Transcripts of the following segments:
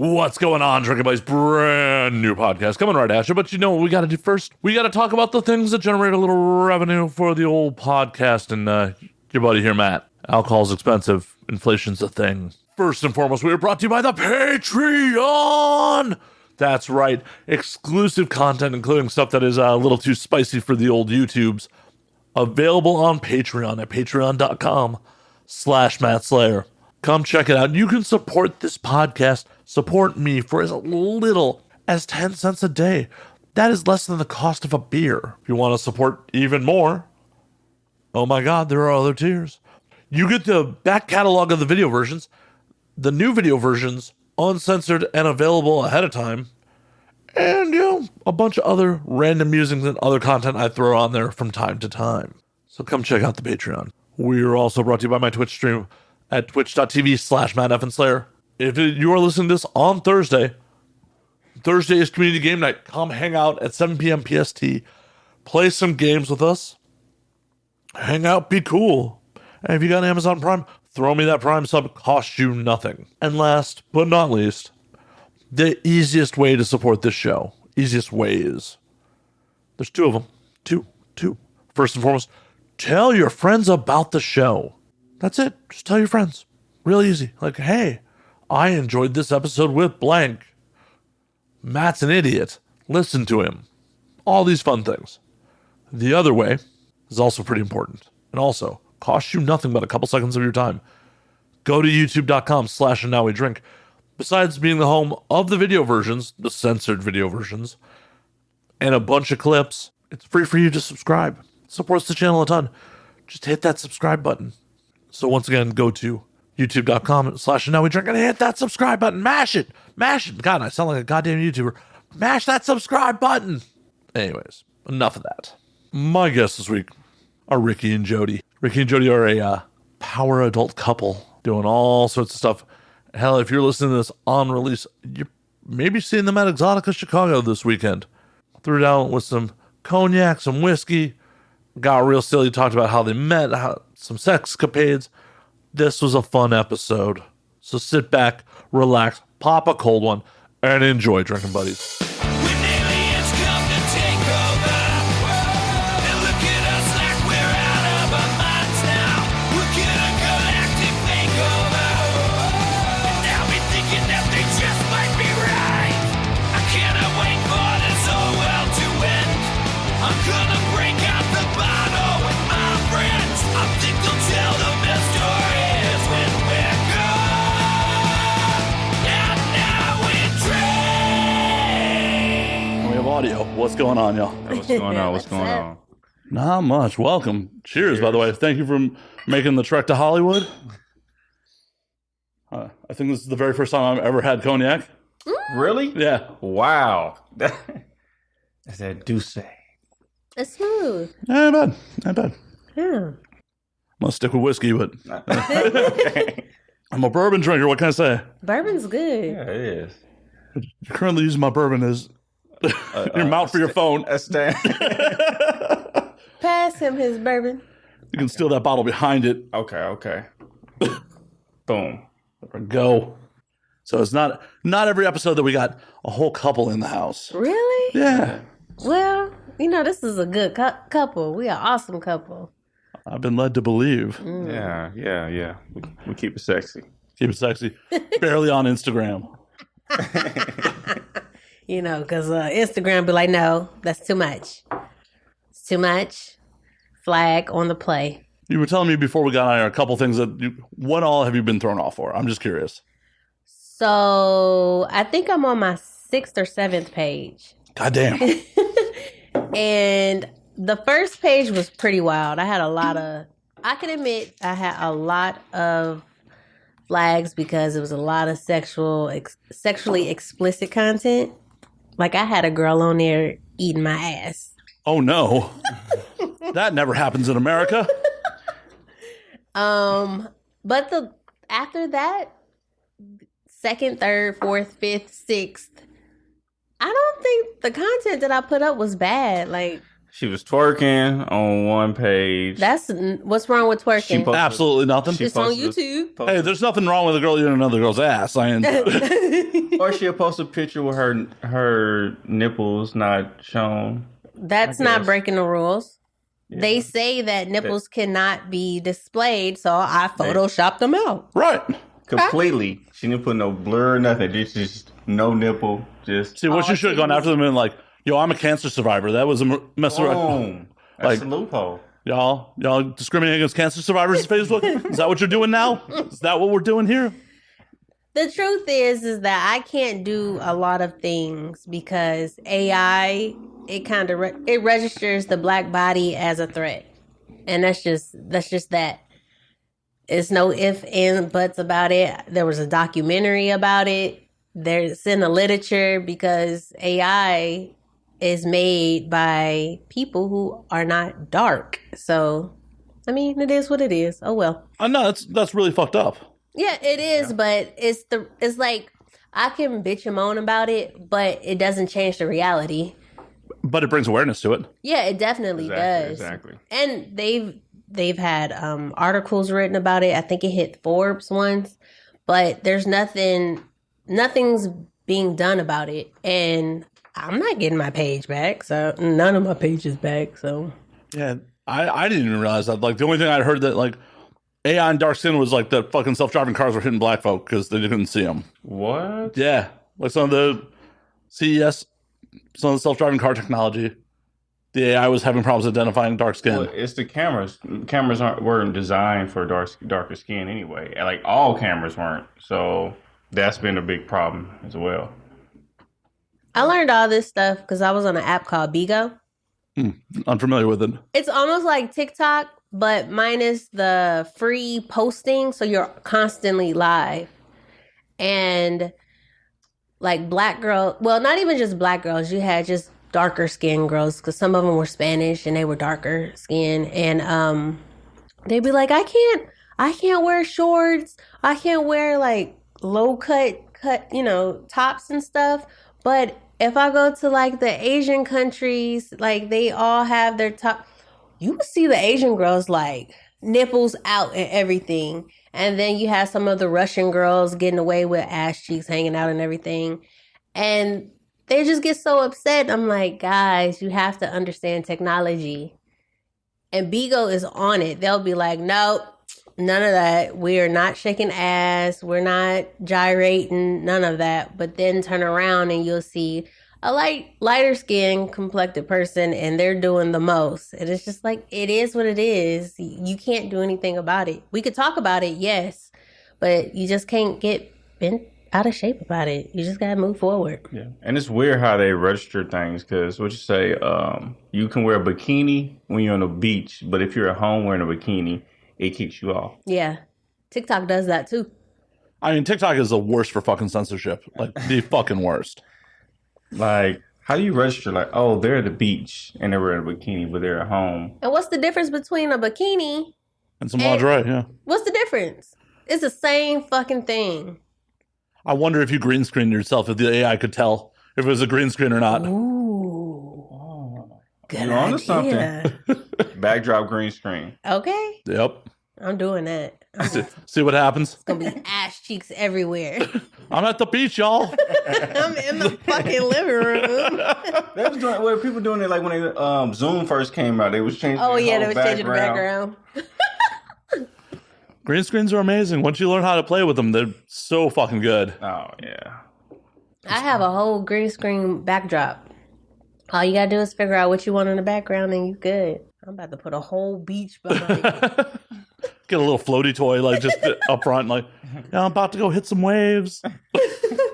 What's going on, Drinking Buddies? Brand new podcast coming right at you. But you know what we got to do first? We got to talk about the things that generate a little revenue for the old podcast. And your buddy here, Matt. Alcohol's expensive. Inflation's a thing. First and foremost, we are brought to you by the Patreon. That's right. Exclusive content, including stuff that is a little too spicy for the old YouTubes. Available on Patreon at patreon.com/Matt Slayer. Come check it out. You can support this podcast, support me for as little as 10 cents a day. That is less than the cost of a beer. If you want to support even more, oh my God, there are other tiers. You get the back catalog of the video versions, the new video versions, uncensored and available ahead of time, and, a bunch of other random musings and other content I throw on there from time to time. So come check out the Patreon. We are also brought to you by my Twitch stream at twitch.tv/MattFNSlayer. If you are listening to this on Thursday is community game night. Come hang out at 7 p.m. PST. Play some games with us. Hang out, be cool. And if you got Amazon Prime, throw me that Prime sub. Costs you nothing. And last but not least, the easiest way to support this show. Easiest ways. There's two of them. Two. First and foremost, tell your friends about the show. That's it. Just tell your friends. Real easy. Like, hey, I enjoyed this episode with blank. Matt's an idiot. Listen to him. All these fun things. The other way is also pretty important. And also costs you nothing but a couple seconds of your time. Go to youtube.com/andnowwedrink. Besides being the home of the video versions, the censored video versions, and a bunch of clips, it's free for you to subscribe. It supports the channel a ton. Just hit that subscribe button. So once again, go to youtube.com/andnowwedrink and hit that subscribe button. Mash it. God, I sound like a goddamn YouTuber. Mash that subscribe button. Anyways, enough of that. My guests this week are Rikki and Jodi. Rikki and Jodi are a power adult couple doing all sorts of stuff. Hell, if you're listening to this on release, you're maybe seeing them at Exotica Chicago this weekend. Threw down with some cognac, some whiskey, got real silly, talked about how they met, some sexcapades. This was a fun episode. So sit back, relax, pop a cold one, and enjoy Drinking Buddies. Audio. What's going on, y'all? What's going on? Not much. Welcome. Cheers, by the way. Thank you for making the trek to Hollywood. I think this is the very first time I've ever had cognac. Really? Yeah. Wow. That's that douce. It's smooth. Not bad. Yeah. I'm going to stick with whiskey, but I'm a bourbon drinker. What can I say? Bourbon's good. Yeah, it is. You're currently using my bourbon as your mouth for your phone. Pass him his bourbon. You can steal that bottle behind it. Okay. Boom. There we go. So it's not every episode that we got a whole couple in the house. Really? Yeah. Well, this is a good couple. We are an awesome couple. I've been led to believe. Yeah. We keep it sexy. Keep it sexy. Barely on Instagram. Because Instagram be like, no, that's too much. It's too much. Flag on the play. You were telling me before we got on here a couple things what all have you been thrown off for? I'm just curious. So I think I'm on my 6th or 7th page. God damn. And the first page was pretty wild. I can admit I had a lot of flags because it was a lot of sexually explicit content. Like I had a girl on there eating my ass. Oh no. That never happens in America. But after that, 2nd, 3rd, 4th, 5th, 6th, I don't think the content that I put up was bad. Like She was twerking on one page. That's what's wrong with twerking. Absolutely nothing. It's on YouTube. Hey, there's nothing wrong with a girl eating another girl's ass. Or she'll post a picture with her nipples not shown. That's not breaking the rules. Yeah. They say that nipples cannot be displayed, so I photoshopped them out. Right. Completely. She didn't put no blur or nothing. It's just no nipple. Just see what you should have gone after them and like, yo, I'm a cancer survivor. That was a mess around. That's a loophole. Y'all discriminating against cancer survivors on Facebook? Is that what you're doing now? Is that what we're doing here? The truth is that I can't do a lot of things because AI, it kind of it registers the black body as a threat, and that's just that. It's no ifs and buts about it. There was a documentary about it. There's in the literature because AI is made by people who are not dark. So, I mean, it is what it is. Oh well. No, that's really fucked up. Yeah, it is, but it's like I can bitch and moan about it, but it doesn't change the reality. But it brings awareness to it. Yeah, it definitely does. Exactly. And they've had articles written about it. I think it hit Forbes once, but there's nothing's being done about it, and I'm not getting my page back. So none of my pages back. So yeah, I didn't even realize that. Like the only thing I heard that like AI and dark skin was like the fucking self-driving cars were hitting black folk because they couldn't see them. What? Yeah, like some of the CES, some of the self-driving car technology. The AI was having problems identifying dark skin. Well, it's the cameras. Cameras weren't designed for darker skin anyway. Like all cameras weren't. So that's been a big problem as well. I learned all this stuff because I was on an app called Bigo. Unfamiliar with it. It's almost like TikTok, but minus the free posting. So you're constantly live. And like black girls, well, not even just black girls. You had just darker skinned girls because some of them were Spanish and they were darker skinned. And they'd be like, I can't wear shorts. I can't wear like low cut, tops and stuff. But if I go to like the Asian countries, like they all have their top, you will see the Asian girls like nipples out and everything. And then you have some of the Russian girls getting away with ass cheeks hanging out and everything. And they just get so upset. I'm like, guys, you have to understand technology. And Bigo is on it. They'll be like, nope, none of that. We are not shaking ass. We're not gyrating. None of that. But then turn around and you'll see a lighter skin complected person and they're doing the most. And it's just like, it is what it is. You can't do anything about it. We could talk about it, yes, but you just can't get bent out of shape about it. You just gotta move forward. Yeah, and it's weird how they register things because what you say, you can wear a bikini when you're on the beach, but if you're at home wearing a bikini, it kicks you off. Yeah, TikTok does that too. I mean, TikTok is the worst for fucking censorship, like the fucking worst. Like, how do you register? Like, oh, they're at the beach and they're wearing a bikini, but they're at home. And what's the difference between a bikini and some lingerie? Yeah, what's the difference? It's the same fucking thing. I wonder if you green screened yourself, if the AI could tell if it was a green screen or not. Ooh. Good You're onto something. Backdrop green screen. Okay. Yep. I'm doing that. See what happens? It's going to be ass cheeks everywhere. I'm at the beach, y'all. I'm in the fucking living room. They was doing, well, people doing it like when they Zoom first came out. They was changing they was changing the background. Green screens are amazing. Once you learn how to play with them, they're so fucking good. Oh, yeah. I have a whole green screen backdrop. All you gotta do is figure out what you want in the background and you good. I'm about to put a whole beach behind it. Get a little floaty toy, like just up front, like, yeah, I'm about to go hit some waves.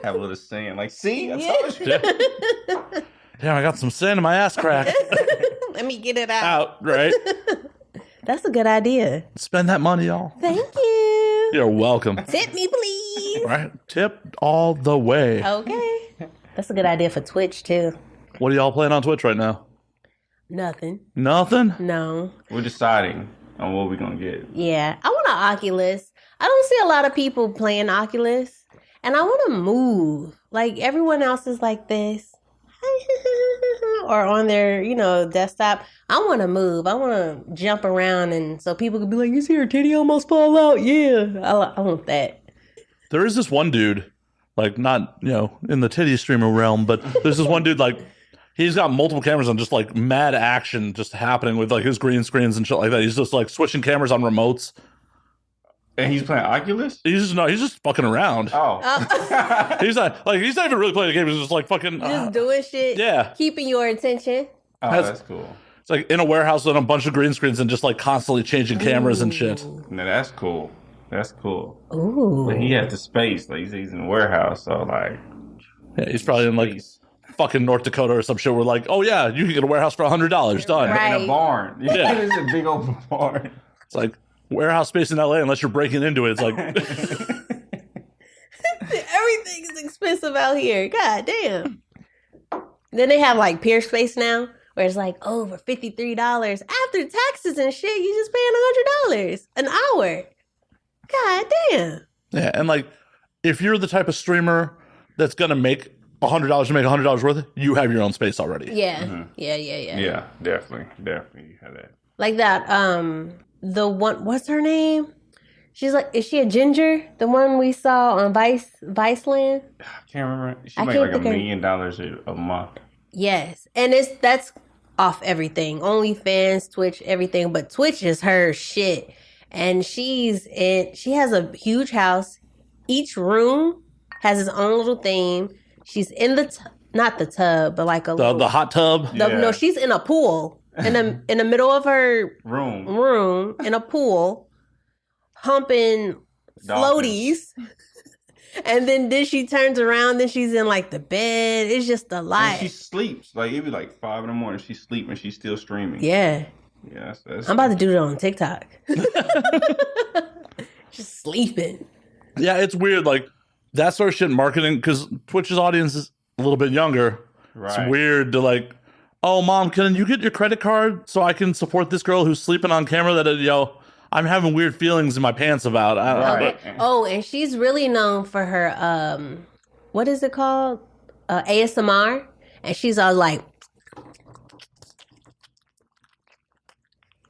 Have a little sand. Like, see? I told you. Damn, I got some sand in my ass crack. Let me get it out. Right? That's a good idea. Spend that money, y'all. Thank you. You're welcome. Tip me, please. Right? Tip all the way. Okay. That's a good idea for Twitch, too. What are y'all playing on Twitch right now? Nothing. Nothing? No. We're deciding on what we're going to get. Yeah. I want an Oculus. I don't see a lot of people playing Oculus. And I want to move. Like, everyone else is like this. or on their, desktop. I want to move. I want to jump around, and so people could be like, "You see her titty almost fall out?" Yeah, I want that. There is this one dude, like not in the titty streamer realm, but there's this one dude like he's got multiple cameras and just like mad action just happening with like his green screens and shit like that. He's just like switching cameras on remotes. And he's playing Oculus? He's just fucking around. Oh. He's not even really playing the game. He's just like fucking just doing shit. Yeah. Keeping your attention. Oh, that's cool. It's like in a warehouse with a bunch of green screens and just like constantly changing cameras and shit. No, that's cool. That's cool. Ooh. But he had the space. Like he's in the warehouse, so like yeah, he's probably in like fucking North Dakota or some shit where like, oh yeah, you can get a warehouse for $100. Done. Right. In a barn. Yeah. It's a big open barn. It's like warehouse space in LA unless you're breaking into it. It's like everything is expensive out here. God damn. Then they have like Pier Space now, where it's like over $53 after taxes and shit. You just paying $100 an hour. God damn. yeah, and like if you're the type of streamer that's gonna make $100 to make $100 worth, you have your own space already. Yeah. Mm-hmm. Yeah. Yeah, definitely you have that. Like that. The one. What's her name? She's like, is she a ginger? The one we saw on Viceland? I can't remember. She made like $1 million a month. Yes, and that's off everything. OnlyFans, Twitch, everything. But Twitch is her shit, and she has a huge house. Each room has its own little theme. She's in not the tub, but like the hot tub. No, she's in a pool in the middle of her room in a pool, humping floaties. And then she turns around, then she's in like the bed. It's just a lot. And she sleeps. Like it'd be like 5 a.m. She's sleeping. She's still streaming. Yeah. Yeah. I'm about to do that on TikTok. Just sleeping. Yeah, it's weird. Like that sort of shit marketing, because Twitch's audience is a little bit younger. Right. It's weird to like, oh, mom, can you get your credit card so I can support this girl who's sleeping on camera that, I'm having weird feelings in my pants about. Right. Oh, and she's really known for her, what is it called? ASMR. And she's all like,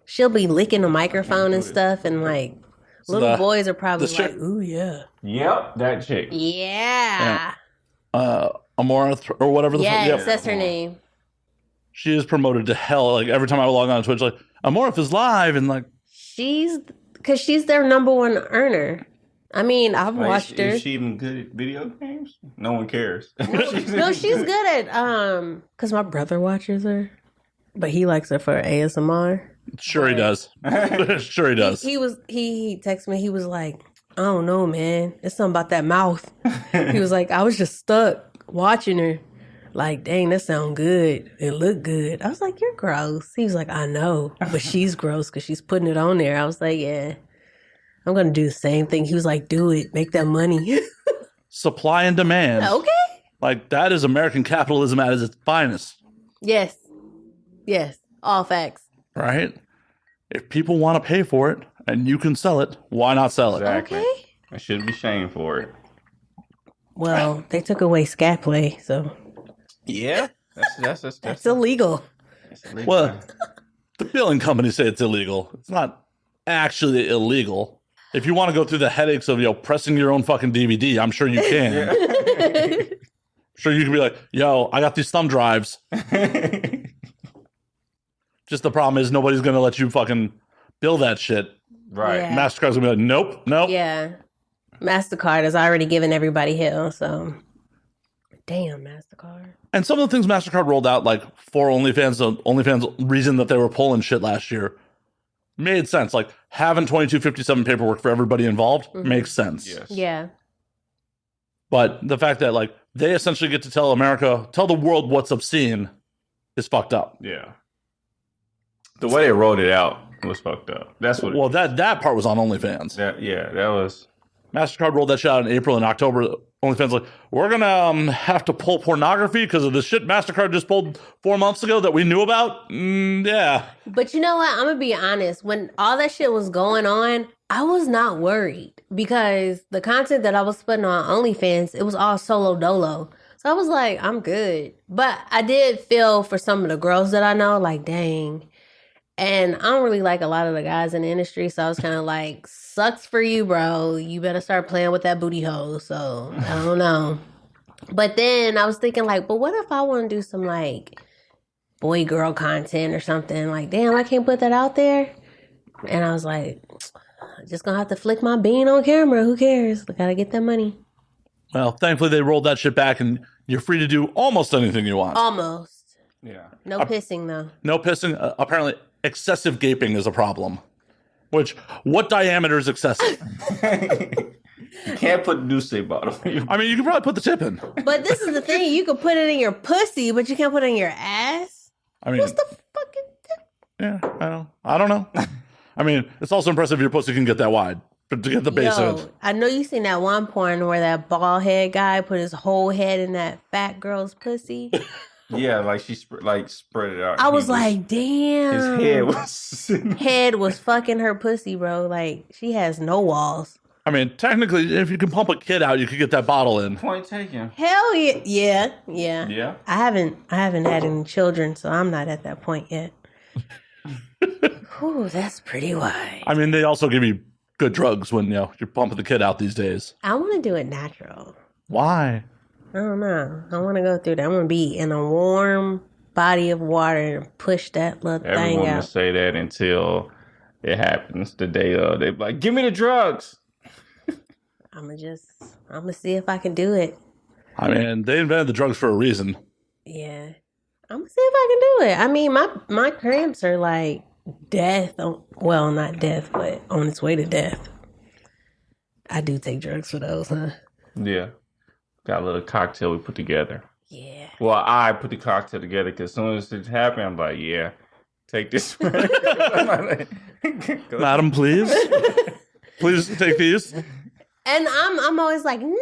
she'll be licking the microphone and stuff. And like, little boys are probably like, ooh, yeah. Yep, that chick. Yeah. Amora or whatever the fuck. Yes, that's her name. She is promoted to hell. Like every time I log on Twitch, like Amorph is live and like because she's their number one earner. I mean, I've watched her. Is she even good at video games? No one cares. No, she's good at because my brother watches her, but he likes her for ASMR. Sure he does. Sure he does. He texted me. He was like, I don't know, man. It's something about that mouth. He was like, I was just stuck watching her. Like, dang, that sound good. It looked good. I was like, you're gross. He was like, I know, but she's gross because she's putting it on there. I was like, yeah, I'm going to do the same thing. He was like, do it. Make that money. Supply and demand. Okay. Like, that is American capitalism at its finest. Yes. Yes. All facts. Right? If people want to pay for it and you can sell it, why not sell it? Exactly. Okay. I shouldn't be shamed for it. Well, they took away scat play, so... Yeah, that's illegal. Well, the billing companies say it's illegal. It's not actually illegal. If you want to go through the headaches of pressing your own fucking DVD, I'm sure you can. Yeah. Sure, you can be like, yo, I got these thumb drives. Just the problem is nobody's gonna let you fucking bill that shit. Right. Yeah. MasterCard's gonna be like, nope. Yeah. MasterCard has already given everybody hell, so damn MasterCard. And some of the things MasterCard rolled out, like for OnlyFans, the OnlyFans reason that they were pulling shit last year, made sense. Like having 2257 paperwork for everybody involved makes sense. Yes. Yeah. But the fact that like they essentially get to tell the world what's obscene is fucked up. Yeah. The way they rolled it out was fucked up. That's what. Well, that part was on OnlyFans. That was. MasterCard rolled that shit out in April and October. OnlyFans like, we're gonna have to pull pornography because of the shit MasterCard just pulled 4 months ago that we knew about. Yeah. But you know what? I'm gonna be honest. When all that shit was going on, I was not worried because the content that I was putting on OnlyFans, it was all solo dolo. So I was like, I'm good. But I did feel for some of the girls that I know, like, dang. And I don't really like a lot of the guys in the industry. So I was kind of like, sucks for you, bro. You better start playing with that booty hole. So I don't know. But then I was thinking, like, but what if I want to do some, like, boy girl content or something? Like, damn, I can't put that out there. And I was like, just gonna have to flick my bean on camera. Who cares? I gotta get that money. Well, thankfully they rolled that shit back and you're free to do almost anything you want. Almost. Yeah. No pissing, though. No pissing. Apparently, excessive gaping is a problem. Which, what diameter is excessive? You can't put Douce bottle. I mean, you can probably put the tip in. But this is the thing. You could put it in your pussy, but you can't put it in your ass. I mean, What's the fucking tip? Yeah, I don't know. I mean, it's also impressive your pussy can get that wide. But to get the base of it. I know you seen that one porn where that bald head guy put his whole head in that fat girl's pussy. Yeah, like she spread it out. I was like, damn. His head was fucking her pussy, bro. Like, she has no walls. I mean, technically, if you can pump a kid out, you could get that bottle in. Point taken. Hell yeah. Yeah. I haven't had any children, so I'm not at that point yet. Ooh, that's pretty wide. I mean, they also give you good drugs when you're pumping the kid out these days. I want to do it natural. Why? I don't know. I want to go through that. I want to be in a warm body of water and push that little thing Everyone out. will say that until it happens the day of. They're like, give me the drugs. I'm gonna see if I can do it. I mean, they invented the drugs for a reason. Yeah. I'm gonna see if I can do it. I mean, my cramps are like death. Well, not death, but on its way to death. I do take drugs for those, huh? Yeah. Got a little cocktail we put together. Yeah. Well, I put the cocktail together because as soon as it happened, I'm like, yeah, take this. Madam, please. Please take these. And I'm always like, no,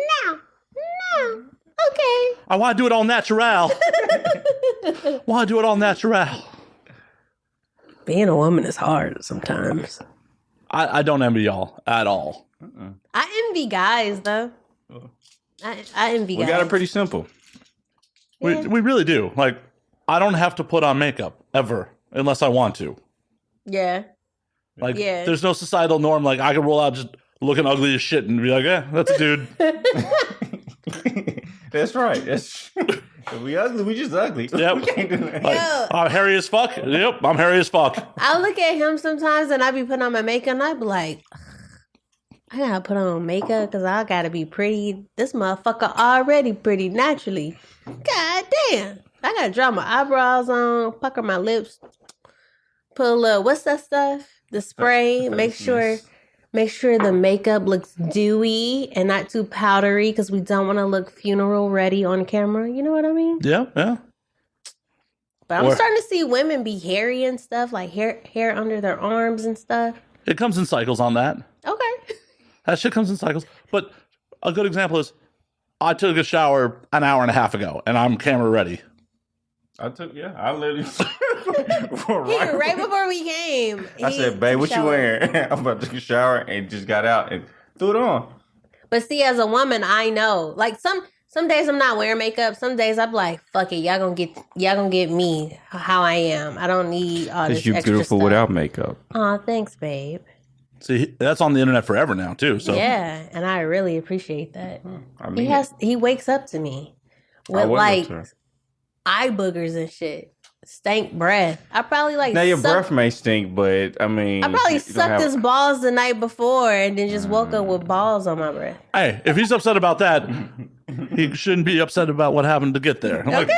okay. I want to do it all natural. Want to do it all natural. Being a woman is hard sometimes. I don't envy y'all at all. I envy guys, though. I envy guys. We got it pretty simple. Yeah. We really do. Like, I don't have to put on makeup ever unless I want to. Yeah. Like, Yeah. there's no societal norm. Like, I can roll out just looking ugly as shit and be like, that's a dude. That's right. That's if we ugly, we just ugly. Yep. We can't do that. Like, I'm hairy as fuck. Yep, I'm hairy as fuck. I look at him sometimes and I be putting on my makeup and I be like, I gotta put on makeup because I gotta be pretty. This motherfucker already pretty naturally. God damn. I gotta draw my eyebrows on, pucker my lips, put a little, what's that stuff? The spray. Make sure the makeup looks dewy and not too powdery because we don't want to look funeral ready on camera. You know what I mean? Yeah. But I'm starting to see women be hairy and stuff, like hair under their arms and stuff. It comes in cycles on that. Okay. That shit comes in cycles. But a good example is I took a shower an hour and a half ago and I'm camera ready. I literally Right before we came. I said, babe, what you wearing? I'm about to take a shower and just got out and threw it on. But see, as a woman, I know. Like some days I'm not wearing makeup. Some days I'm like, fuck it, y'all gonna get me how I am. I don't need all this Because you're extra beautiful stuff. without makeup. Aw, thanks, babe. See, that's on the internet forever now too. So Yeah, and I really appreciate that. I mean, He wakes up to me with like eye boogers and shit. Stank breath. I probably like now your breath may stink, but I mean, I probably you don't sucked have- his balls the night before and then just woke up with balls on my breath. hey, if he's upset about that, he shouldn't be upset about what happened to get there. Like,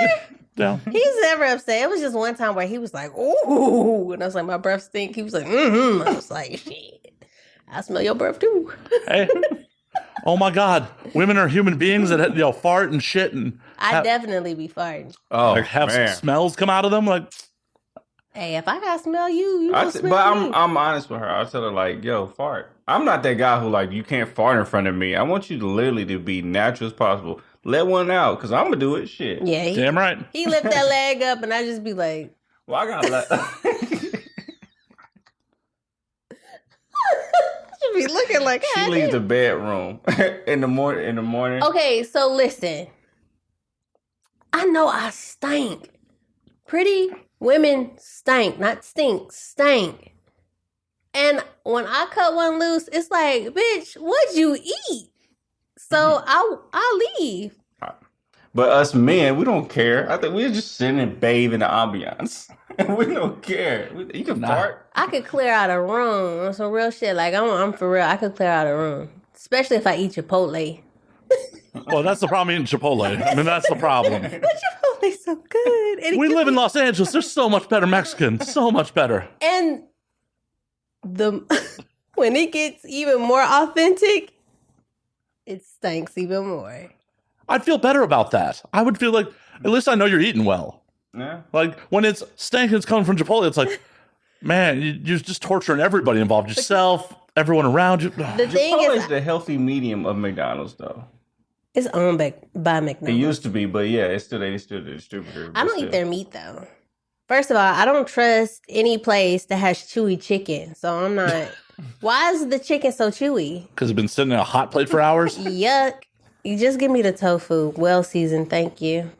yeah. He's never upset. It was just one time where he was like, ooh, and I was like, my breath stink. He was like, mm-hmm. I was like, shit, I smell your breath too. Hey. Oh my God, women are human beings that fart and shit and I definitely be farting. Oh, like have some man. smells come out of them. Like, Hey, if I gotta smell you gonna smell but me. I'm honest with her. I tell her like, yo, fart. I'm not that guy who like you can't fart in front of me. I want you to literally to be natural as possible. Let one out because I'm gonna do it. Shit. Yeah, damn right. he lift that leg up and I just be like, Well, I gotta let. should be looking like She "God leaves damn." the bedroom in the morning. Okay, so listen. I know I stank. Pretty women stank, not stink, stank. And when I cut one loose, it's like, bitch, what'd you eat? So I'll leave. But us men, we don't care. I think we're just sitting and bathe in the ambiance. We don't care. You can fart. I could clear out a room on some real shit. Like, I'm for real. I could clear out a room. Especially if I eat Chipotle. Well, that's the problem eating Chipotle. I mean, that's the problem. But Chipotle's so good. And We live in Los Angeles. There's so much better Mexican. So much better. And when it gets even more authentic, it stinks even more. I'd feel better about that. I would feel like, at least I know you're eating well. Yeah. Like, when it's stank and it's coming from Chipotle, it's like, man, you're just torturing everybody involved. Yourself, everyone around you. The thing Chipotle is is, the healthy medium of McDonald's, though. it's owned by McDonald's. It used to be, but yeah, it's still the distributor. I don't eat their meat, though. First of all, I don't trust any place that has chewy chicken. So I'm not... Why is the chicken so chewy? Because it's been sitting in a hot plate for hours. Yuck. You just give me the tofu, well seasoned, thank you.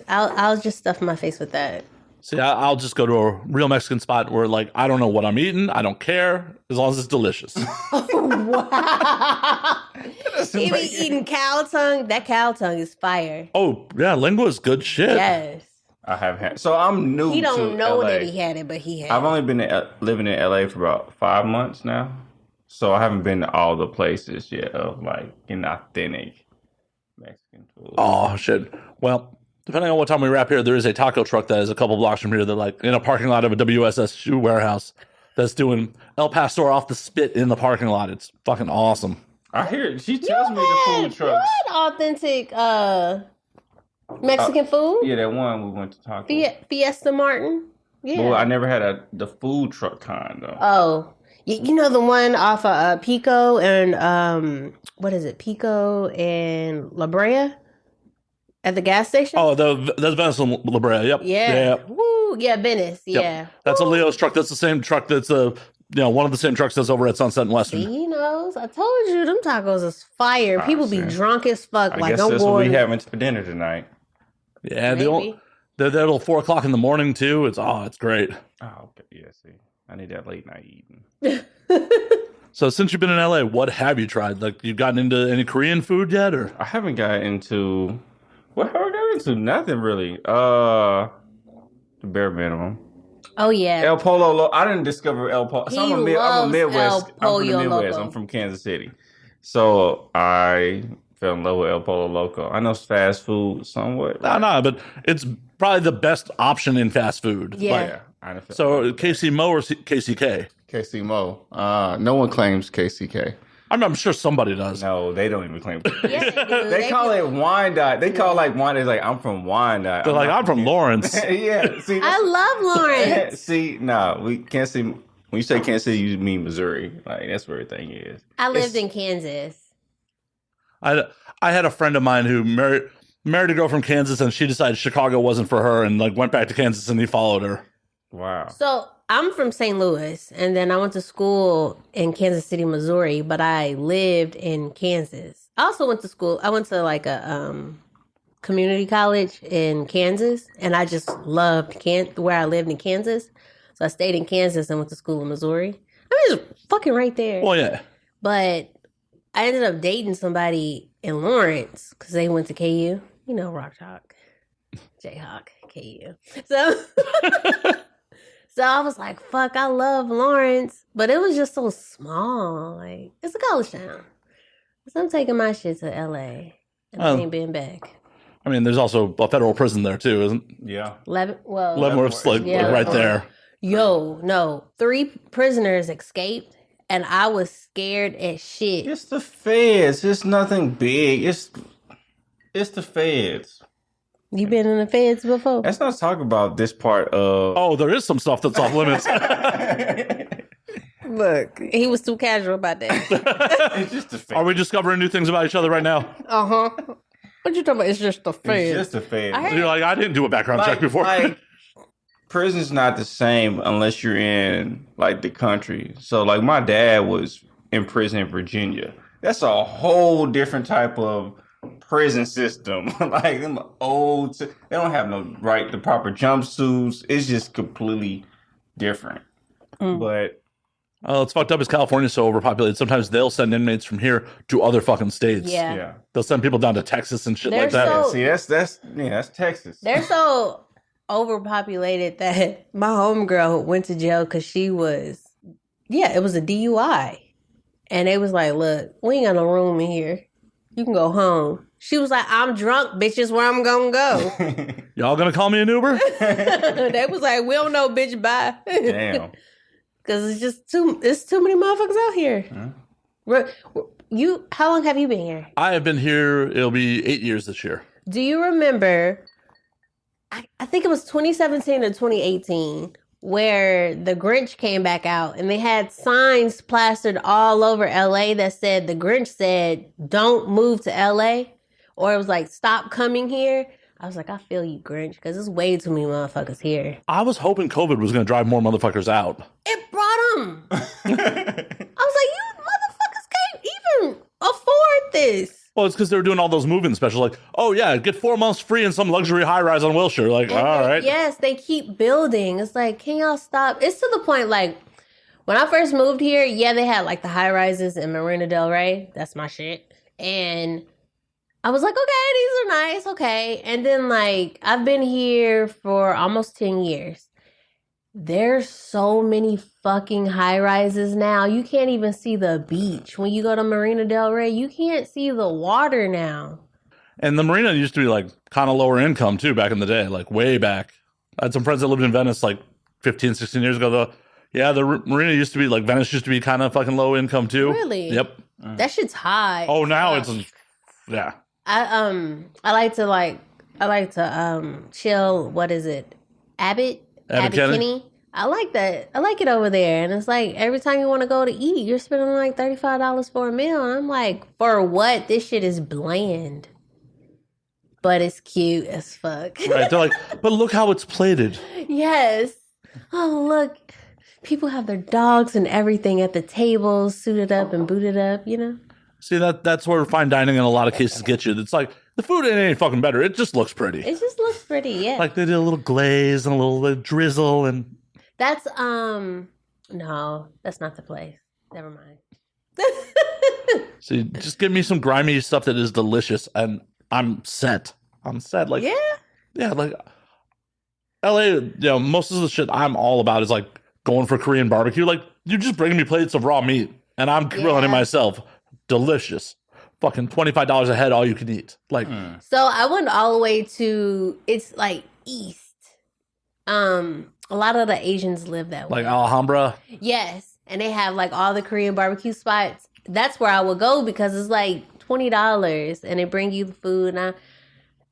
I'll just stuff my face with that. See, I'll just go to a real Mexican spot where, like, I don't know what I'm eating. I don't care as long as it's delicious. Wow. You be eating cow tongue? That cow tongue is fire. Oh, yeah, lingua is good shit. Yes. I have had. So I'm new. He don't to know LA. that he had it, but he had I've it. only been living in LA for about 5 months now, so I haven't been to all the places yet of like an authentic Mexican food. Oh, shit. Well, depending on what time we wrap here, there is a taco truck that is a couple blocks from here that, like, in a parking lot of a WSS shoe warehouse that's doing El Pastor off the spit in the parking lot. It's fucking awesome. I hear she tells me the food trucks. You had authentic Mexican food? Yeah, that one we went to taco. Fiesta Martin? Yeah. Well, I never had the food truck kind though. Oh. You know the one off of Pico and, what is it? Pico and La Brea? At the gas station? Oh, that's Venice and La Brea. Yep. Yeah. Woo. Yeah, Venice. Yep. Yeah. That's a Leo's truck. That's the same truck that's one of the same trucks that's over at Sunset and Western. He knows. I told you them tacos is fire. People be drunk as fuck. I like, guess I'm that's what we going. having for dinner tonight. Yeah, Maybe. they're there till 4:00 in the morning too. It's great. Oh, okay. Yeah, see. I need that late night eating. So since you've been in LA, what have you tried? Like, you've gotten into any Korean food yet, or? I haven't got into what have I got into? Nothing really. The bare minimum. Oh, yeah. El Polo. I didn't discover El Polo. So I'm a Midwest. El I'm from the Pollo Midwest. Loco. I'm from Kansas City. So I fell in love with El Polo Loco. I know it's fast food somewhat. No, but it's probably the best option in fast food. Yeah. Like, Yeah. I done fell in so love with KC Mo or KCK? KC Mo. No one claims KCK. I'm sure somebody does. No, they don't even claim. Yeah, they do. They call it Wyandotte. They call like Wyandotte. Like I'm from Wyandotte. They're like, I'm from Lawrence. Yeah. See, I love Lawrence. see, no, we can't see. When you say Kansas City, you mean Missouri. Like that's where everything is. I lived in Kansas. I had a friend of mine who married a girl from Kansas, and she decided Chicago wasn't for her, and like went back to Kansas, and he followed her. Wow. So I'm from St. Louis, and then I went to school in Kansas City, Missouri, but I lived in Kansas. I also went to school. I went to like a community college in Kansas, and I just loved where I lived in Kansas. So I stayed in Kansas and went to school in Missouri. I mean, it's fucking right there. Well, yeah. But I ended up dating somebody in Lawrence because they went to KU. You know, Rock Chalk, Jayhawk, KU. So, so I was like, fuck, I love Lawrence. But it was just so small. Like, it's a college town. So I'm taking my shit to LA. And I ain't been back. I mean, there's also a federal prison there too, isn't? Yeah. Leavenworth's like right there. Yo, no. 3 prisoners escaped, and I was scared as shit. It's the feds. It's nothing big. It's the feds. You been in the feds before? Let's not talk about this part of. Oh, there is some stuff that's off limits. Look, he was too casual about that. It's just the feds. Are we discovering new things about each other right now? Uh-huh. What you talking about? It's just the feds. It's just the feds. I heard- You're like, I didn't do a background check before. Like, prison's not the same unless you're in like the country. So like my dad was in prison in Virginia. That's a whole different type of prison system. Like them old. They don't have the proper jumpsuits. It's just completely different. But Oh, it's fucked up. Is California's so overpopulated? Sometimes they'll send inmates from here to other fucking states. Yeah. yeah, They'll send people down to Texas and shit They're like that. so- see, that's Texas. They're so overpopulated that my homegirl went to jail because she was, it was a DUI. And they was like, look, we ain't got no room in here. You can go home. She was like, I'm drunk, bitches, where I'm gonna go. Y'all gonna call me an Uber? They was like, we don't know, bitch, bye. Damn. Because it's too many motherfuckers out here. How long have you been here? I have been here. It'll be 8 years this year. Do you remember, I think it was 2017 or 2018, where the Grinch came back out and they had signs plastered all over LA that said, the Grinch said, don't move to LA. Or it was like, stop coming here. I was like, I feel you, Grinch, because there's way too many motherfuckers here. I was hoping COVID was going to drive more motherfuckers out. It brought them. I was like, you motherfuckers can't even afford this. Well, it's because they were doing all those moving specials. Like, oh, yeah, get 4 months free in some luxury high-rise on Wilshire. Like, And all right. Yes, they keep building. It's like, can y'all stop? It's to the point, like, when I first moved here, they had, like, the high-rises in Marina Del Rey. That's my shit. And I was like, okay, these are nice, okay. And then, like, I've been here for almost 10 years. There's so many fucking high-rises now. You can't even see the beach. When you go to Marina Del Rey, you can't see the water now. And the marina used to be, like, kind of lower income, too, back in the day. Like, way back. I had some friends that lived in Venice, like, 15, 16 years ago, though. Yeah, the marina used to be, like, Venice used to be kind of fucking low income, too. Really? Yep. That shit's high. Oh, now it's, yeah. I like to chill. What is it? Abbott Kinney. I like that. I like it over there. And it's like every time you want to go to eat, you're spending like $35 for a meal. And I'm like, for what? This shit is bland. But it's cute as fuck. Right. They're like, but look how it's plated. Yes. Oh, look. People have their dogs and everything at the tables, suited up and booted up, you know? See, that's where fine dining in a lot of cases gets you. It's like, the food ain't fucking better. It just looks pretty. It just looks pretty, yeah. Like they did a little glaze and a little drizzle and... That's, no, that's not the place. Never mind. See, just give me some grimy stuff that is delicious and I'm set. Like, yeah, like LA, most of the shit I'm all about is like going for Korean barbecue. Like, you just bring me plates of raw meat and I'm grilling it myself. Delicious. Fucking $25 a head, all you can eat. Like, So I went all the way to, it's like east. A lot of the Asians live that way. like Alhambra. Yes. And they have like all the Korean barbecue spots. That's where I would go because it's like $20 and they bring you the food. And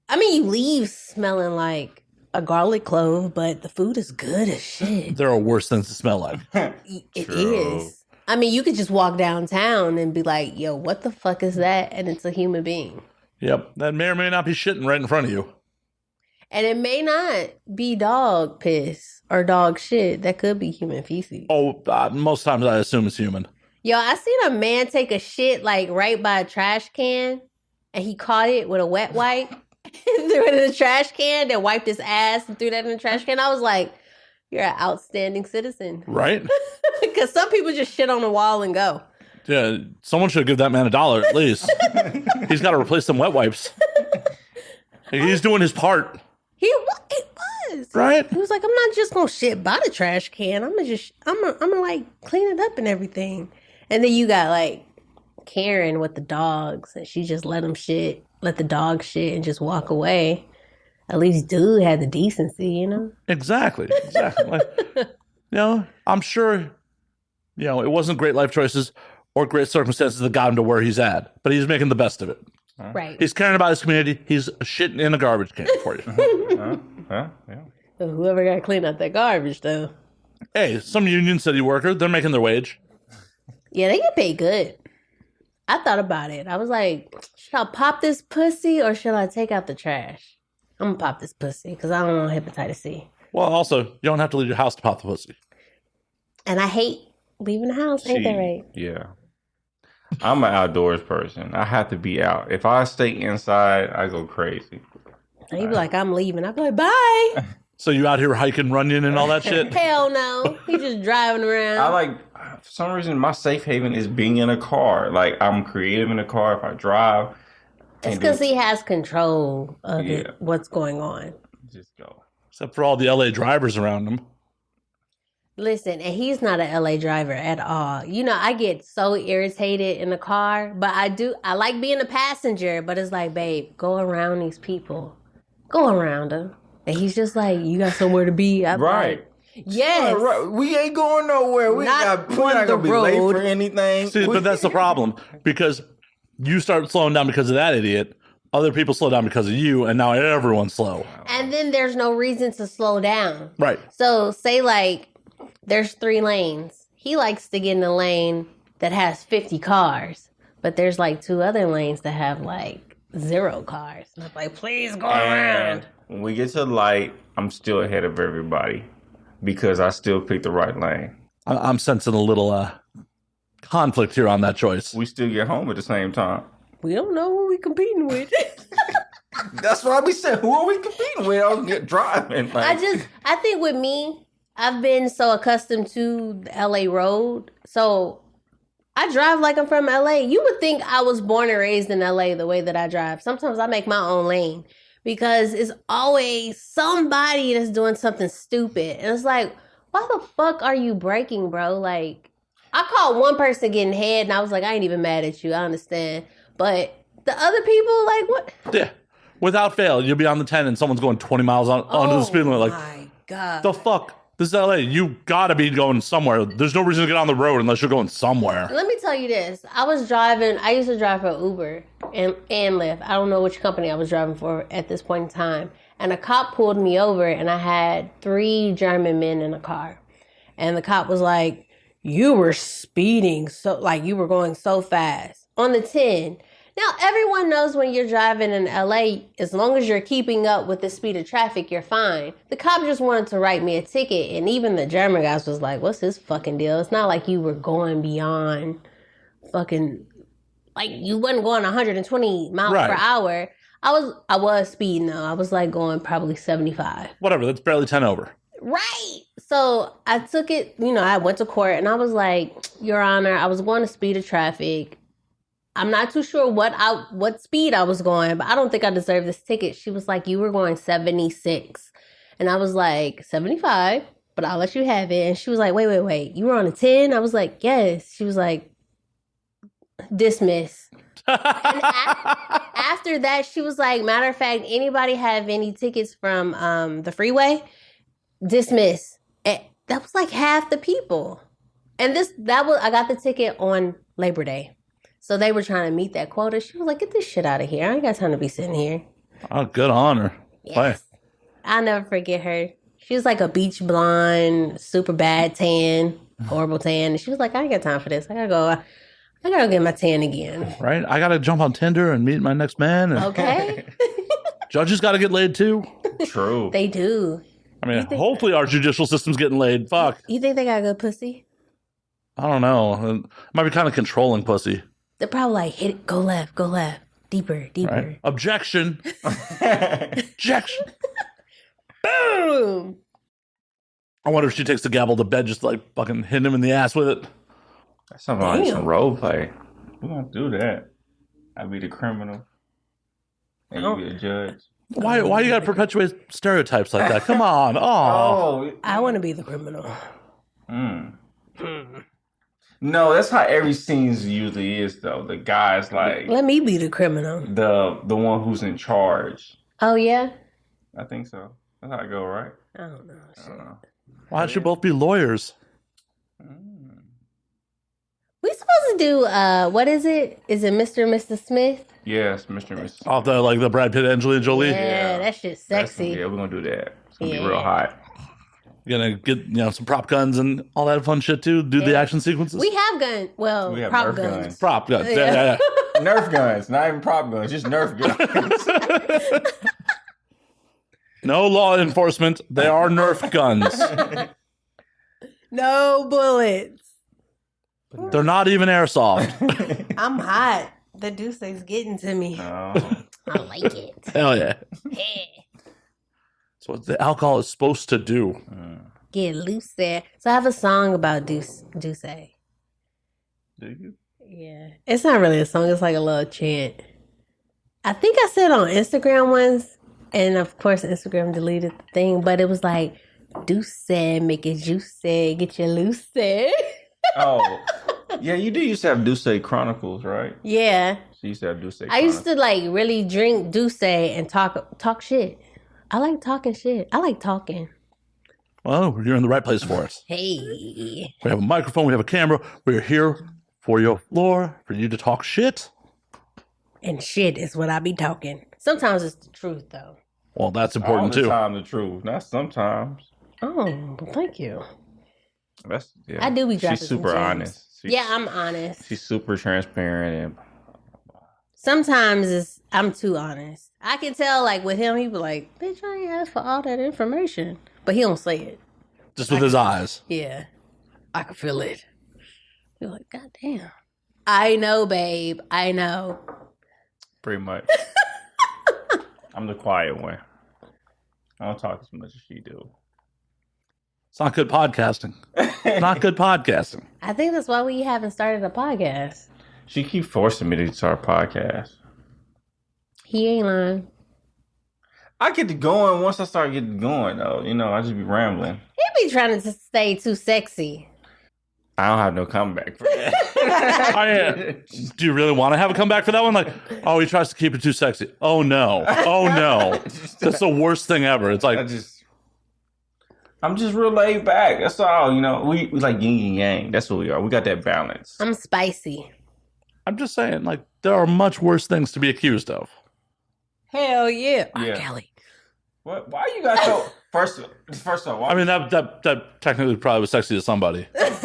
I mean, you leave smelling like a garlic clove, but the food is good as shit. There are worse things to smell like. It is. I mean, you could just walk downtown and be like, yo, what the fuck is that? And it's a human being. Yep. That may or may not be shitting right in front of you. And it may not be dog piss or dog shit. That could be human feces. Oh, most times I assume it's human. Yo, I seen a man take a shit like right by a trash can and he caught it with a wet wipe, threw it in the trash can, then wiped his ass and threw that in the trash can. I was like, you're an outstanding citizen. Right? Because some people just shit on the wall and go. Yeah, someone should give that man $1 at least. He's got to replace some wet wipes. He's doing his part. It was. Right? He was like, I'm not just going to shit by the trash can. I'm gonna like clean it up and everything. And then you got like Karen with the dogs and she just let the dog shit and just walk away. At least dude had the decency, you know? Exactly. Like, I'm sure, it wasn't great life choices or great circumstances that got him to where he's at, but he's making the best of it. Right. He's caring about his community. He's shitting in a garbage can for you. Yeah. Whoever got to clean up that garbage, though. Hey, some Union City worker, they're making their wage. Yeah, they get paid good. I thought about it. I was like, should I pop this pussy or should I take out the trash? I'm going to pop this pussy because I don't want hepatitis C. Well, also, you don't have to leave your house to pop the pussy. And I hate leaving the house. Ain't that right? Yeah. I'm an outdoors person. I have to be out. If I stay inside, I go crazy. And he'd be like, I'm leaving. I'd be like, bye. So you out here hiking, running, and all that shit? Hell no. He's just driving around. I like, for some reason, my safe haven is being in a car. Like, I'm creative in a car if I drive. It's because he has control of it, what's going on. Just go. Except for all the LA drivers around him. Listen, and he's not an LA driver at all. You know, I get so irritated in the car, but I like being a passenger, but it's like, babe, go around these people. Go around them. And he's just like, you got somewhere to be. I'm right. Like, yes. Right. We ain't going nowhere. We're not going to be late for anything. See, but that's the problem. Because you start slowing down because of that idiot. Other people slow down because of you, and now everyone's slow. And then there's no reason to slow down. Right. So say like there's 3 lanes. He likes to get in a lane that has 50 cars, but there's like 2 other lanes that have like 0 cars. And I'm like, please go around. When we get to the light, I'm still ahead of everybody because I still picked the right lane. I'm sensing a little conflict here on that choice. We still get home at the same time. We don't know who we competing with. That's why we said, who are we competing with? I was driving. Like. I think with me, I've been so accustomed to the LA road. So I drive like I'm from LA. You would think I was born and raised in LA the way that I drive. Sometimes I make my own lane because it's always somebody that's doing something stupid. And it's like, why the fuck are you braking, bro? Like, I caught one person getting head and I was like, I ain't even mad at you. I understand. But the other people, like, what? Yeah. Without fail, you'll be on the 10 and someone's going 20 miles onto the speed limit. Like, my God. The fuck? This is LA. You gotta be going somewhere. There's no reason to get on the road unless you're going somewhere. Let me tell you this. I used to drive for Uber and Lyft. I don't know which company I was driving for at this point in time. And a cop pulled me over and I had 3 German men in a car. And the cop was like, you were speeding so, like you were going so fast on the 10. Now, everyone knows when you're driving in LA, as long as you're keeping up with the speed of traffic, you're fine. The cop just wanted to write me a ticket, and even the German guys was like, what's this fucking deal? It's not like you were going beyond fucking, like you wasn't going 120 miles per hour. I was speeding though. I was like going probably 75. Whatever, that's barely 10 over. Right. So I took it, I went to court and I was like, Your Honor, I was going the speed of traffic. I'm not too sure what speed I was going, but I don't think I deserve this ticket. She was like, you were going 76. And I was like, 75, but I'll let you have it. And she was like, wait. You were on a 10? I was like, yes. She was like, dismiss. And after that, she was like, matter of fact, anybody have any tickets from the freeway? Dismiss. And that was like half the people. And I got the ticket on Labor Day. So they were trying to meet that quota. She was like, get this shit out of here. I ain't got time to be sitting here. Oh, good on her. Yes. I'll never forget her. She was like a beach blonde, super bad tan, horrible tan. And she was like, I ain't got time for this. I gotta go get my tan again. Right? I gotta jump on Tinder and meet my next man. And okay. Judges gotta get laid too. True. They do. I mean, hopefully our judicial system's getting laid. Fuck. You think they got good pussy? I don't know. It might be kind of controlling pussy. They're probably like, hit it, go left, deeper. Right. Objection. Objection. Boom. I wonder if she takes the gavel to bed just like fucking hitting him in the ass with it. That's something like some role play. We don't do that. I'd be the criminal. And you be a judge. Why you gotta perpetuate stereotypes like that? Come on. Oh. I want to be the criminal. No, that's how every scene usually is, though. The guy's like... Let me be the criminal. The one who's in charge. Oh, yeah? I think so. That's how it go, right? I don't know. Why don't you both be lawyers? We supposed to do, what is it? Is it Mr. and Mrs. Smith? Yes, Mr. and Mrs. Off the Brad Pitt, Angelina Jolie? Yeah, that shit's sexy. We're going to do that. It's going to be real hot. You're gonna get some prop guns and all that fun shit too. Do the action sequences. We have guns. Well, we have prop guns. Prop guns. Yeah. Nerf guns, not even prop guns, just Nerf guns. No law enforcement. They are Nerf guns. No bullets. They're not even airsoft. I'm hot. The Douce is getting to me. Oh. I like it. Hell yeah. Hey. That's what the alcohol is supposed to do. Get loose there. So I have a song about Douce. Do you? Yeah. It's not really a song. It's like a little chant. I think I said on Instagram once, and of course Instagram deleted the thing, but it was like, Douce, make it juicy, get you loose. Oh. Yeah, you do used to have Douce Chronicles, right? Yeah. She used to have Douce I used to like really drink Douce and talk shit. I like talking shit. I like talking. Well, you're in the right place for it. Hey. We have a microphone. We have a camera. We're here for your floor, for you to talk shit. And shit is what I be talking. Sometimes it's the truth, though. Well, that's important, all the too. time the truth. Not sometimes. Oh, well, thank you. Yeah. I do be dropping She's super some gems. honest. I'm honest. She's super transparent. And Sometimes I'm too honest. I can tell, like, with him, he be like, bitch, I ain't asked for all that information. But he don't say it. Just with his eyes. Yeah. I can feel it. You're like, God damn. I know, babe. I know. pretty much. I'm the quiet one. I don't talk as much as she do. It's not good podcasting. Not good podcasting. I think that's why we haven't started a podcast. She keep forcing me to start a podcast. He ain't lying. I get to going once I start getting going, though. You know, I just be rambling. He be trying to stay too sexy. I don't have no comeback for that. Do you really want to have a comeback for that one? Like, oh, he tries to keep it too sexy. Oh, no. Oh, no. That's the worst thing ever. It's like... I'm just real laid back. That's all. You know, we like yin and yang. That's what we are. We got that balance. I'm spicy. I'm just saying, like, there are much worse things to be accused of. Hell yeah. Yeah. Kelly. What? Why you got so... First of all... I mean, that technically probably was sexy to somebody. Look,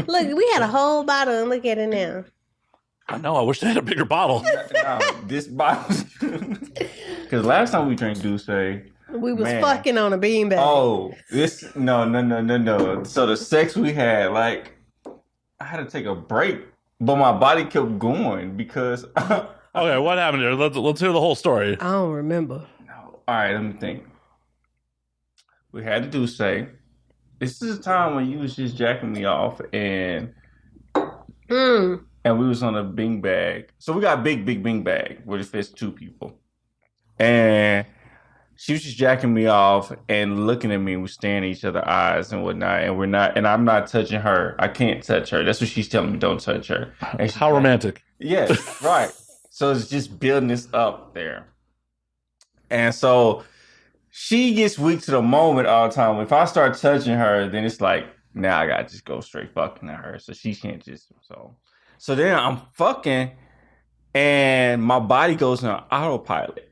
we had a whole bottle and look at it now. I know. I wish they had a bigger bottle. No, this bottle... Because last time we drank Douce... We was fucking on a beanbag. Oh, this... No. So the sex we had, like... I had to take a break. But my body kept going because... Okay, what happened here? Let's hear the whole story. I don't remember. No. All right, let me think. We had to do say, this is a time when you was just jacking me off and we was on a bing bag. So we got a big bing bag where it fits two people. And she was just jacking me off and looking at me. We're staring at each other's eyes and whatnot. And I'm not touching her. I can't touch her. That's what she's telling me. Don't touch her. And How romantic. Yeah, right. So it's just building this up there. And so she gets weak to the moment all the time. If I start touching her, then it's like, now I gotta just go straight fucking at her. So she can't just, so then I'm fucking and my body goes on autopilot.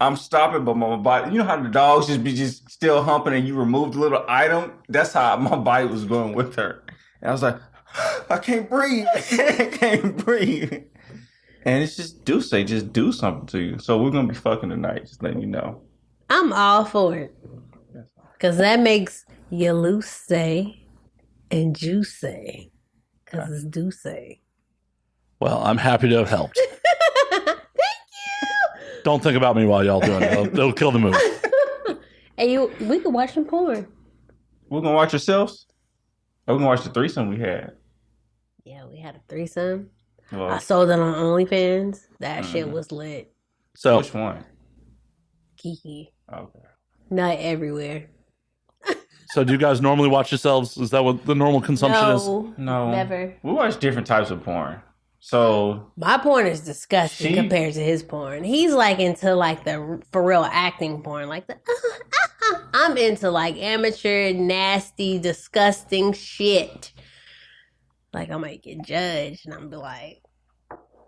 I'm stopping, but my body, you know how the dogs just still humping and you remove the little item? That's how my body was going with her. And I was like, I can't breathe. I can't breathe. And it's just just do something to you. So we're going to be fucking tonight, just letting you know. I'm all for it. Because that makes you loose and juicy. Because it's Douce. Well, I'm happy to have helped. Thank you. Don't think about me while y'all doing it. It'll kill the movie. Hey, we could watch some porn. We're going to watch ourselves? We're going to watch the threesome we had. Yeah, we had a threesome. Well, I sold it on OnlyFans. That shit was lit. So, which one? Kiki. Okay. Not everywhere. So do you guys normally watch yourselves? Is that what the normal consumption is? No. Never. We watch different types of porn. So my porn is disgusting compared to his porn. He's like into like the for real acting porn. Like the I'm into like amateur, nasty, disgusting shit. Like I might get judged and I'm be like,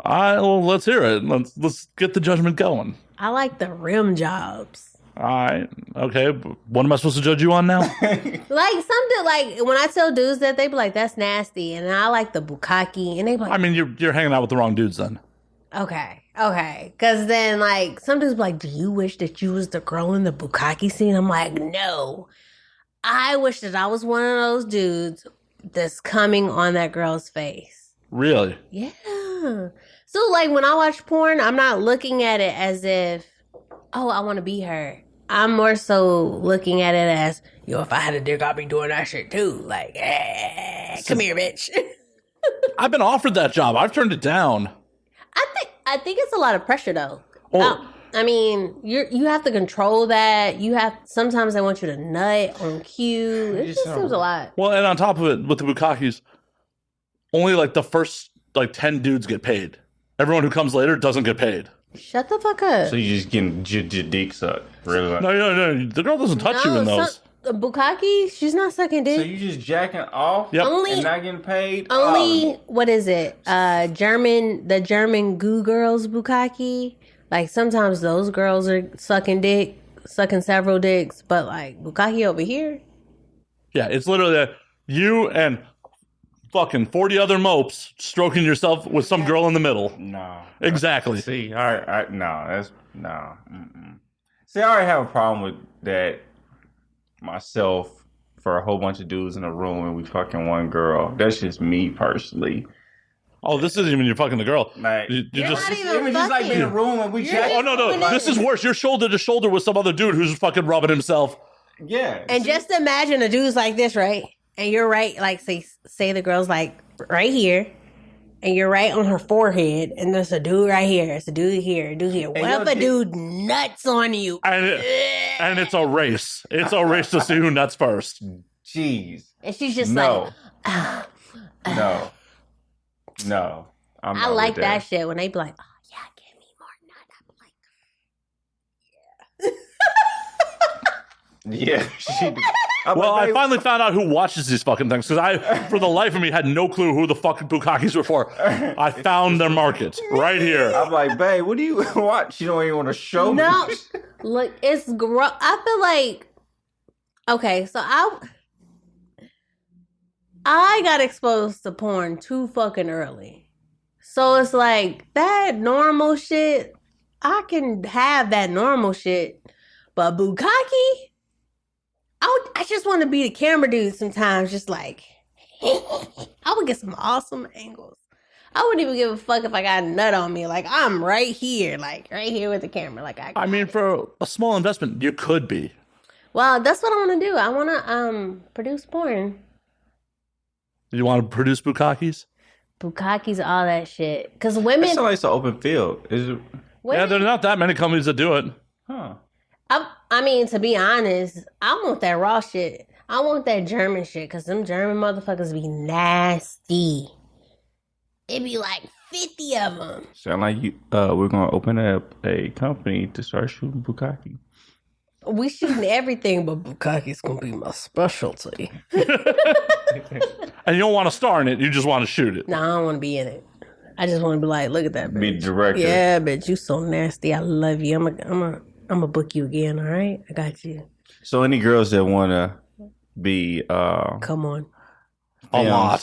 well, let's hear it. Let's get the judgment going. I like the rim jobs. All right. Okay. What am I supposed to judge you on now? Like something like when I tell dudes that, they be like, that's nasty. And I like the bukkake. And they be like, I mean, you're hanging out with the wrong dudes then. Okay. Okay, because then, like, some dudes be like, do you wish that you was the girl in the bukkake scene? I'm like, no. I wish that I was one of those dudes that's coming on that girl's face. Really? Yeah. So, like, when I watch porn, I'm not looking at it as if, oh, I want to be her. I'm more so looking at it as, yo, if I had a dick, I'd be doing that shit too. Like, come here, bitch. I've been offered that job. I've turned it down. I think it's a lot of pressure though. Oh. I mean, you have to control that. Sometimes they want you to nut on cue. It just seems a lot. Well, and on top of it, with the bukkakis, only like the first 10 dudes get paid. Everyone who comes later doesn't get paid. Shut the fuck up. So you just getting your dick sucked, really? No. The girl doesn't touch you in those. Bukkake, she's not sucking dick. So you just jacking off Yep. and not getting paid? What is it? The German goo girls bukkake. Like sometimes those girls are sucking several dicks, but like bukkake over here. Yeah, it's literally you and fucking 40 other mopes stroking yourself with some girl in the middle. No. Exactly. See, no, that's no. Mm-mm. See, I already have a problem with that myself for a whole bunch of dudes in a room and we fucking one girl. That's just me personally. Oh, this isn't even you fucking the girl. Like, you just. not even Even just like in a room and we chat. Oh no! This is worse. You're shoulder to shoulder with some other dude who's fucking rubbing himself. Yeah. And just imagine a dude's like this, right? And you're right, like say the girl's like right here, and you're right on her forehead, and there's a dude right here, it's a dude here, a dude here. What if a dude nuts on you? And it's a race. It's a race to see who nuts first. Jeez. And she's just No. like, No. I like that shit when they be like, oh yeah, give me more nut. I'm like, Yeah, she do. Well, I finally found out who watches these fucking things because I, for the life of me, had no clue who the fucking bukkakis were for. I found their market right here. I'm like, babe, what do you watch? You don't even want to show me. no, look, it's gross. I feel like, okay, so I got exposed to porn too fucking early. So it's like that normal shit, I can have that normal shit, but bukkake, I just want to be the camera dude sometimes, just like, I would get some awesome angles. I wouldn't even give a fuck if I got a nut on me. Like, I'm right here with the camera. Like, I mean, for a small investment, you could be. Well, that's what I want to do. I want to produce porn. You want to produce bukkakis? Bukkakis, all that shit. Because women... That sounds like it's an open field. Is it? Yeah, there are not that many companies that do it. Huh. I mean, to be honest, I want that raw shit. I want that German shit, because them German motherfuckers be nasty. It be like 50 of them. Sound like we're going to open up a company to start shooting bukkake. We shooting everything, but bukkake's going to be my specialty. And you don't want to star in it, you just want to shoot it. No, I don't want to be in it. I just want to be like, look at that bitch. Be the director. Yeah, bitch, you so nasty. I love you. I'm gonna book you again, all right? I got you. So any girls that want to be... Come on. A lot.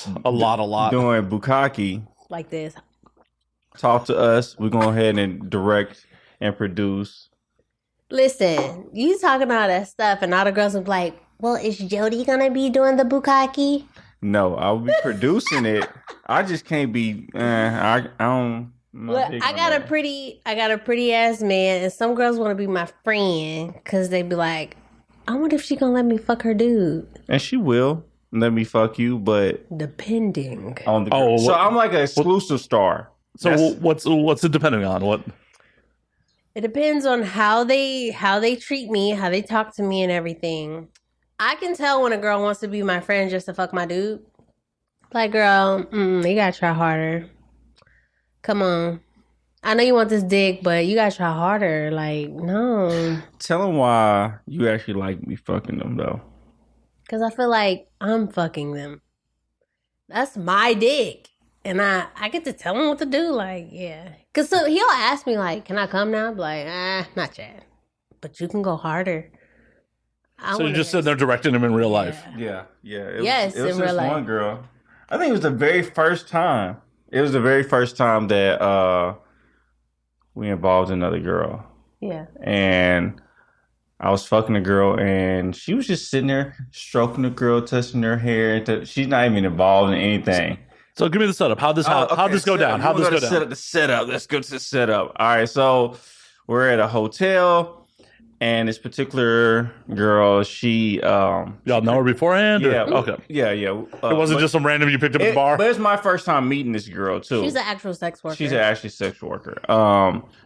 Doing bukkake, Like this. talk to us. We're going to go ahead and direct and produce. Listen, you talking all that stuff, and all the girls will be like, well, is Jodi gonna be doing the bukkake? No, I'll be producing it. I just can't be... I don't... Well, I got a pretty ass man, and some girls want to be my friend because they be like, I wonder if she gonna let me fuck her dude. And she will let me fuck you, but depending on the so I'm like an exclusive star. So what's it depending on? What? It depends on how they treat me, how they talk to me, and everything. I can tell when a girl wants to be my friend just to fuck my dude. Like, girl, you gotta try harder. Come on. I know you want this dick, but you gotta try harder. Like, no. Tell them why you actually like me fucking them, though. Because I feel like I'm fucking them. That's my dick. And I get to tell him what to do. Like, yeah. Because so he'll ask me, like, can I come now? I'm like, not yet. But you can go harder. So you just said they're directing him in real life. Yeah. It was in in real real life. One girl. I think it was the very first time. It was the very first time that we involved another girl. Yeah. And I was fucking the girl, and she was just sitting there stroking the girl, touching her hair. She's not even involved in anything. So give me the setup. How'd this go down? How'd this go down? The setup. Let's go to the setup. All right, so we're at a hotel, and this particular girl, she y'all know her beforehand? Yeah. Okay. Yeah. It wasn't just some random you picked up at the bar? But it's my first time meeting this girl, too. She's an actual sex worker. She's an actual sex worker.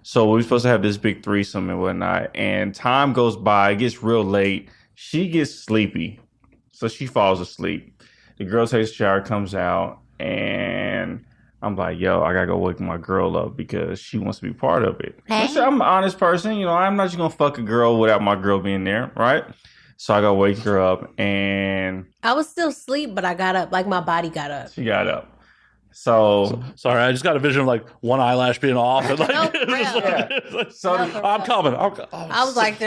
So we were supposed to have this big threesome and whatnot, and time goes by, it gets real late. She gets sleepy, so she falls asleep. The girl takes a shower, comes out, and I'm like, yo, I gotta go wake my girl up because she wants to be part of it. Hey. I'm an honest person, I'm not just gonna fuck a girl without my girl being there, right? So I gotta wake her up, and I was still asleep, but I got up. Like, my body got up. she got up. So sorry, I just got a vision of like one eyelash being off. And like, No, for real. So I'm coming. I was like,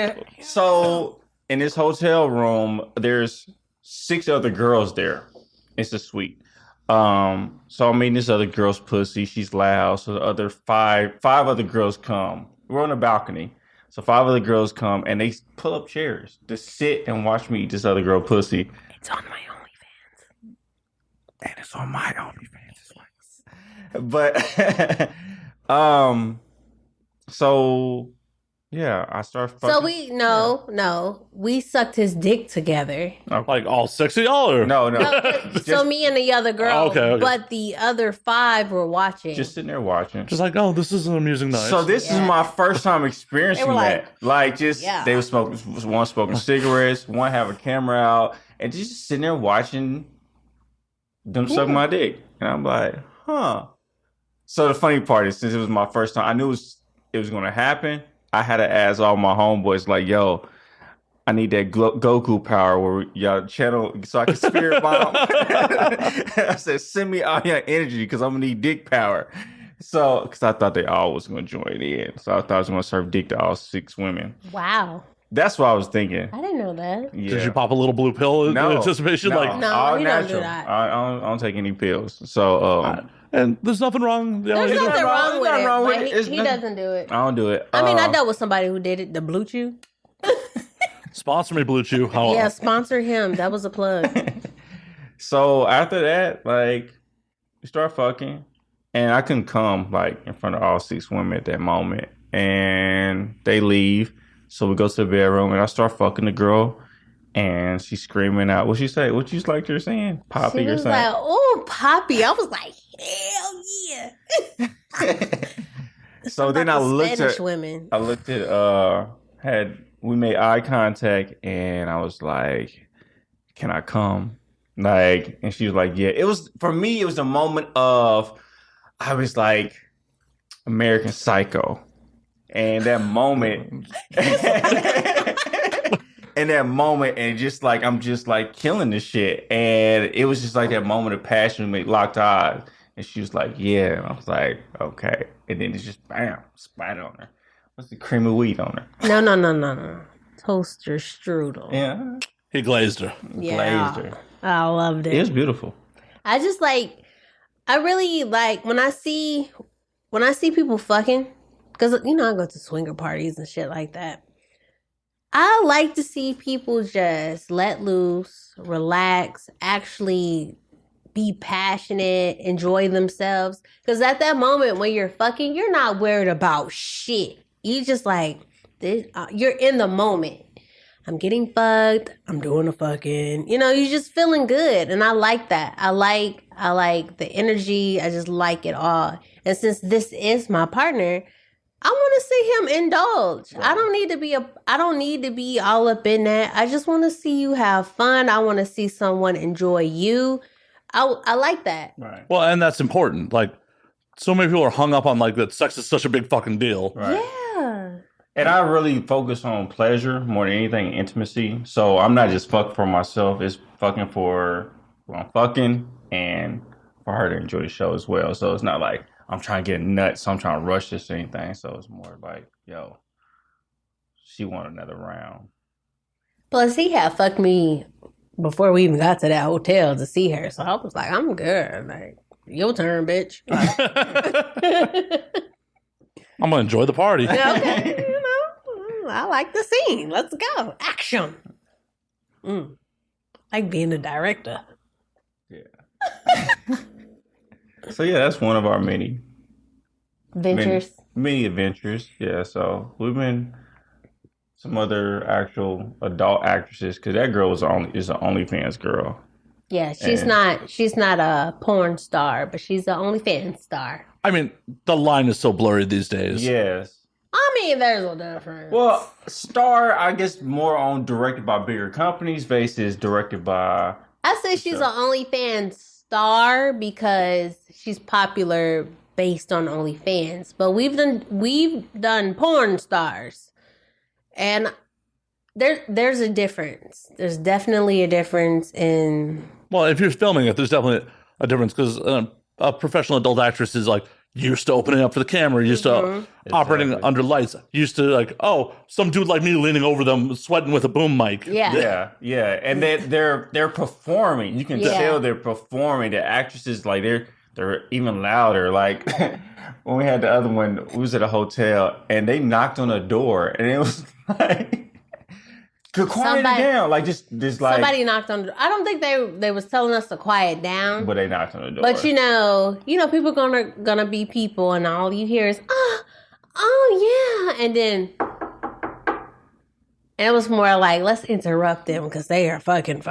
So in this hotel room, there's 6 other girls there. It's a suite. So I'm meeting this other girl's pussy. She's loud. So the other five other girls come. We're on a balcony. So 5 other girls come, and they pull up chairs to sit and watch me eat this other girl pussy. it's on my OnlyFans. And it's on my OnlyFans. But so yeah, I start fucking. So we sucked his dick together. Like all 6 of y'all? Or? No. So me and the other girl, Okay. but the other 5 were watching. Just sitting there watching. Just like, oh, this is an amusing night. So this is my first time experiencing They were that. They were smoking, one smoking cigarettes, one have a camera out, and just sitting there watching them suck my dick. And I'm like, huh. So the funny part is, since it was my first time, I knew it was going to happen. I had to ask all my homeboys, like, yo, I need that Goku power where y'all channel so I can spirit bomb. I said, send me all your energy because I'm going to need dick power. So, because I thought they all was going to join in. So I thought I was going to serve dick to all 6 women. Wow. That's what I was thinking. I didn't know that. Yeah. Did you pop a little blue pill in anticipation? No, Like, No, all you don't natural. do that. I don't take any pills. So, and there's nothing wrong. There's nothing wrong with nothing it. wrong with but it. He doesn't do it. I don't do it. I mean, I dealt with somebody who did it. The Blue Chew. Sponsor me, Blue Chew. Yeah, sponsor him. That was a plug. So after that, like, we start fucking, and I couldn't come like in front of all 6 women at that moment, and they leave. So we go to the bedroom, and I start fucking the girl, and she's screaming out. What she say? What you like her saying? Poppy She or was something? like, "Oh, Poppy!" I was like, "Hell yeah!" So then I looked Spanish at women. we made eye contact, and I was like, can I come? Like, and she was like, yeah. It was, for me, it was a moment of, I was like, American Psycho. And that moment, and just like, I'm just like killing this shit. And it was just like that moment of passion, we locked eyes. And she was like, yeah. And I was like, okay. And then it's just, bam, spat on her. What's the cream of wheat on her? No. Toaster strudel. Yeah. He glazed her. Yeah. Glazed her. I loved it. It was beautiful. I just like, I really like when I see people fucking, because, I go to swinger parties and shit like that. I like to see people just let loose, relax, actually be passionate, enjoy themselves. Because at that moment when you're fucking, you're not worried about shit. You just like, you're in the moment. I'm getting fucked. I'm doing the fucking. You're just feeling good. And I like that. I like the energy. I just like it all. And since this is my partner, I want to see him indulge. Right. I don't need to be all up in that. I just want to see you have fun. I want to see someone enjoy you. I like that. Right. Well, and that's important. Like, so many people are hung up on like that sex is such a big fucking deal. Right. Yeah. And I really focus on pleasure more than anything, intimacy. So I'm not just fucking for myself. It's fucking for who I'm fucking and for her to enjoy the show as well. So it's not like I'm trying to get nuts, so I'm trying to rush this or anything. So it's more like, yo, she want another round. Plus, he had fucked me before we even got to that hotel to see her. So I was like, I'm good. Like, your turn, bitch. I'm gonna enjoy the party. Okay, I like the scene. Let's go. Action. Like being a director. Yeah. So yeah, that's one of our many Ventures. many adventures. Yeah. So we've been some other actual adult actresses because that girl is an OnlyFans girl. Yeah, she's not a porn star, but she's an OnlyFans star. I mean, the line is so blurry these days. Yes. I mean, there's a difference. Well, star, I guess, more on directed by bigger companies versus directed by. I say she's an OnlyFans star because she's popular based on OnlyFans. But we've done porn stars, and there's a difference. There's definitely a difference in. Well, if you're filming it, there's definitely a difference because a professional adult actress is like used to opening up for the camera, used to operating under lights, used to like, oh, some dude like me leaning over them, sweating with a boom mic. Yeah. And they're performing. You can tell they're performing. The actresses, like they're even louder. Like when we had the other one, we was at a hotel and they knocked on a door and it was like. Quiet it down, like just like somebody knocked on the door. I don't think they was telling us to quiet down, but they knocked on the door. But you know, people gonna be people, and all you hear is oh yeah, and then it was more like let's interrupt them because they are fucking.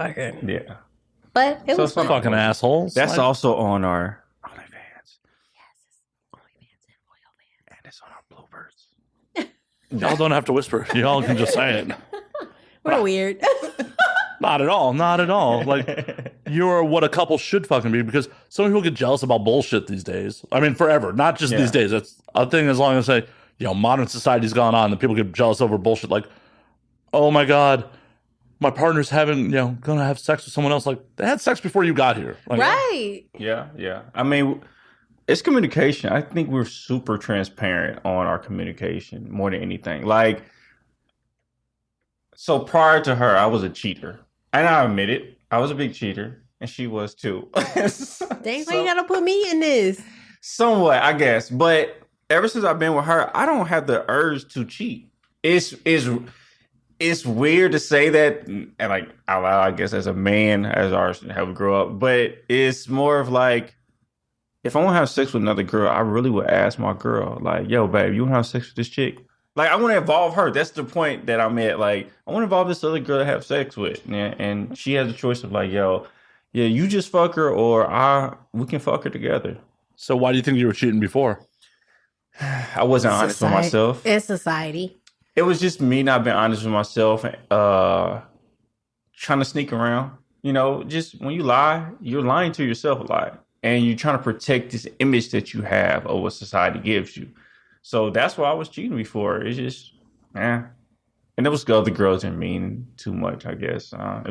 Yeah, but it was some fucking assholes. That's also on our OnlyFans. Yes, OnlyFans and it's on our bloopers. Y'all don't have to whisper. Y'all can just say it. We're weird. Not at all. Not at all. Like, you're what a couple should fucking be because some people get jealous about bullshit these days. I mean, forever. Not just these days. It's a thing as long as, modern society's gone on and people get jealous over bullshit. Like, oh my God, my partner's gonna have sex with someone else. Like, they had sex before you got here. Like, right. Yeah. I mean, it's communication. I think we're super transparent on our communication more than anything. Like, so prior to her, I was a cheater. And I admit it. I was a big cheater. And she was too. Dang, why you gotta put me in this? Somewhat, I guess. But ever since I've been with her, I don't have the urge to cheat. It's weird to say that, and like out loud, I guess, as a man, as how we grow up. But it's more of like, if I want to have sex with another girl, I really would ask my girl, like, yo, babe, you want to have sex with this chick? Like, I want to involve her. That's the point that I'm at. Like, I want to involve this other girl to have sex with. And she has a choice of like, yo, yeah, you just fuck her or we can fuck her together. So why do you think you were cheating before? I wasn't honest with myself. It's society. It was just me not being honest with myself, trying to sneak around. Just when you lie, you're lying to yourself a lot. And you're trying to protect this image that you have of what society gives you. So that's why I was cheating before. It's just, And it was the other girls didn't mean too much, I guess. I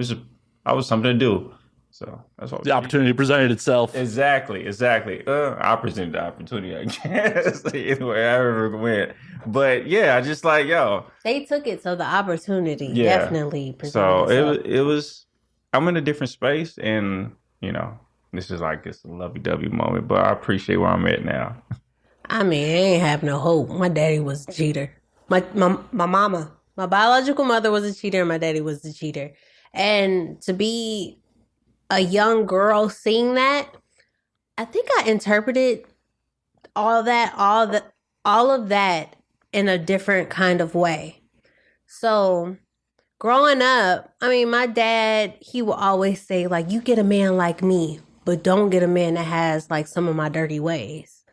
was something to do. So that's what the opportunity presented itself. Exactly. I presented the opportunity, I guess. Anyway, I ever went. But yeah, I just like, yo. They took it, so the opportunity definitely presented itself. So it was, I'm in a different space and, this is like this lovey-dovey moment, but I appreciate where I'm at now. I mean, I ain't have no hope. My daddy was a cheater. My mama, my biological mother was a cheater, and my daddy was a cheater. And to be a young girl seeing that, I think I interpreted all of that in a different kind of way. So growing up, I mean, my dad, he would always say, like, you get a man like me, but don't get a man that has like some of my dirty ways.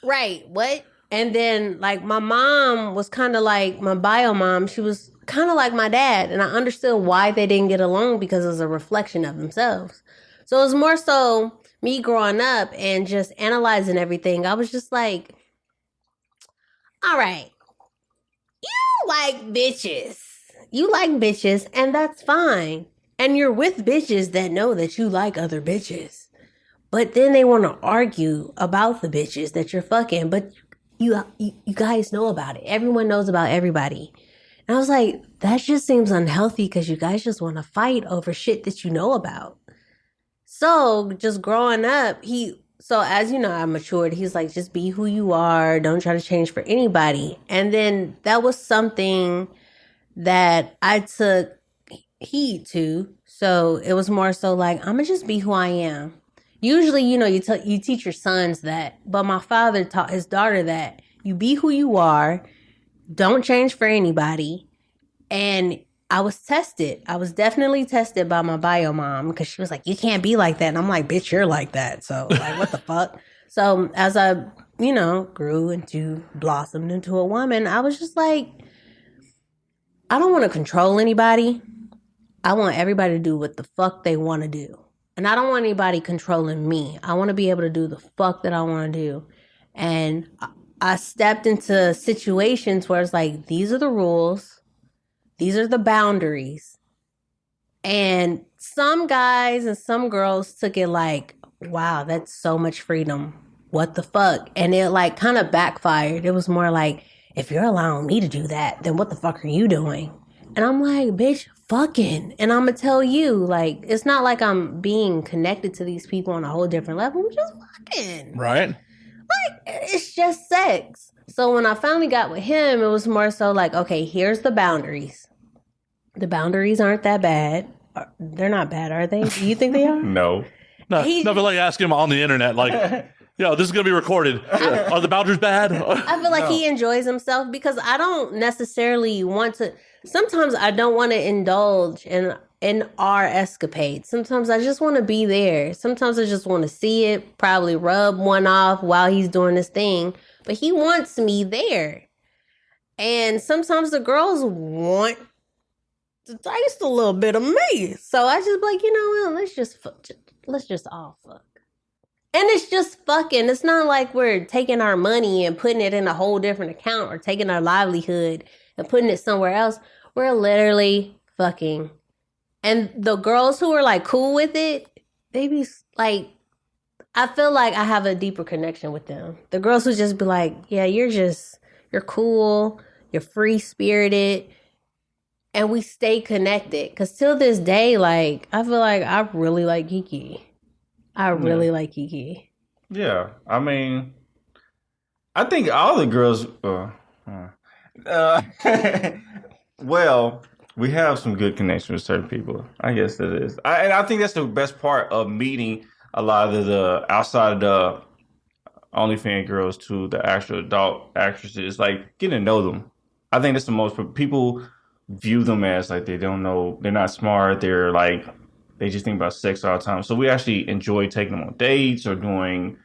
Right. What? And then like my mom was kind of like my bio mom. She was kind of like my dad. And I understood why they didn't get along because it was a reflection of themselves. So it was more so me growing up and just analyzing everything. I was just like, all right, you like bitches. You like bitches, and that's fine. And you're with bitches that know that you like other bitches. But then they want to argue about the bitches that you're fucking. But you guys know about it. Everyone knows about everybody. And I was like, that just seems unhealthy because you guys just want to fight over shit that you know about. So just growing up, he So as you know, I matured. He's like, just be who you are. Don't try to change for anybody. And then that was something that I took heed to. So it was more so like, I'm gonna just be who I am. Usually, you know, you teach your sons that, but my father taught his daughter that you be who you are. Don't change for anybody. And I was tested. I was definitely tested by my bio mom because she was like, you can't be like that. And I'm like, bitch, you're like that. So, like, what the fuck? So, as I, you know, blossomed into a woman, I was just like, I don't want to control anybody. I want everybody to do what the fuck they want to do. And I don't want anybody controlling me. I want to be able to do the fuck that I want to do. And I stepped into situations where it's like, these are the rules. These are the boundaries. And some guys and some girls took it like, wow, that's so much freedom. What the fuck? And it like kind of backfired. It was more like, if you're allowing me to do that, then what the fuck are you doing? And I'm like, bitch, fucking. And I'm going to tell you, like, it's not like I'm being connected to these people on a whole different level. I'm just fucking. Right. Like, it's just sex. So when I finally got with him, it was more so like, okay, here's the boundaries. The boundaries aren't that bad. They're not bad, are they? Do you think they are? No. Nothing like asking him on the internet, like, yo, this is going to be recorded. Are the boundaries bad? I feel like he enjoys himself because I don't necessarily want to. Sometimes I don't want to indulge in our escapades. Sometimes I just want to be there. Sometimes I just want to see it, probably rub one off while he's doing this thing. But he wants me there. And sometimes the girls want to taste a little bit of me. So I just be like, you know what, let's just all fuck. And it's just fucking. It's not like we're taking our money and putting it in a whole different account or taking our livelihood and putting it somewhere else. We're literally fucking. And the girls who are like cool with it, they be like, I feel like I have a deeper connection with them. The girls who just be like, yeah, you're cool, you're free spirited. And we stay connected. Because till this day, like, I feel like I really like Kiki. I really like Kiki. Yeah. I mean, I think all the girls... well, we have some good connection with certain people. I guess that is. And I think that's the best part of meeting a lot of the outside of the OnlyFans girls to the actual adult actresses. Like, getting to know them. I think that's the most... People view them as like they don't know, they're not smart, they're like, they just think about sex all the time. So we actually enjoy taking them on dates or doing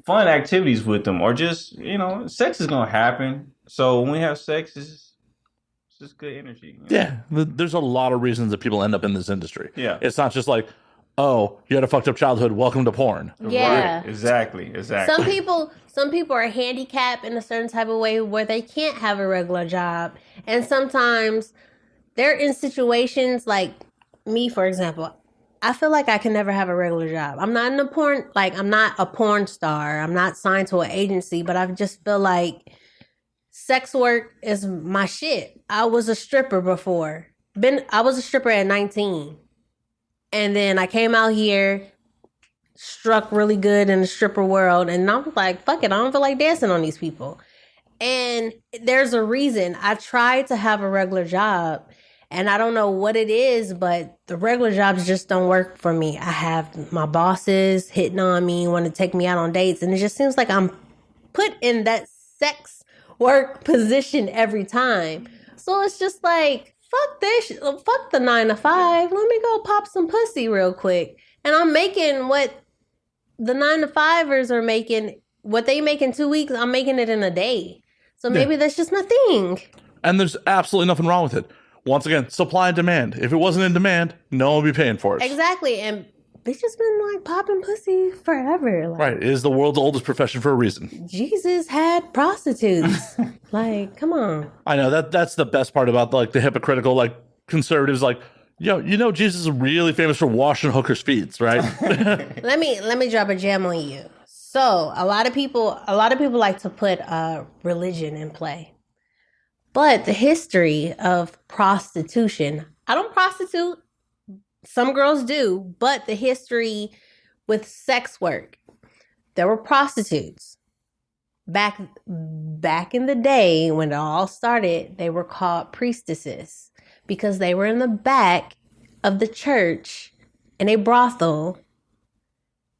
fun activities with them, or just, you know, sex is gonna happen. So when we have sex, it's just good energy. You know? Yeah, there's a lot of reasons that people end up in this industry. Yeah, it's not just like, oh, you had a fucked up childhood, welcome to porn. Yeah, right. Exactly. Some people are handicapped in a certain type of way where they can't have a regular job, and sometimes they're in situations like me, for example. I feel like I can never have a regular job. I'm not I'm not a porn star. I'm not signed to an agency, but I just feel like sex work is my shit. I was a stripper before. I was a stripper at 19. And then I came out here, struck really good in the stripper world, and I was like, fuck it, I don't feel like dancing on these people. And there's a reason. I tried to have a regular job, and I don't know what it is, but the regular jobs just don't work for me. I have my bosses hitting on me, want to take me out on dates, and it just seems like I'm put in that sex work position every time. So it's just like, fuck this, fuck the 9 to 5. Let me go pop some pussy real quick. And I'm making what the 9 to 5ers are making, what they make in 2 weeks, I'm making it in a day. So maybe that's just my thing. And there's absolutely nothing wrong with it. Once again, supply and demand. If it wasn't in demand, no one would be paying for it. Exactly. And bitches been like popping pussy forever. Like, right. It is the world's oldest profession for a reason. Jesus had prostitutes. Like, come on. I know that's the best part about like the hypocritical like conservatives. Like, yo, you know, Jesus is really famous for washing hookers' feet, right? Let me drop a gem on you. So a lot of people like to put religion in play. But the history of prostitution, I don't prostitute. Some girls do, but the history with sex work. there were prostitutes. Back in the day when it all started, they were called priestesses because they were in the back of the church in a brothel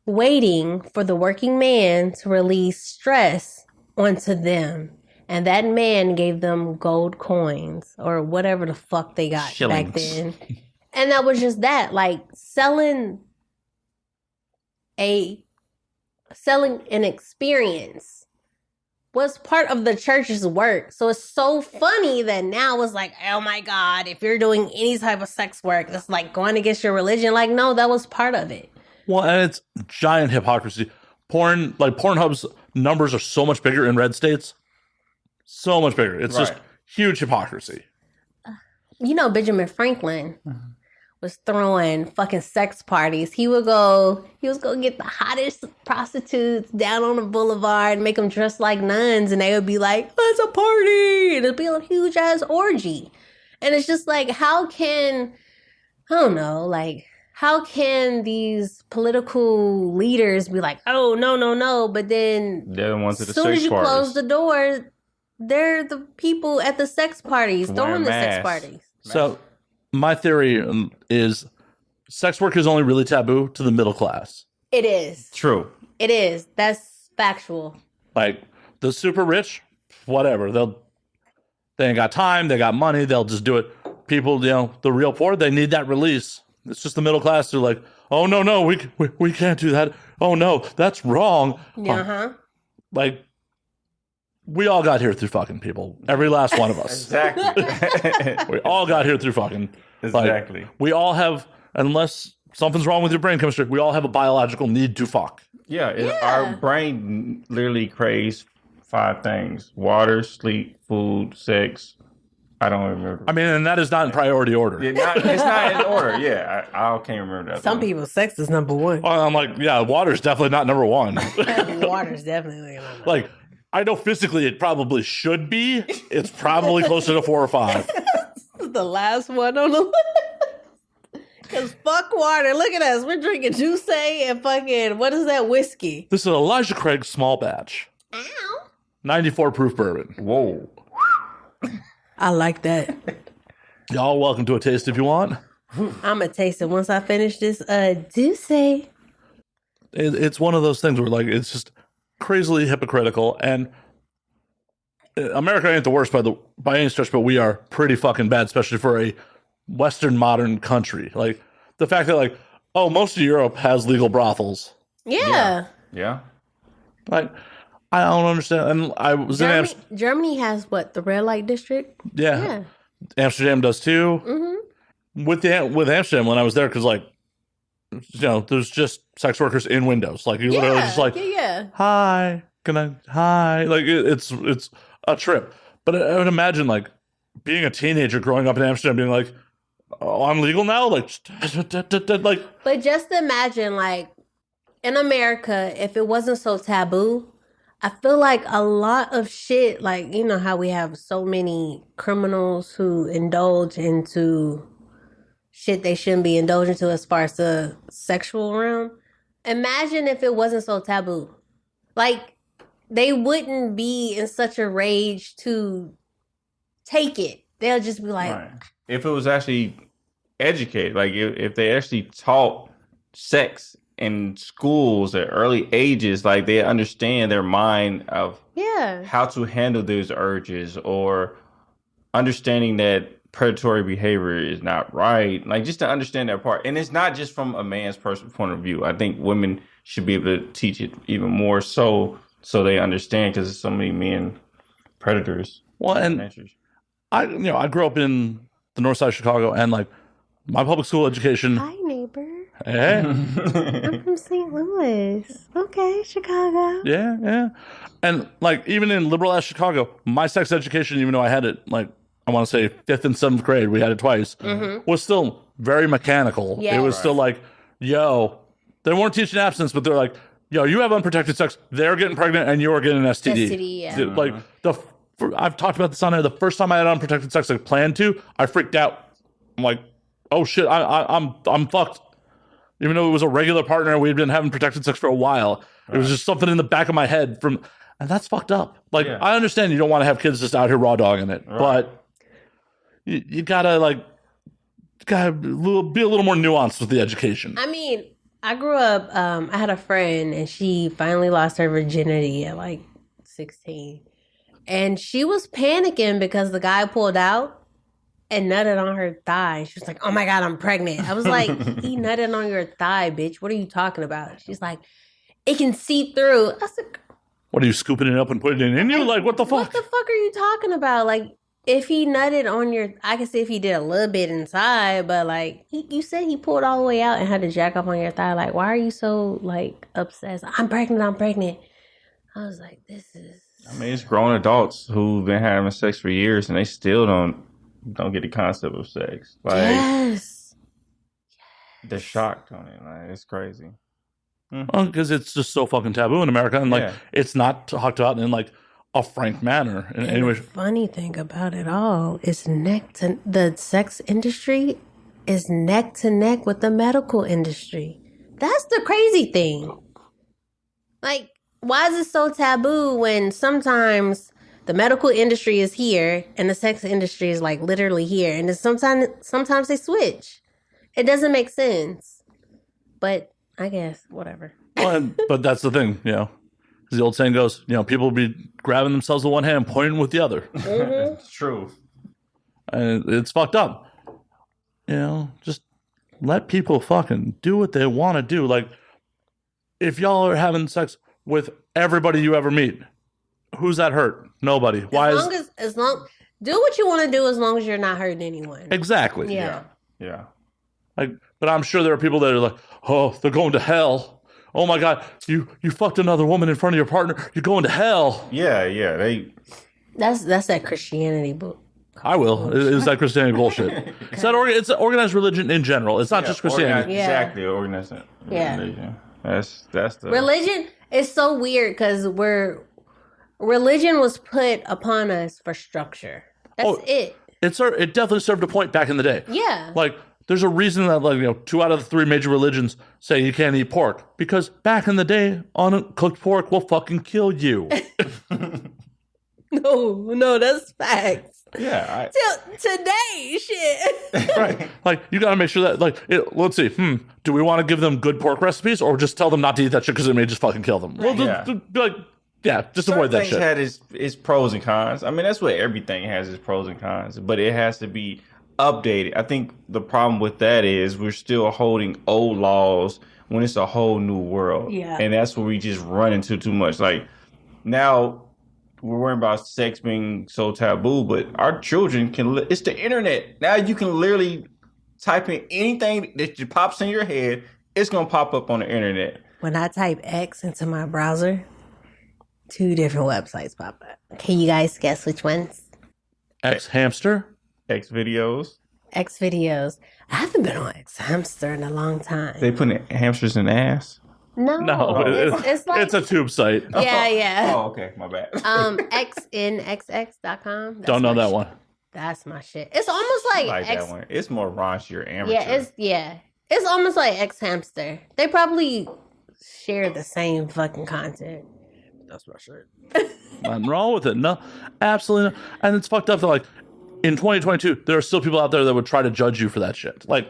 waiting for the working man to release stress onto them. And that man gave them gold coins or whatever the fuck they got Shillings. back then. And that was just that, like selling an experience was part of the church's work. So it's so funny that now it's like, oh my God, if you're doing any type of sex work, that's like going against your religion. Like, no, that was part of it. Well, and it's giant hypocrisy. Pornhub's numbers are so much bigger in red states. So much bigger. It's just huge hypocrisy. You know, Benjamin Franklin was throwing fucking sex parties. He was going to get the hottest prostitutes down on the boulevard and make them dress like nuns. And they would be like, it's a party. And it'd be a huge ass orgy. And it's just like, how can these political leaders be like, oh, no. But then they're the ones at the as soon sex as you parties. close the door, they're the people at the sex parties, throwing the sex parties. So my theory is sex work is only really taboo to the middle class. It is. True. It is. That's factual. Like the super rich, whatever. They ain't got time. They got money. They'll just do it. People, the real poor, they need that release. It's just the middle class who are like, oh, no, we can't do that. Oh, no, that's wrong. Like, we all got here through fucking people. Every last one of us. Exactly. We all got here through fucking. Exactly. Like, we all have, unless something's wrong with your brain chemistry, we all have a biological need to fuck. Yeah. Our brain literally craves 5 things: water, sleep, food, sex. I don't remember. I mean, and that is not in priority order. It's not in order. Yeah, I can't remember that. Some people, sex is number one. Well, I'm like, yeah, water's definitely not number one. Water's definitely number one. Like, I know physically it probably should be. It's probably closer to 4 or 5. The last one on the list. Because fuck water. Look at us. We're drinking Juice and fucking, what is that, whiskey? This is Elijah Craig's small batch. Ow. 94 proof bourbon. Whoa. I like that. Y'all welcome to a taste if you want. I'm going to taste it once I finish this Juice. It's one of those things where, like, it's just crazily hypocritical. And America ain't the worst by any stretch, but we are pretty fucking bad, especially for a Western modern country. Like, the fact that, like, oh, most of Europe has legal brothels. Yeah. Like, I don't understand. And I was Germany has what? The red light district? Yeah. Amsterdam does too. Mm-hmm. With Amsterdam, when I was there, because, like, there's just sex workers in windows. Like, you literally just like, hi, hi. Like, it's a trip. But I would imagine, like, being a teenager growing up in Amsterdam being like, oh, I'm legal now? Like, like. But just imagine, like, in America, if it wasn't so taboo, I feel like a lot of shit, like, you know how we have so many criminals who indulge into shit they shouldn't be indulging to as far as the sexual realm. Imagine if it wasn't so taboo. Like, they wouldn't be in such a rage to take it. They'll just be like... Right. If it was actually educated, like if they actually taught sex in schools at early ages, like they understand their mind of how to handle those urges, or understanding that predatory behavior is not right, like just to understand that part. And it's not just from a man's personal point of view. I think women should be able to teach it even more so they understand, because there's so many men predators. Well, and I grew up in the north side of Chicago, and like my public school education. Hi, neighbor. Hey. I'm from St. Louis. Okay, Chicago. Yeah. And like even in liberal ass Chicago, my sex education, even though I had it like I want to say 5th and 7th grade, we had it twice, was still very mechanical. Yeah. It was still like, yo, they weren't teaching abstinence, but they're like, yo, you have unprotected sex. They're getting pregnant and you're getting an STD. STD, yeah. Like I've talked about this on there. The first time I had unprotected sex, like planned to, I freaked out. I'm like, oh shit, I'm fucked. Even though it was a regular partner, we'd been having protected sex for a while. It was just something in the back of my head and that's fucked up. Like, I understand you don't want to have kids just out here raw dogging it, but you gotta be a little more nuanced with the education. I mean, I grew up, I had a friend and she finally lost her virginity at like 16. And she was panicking because the guy pulled out and nutted on her thigh. She was like, oh my God, I'm pregnant. I was like, he nutted on your thigh, bitch. What are you talking about? She's like, it can seep through. I was like, what are you scooping it up and putting it in you? Like, what the fuck? What the fuck are you talking about? Like, if he nutted on your, I can see if he did a little bit inside, but like, you said he pulled all the way out and had to jack up on your thigh. Like, why are you so like obsessed? I'm pregnant. I was like, this is. I mean, it's grown adults who've been having sex for years and they still don't get the concept of sex. Like, yes. They're shocked on it. Like, it's crazy. Because it's just so fucking taboo in America, and like it's not talked about in like a frank manner. In any way. The funny thing about it all is the sex industry is neck to neck with the medical industry. That's the crazy thing. Like, why is it so taboo when sometimes the medical industry is here and the sex industry is like literally here, and then sometimes they switch. It doesn't make sense, but I guess whatever. Well, but that's the thing, as the old saying goes, people will be grabbing themselves with one hand, pointing with the other. Mm-hmm. It's true, and it's fucked up. Just let people fucking do what they want to do. Like, if y'all are having sex with everybody you ever meet, who's that hurt? Nobody. Do what you want to do as long as you're not hurting anyone. Exactly. Yeah. Like, but I'm sure there are people that are like, oh, they're going to hell. Oh my God, you fucked another woman in front of your partner. You're going to hell. Yeah. That's that Christianity book. I will. Is that Christianity bullshit? It's organized religion in general. It's not just Christianity. Exactly, organized religion. That's the religion is so weird because religion was put upon us for structure. That's it. It definitely served a point back in the day. Yeah. Like, there's a reason that 2 out of the 3 major religions say you can't eat pork, because back in the day, uncooked pork will fucking kill you. No, that's facts. Yeah. Today, shit. Right. Like, you got to make sure that, let's see, do we want to give them good pork recipes or just tell them not to eat that shit because it may just fucking kill them? Right. Well, just avoid that shit. Had its pros and cons. I mean, that's what everything has, its pros and cons, but it has to be updated. I think the problem with that is we're still holding old laws when it's a whole new world. Yeah. And that's where we just run into too much. Like, now we're worrying about sex being so taboo, but our children it's the internet. Now you can literally type in anything that pops in your head, it's going to pop up on the internet. When I type X into my browser, 2 different websites pop up. Can you guys guess which ones? X Hamster? X videos. I haven't been on X Hamster in a long time. They put hamsters in the ass? No, it's like, it's a tube site. Yeah. Oh, okay, my bad. xnxx.com. Don't know that one. That's my shit. It's almost like that one. It's more raunchy or amateur. It's almost like X Hamster. They probably share the same fucking content. That's my shit. Nothing wrong with it. No, absolutely not. And it's fucked up that, like, in 2022, there are still people out there that would try to judge you for that shit. Like,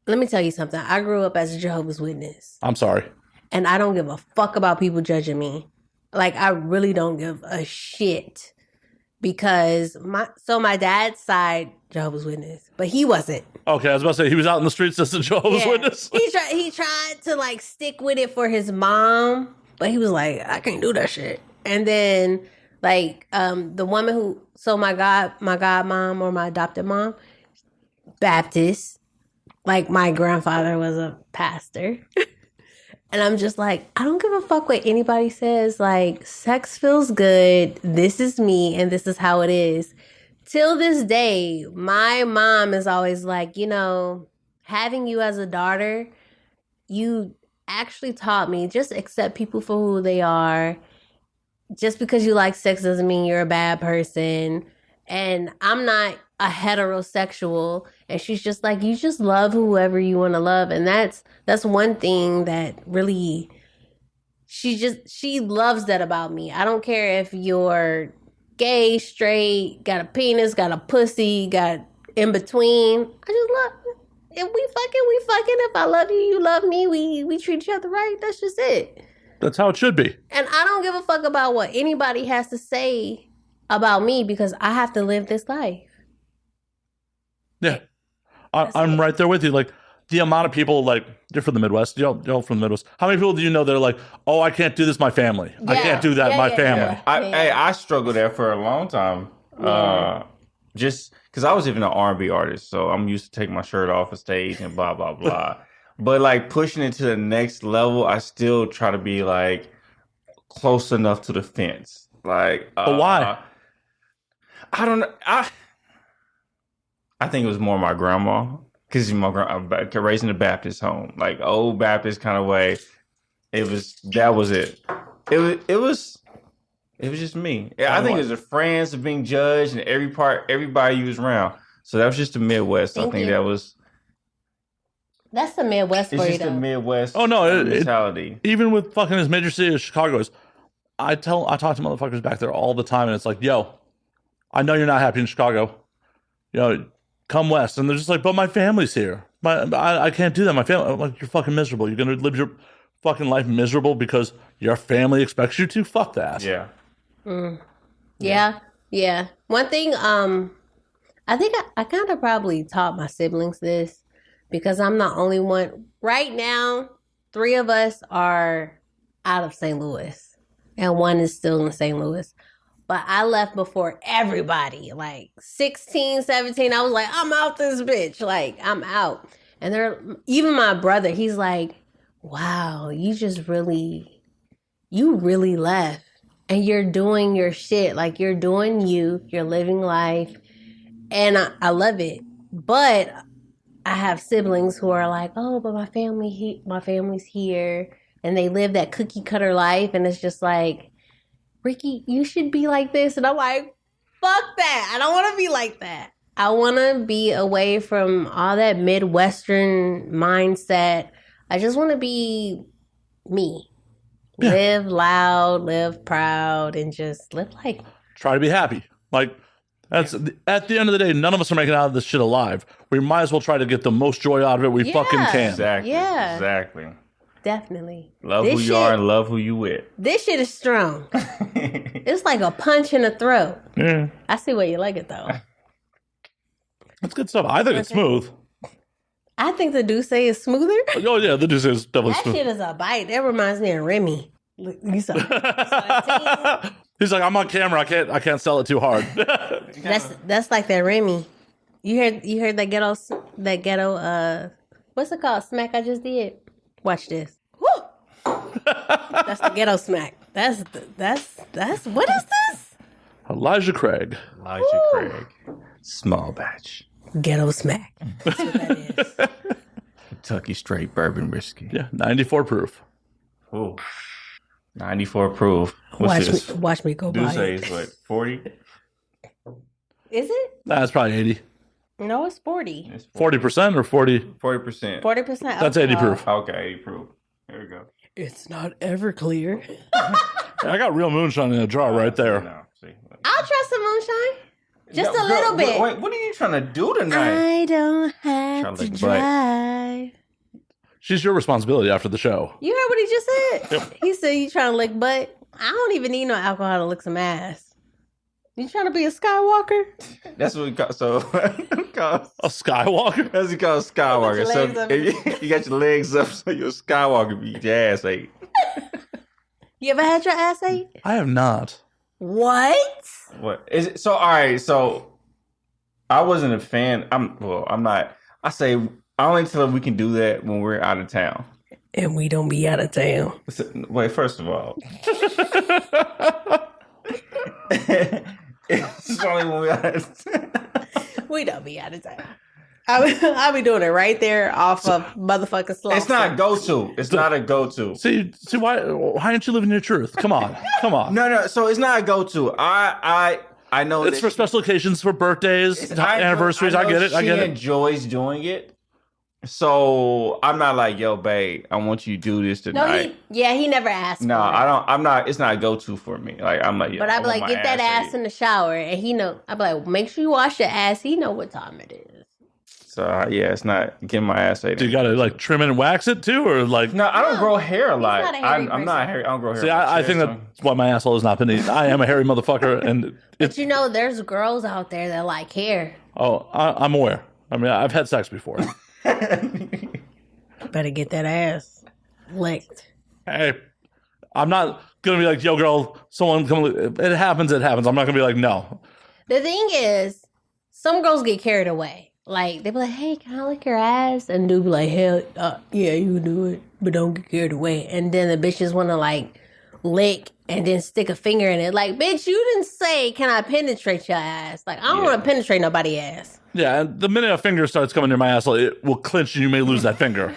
let me tell you something. I grew up as a Jehovah's Witness. I'm sorry. And I don't give a fuck about people judging me. Like, I really don't give a shit. Because my dad's side, Jehovah's Witness, but he wasn't. Okay, I was about to say, he was out in the streets as a Jehovah's Witness. He tried to, like, stick with it for his mom, but he was like, I can't do that shit. And then, like, the woman who, so my godmom or my adopted mom, Baptist, like, my grandfather was a pastor. And I'm just like, I don't give a fuck what anybody says. Like, sex feels good. This is me, and this is how it is. Till this day, my mom is always like, having you as a daughter, you actually taught me just accept people for who they are. Just because you like sex doesn't mean you're a bad person. And I'm not a heterosexual. And she's just like, you just love whoever you want to love. And that's one thing that really, she loves that about me. I don't care if you're gay, straight, got a penis, got a pussy, got in between. I just love, if we fucking, we fucking. If I love you, you love me. We treat each other right. That's just it. That's how it should be. And I don't give a fuck about what anybody has to say about me because I have to live this life. Yeah. I'm right there with you. Like, the amount of people, like, you're from the Midwest. You're from the Midwest. How many people do you know that are like, oh, I can't do this, my family. I can't do that, my family. I struggled there for a long time. Just because I was even an R&B artist, so I'm used to taking my shirt off on stage and blah, blah, blah. But, like, pushing it to the next level, I still try to be, like, close enough to the fence. Like, but why? I don't know. I think it was more my grandma. Because my grandma raised in a Baptist home, like old Baptist kind of way. That was it. It was just me. I think it was the friends of being judged and everybody you was around. So that was just the Midwest. I think that's the Midwest for you, though. It's just the Midwest. Oh no, mentality. Even with fucking as major city as Chicago is, I talk to motherfuckers back there all the time, and it's like, yo, I know you're not happy in Chicago. Come west. And they're just like, but my family's here. I can't do that. My family, I'm like, you're fucking miserable. You're going to live your fucking life miserable because your family expects you to? Fuck that. Yeah. Yeah. One thing, I think I kind of probably taught my siblings this because I'm the only one. Right now, 3 of us are out of St. Louis and 1 is still in St. Louis. But I left before everybody, like 16, 17. I was like, I'm out this bitch. Like, I'm out. And even my brother, he's like, wow, you really left. And you're doing your shit. Like, you're doing you're living life. And I love it. But I have siblings who are like, oh, but my family's here. And they live that cookie cutter life. And it's just like, Rikki, you should be like this. And I'm like, fuck that. I don't want to be like that. I want to be away from all that Midwestern mindset. I just want to be me. Yeah. Live loud, live proud, and just live life. Try to be happy. Like, that's at the end of the day, none of us are making out of this shit alive. We might as well try to get the most joy out of it we fucking can. Exactly. Yeah. Exactly. Definitely. Love who you are and love who you with. This shit is strong. It's like a punch in the throat. Yeah. I see why you like it, though. That's good stuff. I think it's smooth. I think the Douce is smoother. Oh, yeah, the Douce is definitely smooth. That shit is a bite. That reminds me of Remy. He's like, I'm on camera. I can't sell it too hard. That's like that Remy. You heard that ghetto, what's it called? Smack I just did? Watch this. Woo! That's the ghetto smack. That's what is this? Elijah Craig. Craig. Small batch. Ghetto smack. That's what that is. Kentucky straight bourbon whiskey. Yeah, 94 proof. Ooh. 94 proof. Watch me go Douce by it. Is what, 40? Is it? That's probably 80. No, it's 40. 40% or 40? 40%. 40%. That's 80 proof. Okay, 80 proof. There we go. It's not Everclear. I got real moonshine in a jar right there. No, see. I'll try some moonshine. Just a little bit. Wait, what are you trying to do tonight? I don't have to drive. She's your responsibility after the show. You heard what he just said? Yep. He said you trying to lick butt. I don't even need no alcohol to lick some ass. You trying to be a Skywalker? That's what we call. So a Skywalker. That's what we call a Skywalker. So if you got your legs up, so you're a Skywalker. You get your ass ate. You ever had your ass ate? I have not. What? What is it? So all right. So I wasn't a fan. I'm not. I say I only tell them we can do that when we're out of town. And we don't be out of town. Wait, first of all. It's only when we're out of town. We don't be out of town. I'll be doing it right there off of motherfucking Slow. It's not a go-to. It's not a go-to. See why aren't you living your truth? Come on. No. So it's not a go-to. I know it's for special occasions, for birthdays, anniversaries. I get it. I get it. She enjoys doing it. So I'm not like, yo, babe, I want you to do this tonight. He never asked. No, I don't. I'm not. It's not a go-to for me. Like I'm like, but I'd be like, get that ass in the shower, and he know. I'd be like, make sure you wash your ass. He know what time it is. So yeah, it's not getting my ass ate. Do you gotta like trim it and wax it too, or like? No, I don't grow hair a lot. I'm not hairy. I don't grow hair. See, I think that's why my asshole has not been eaten. I am a hairy motherfucker, and but you know, there's girls out there that like hair. Oh, I'm aware. I mean, I've had sex before. Better get that ass licked. Hey, I'm not gonna be like, yo, girl, someone come. It happens. It happens. I'm not gonna be like, no. The thing is, some girls get carried away. Like they be like, hey, can I lick your ass? And dude be like, hell, yeah, you can do it, but don't get carried away. And then the bitches want to like lick and then stick a finger in it. Like, bitch, you didn't say, can I penetrate your ass? Like, I don't want to penetrate nobody's ass. Yeah, and the minute a finger starts coming near my asshole, it will clinch and you may lose that finger.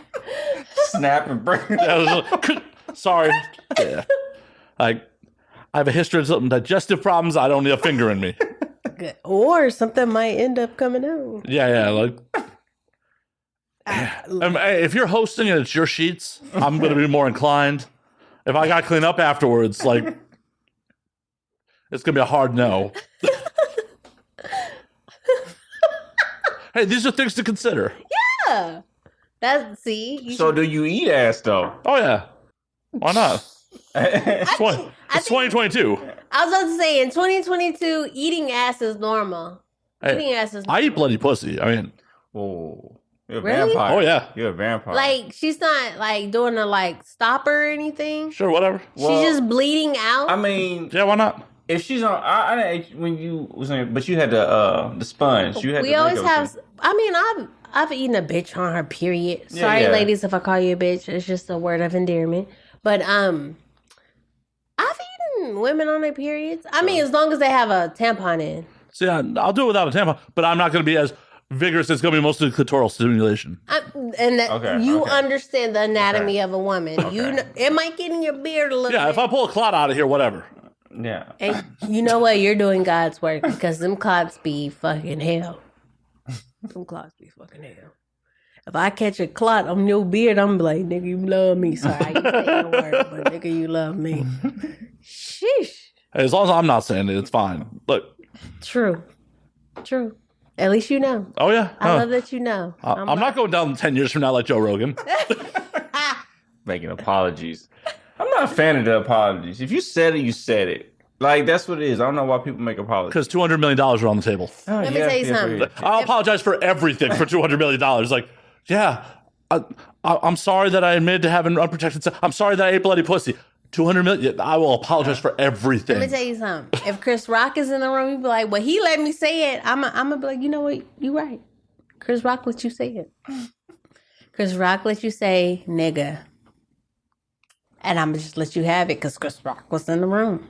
Snap and break. Sorry. Yeah. Like, I have a history of some digestive problems. I don't need a finger in me. Good. Or something might end up coming out. Yeah, like. If you're hosting and it's your sheets, I'm going to be more inclined. If I got to clean up afterwards, like, it's going to be a hard no. Hey, these are things to consider. Yeah. So do you eat ass, though? Oh, yeah. Why not? It's 2022. I was about to say, in 2022, eating ass is normal. Hey, I eat bloody pussy. I mean. Oh. You're a Really? vampire. Oh, yeah. You're a vampire. Like, she's not, like, doing a, like, stopper or anything? Sure, whatever. She's just bleeding out? I mean. Yeah, why not? If she's on, I when you was on, but you had the sponge. You had. We always have. I mean, I've eaten a bitch on her period. Sorry, ladies, if I call you a bitch. It's just a word of endearment. But I've eaten women on their periods. I mean, as long as they have a tampon in. See, I'll do it without a tampon, but I'm not going to be as vigorous. It's going to be mostly clitoral stimulation. You understand the anatomy of a woman. Okay. It might get in your beard a little bit. Yeah, if I pull a clot out of here, whatever. Yeah. And you know what? You're doing God's work because them clots be fucking hell. Them clots be fucking hell. If I catch a clot on your beard, I'm like, nigga, you love me. Sorry, I ain't saying the word, but nigga, you love me. Sheesh. Hey, as long as I'm not saying it, it's fine. Look. True. At least you know. Oh, yeah. I love that you know. I'm not going down 10 years from now like Joe Rogan. Making apologies. I'm not a fan of the apologies. If you said it, you said it. Like, that's what it is. I don't know why people make apologies. Because $200 million are on the table. Let me tell you something. I'll apologize for everything for $200 million. Like, yeah, I'm sorry that I admitted to having unprotected sex. I'm sorry that I ate bloody pussy. $200 million. I will apologize for everything. Let me tell you something. If Chris Rock is in the room, you'd be like, well, he let me say it. I'm going to be like, you know what? You right. Chris Rock let you say it. Chris Rock let you say, nigga. And I'm going to just let you have it because Chris Rock was in the room.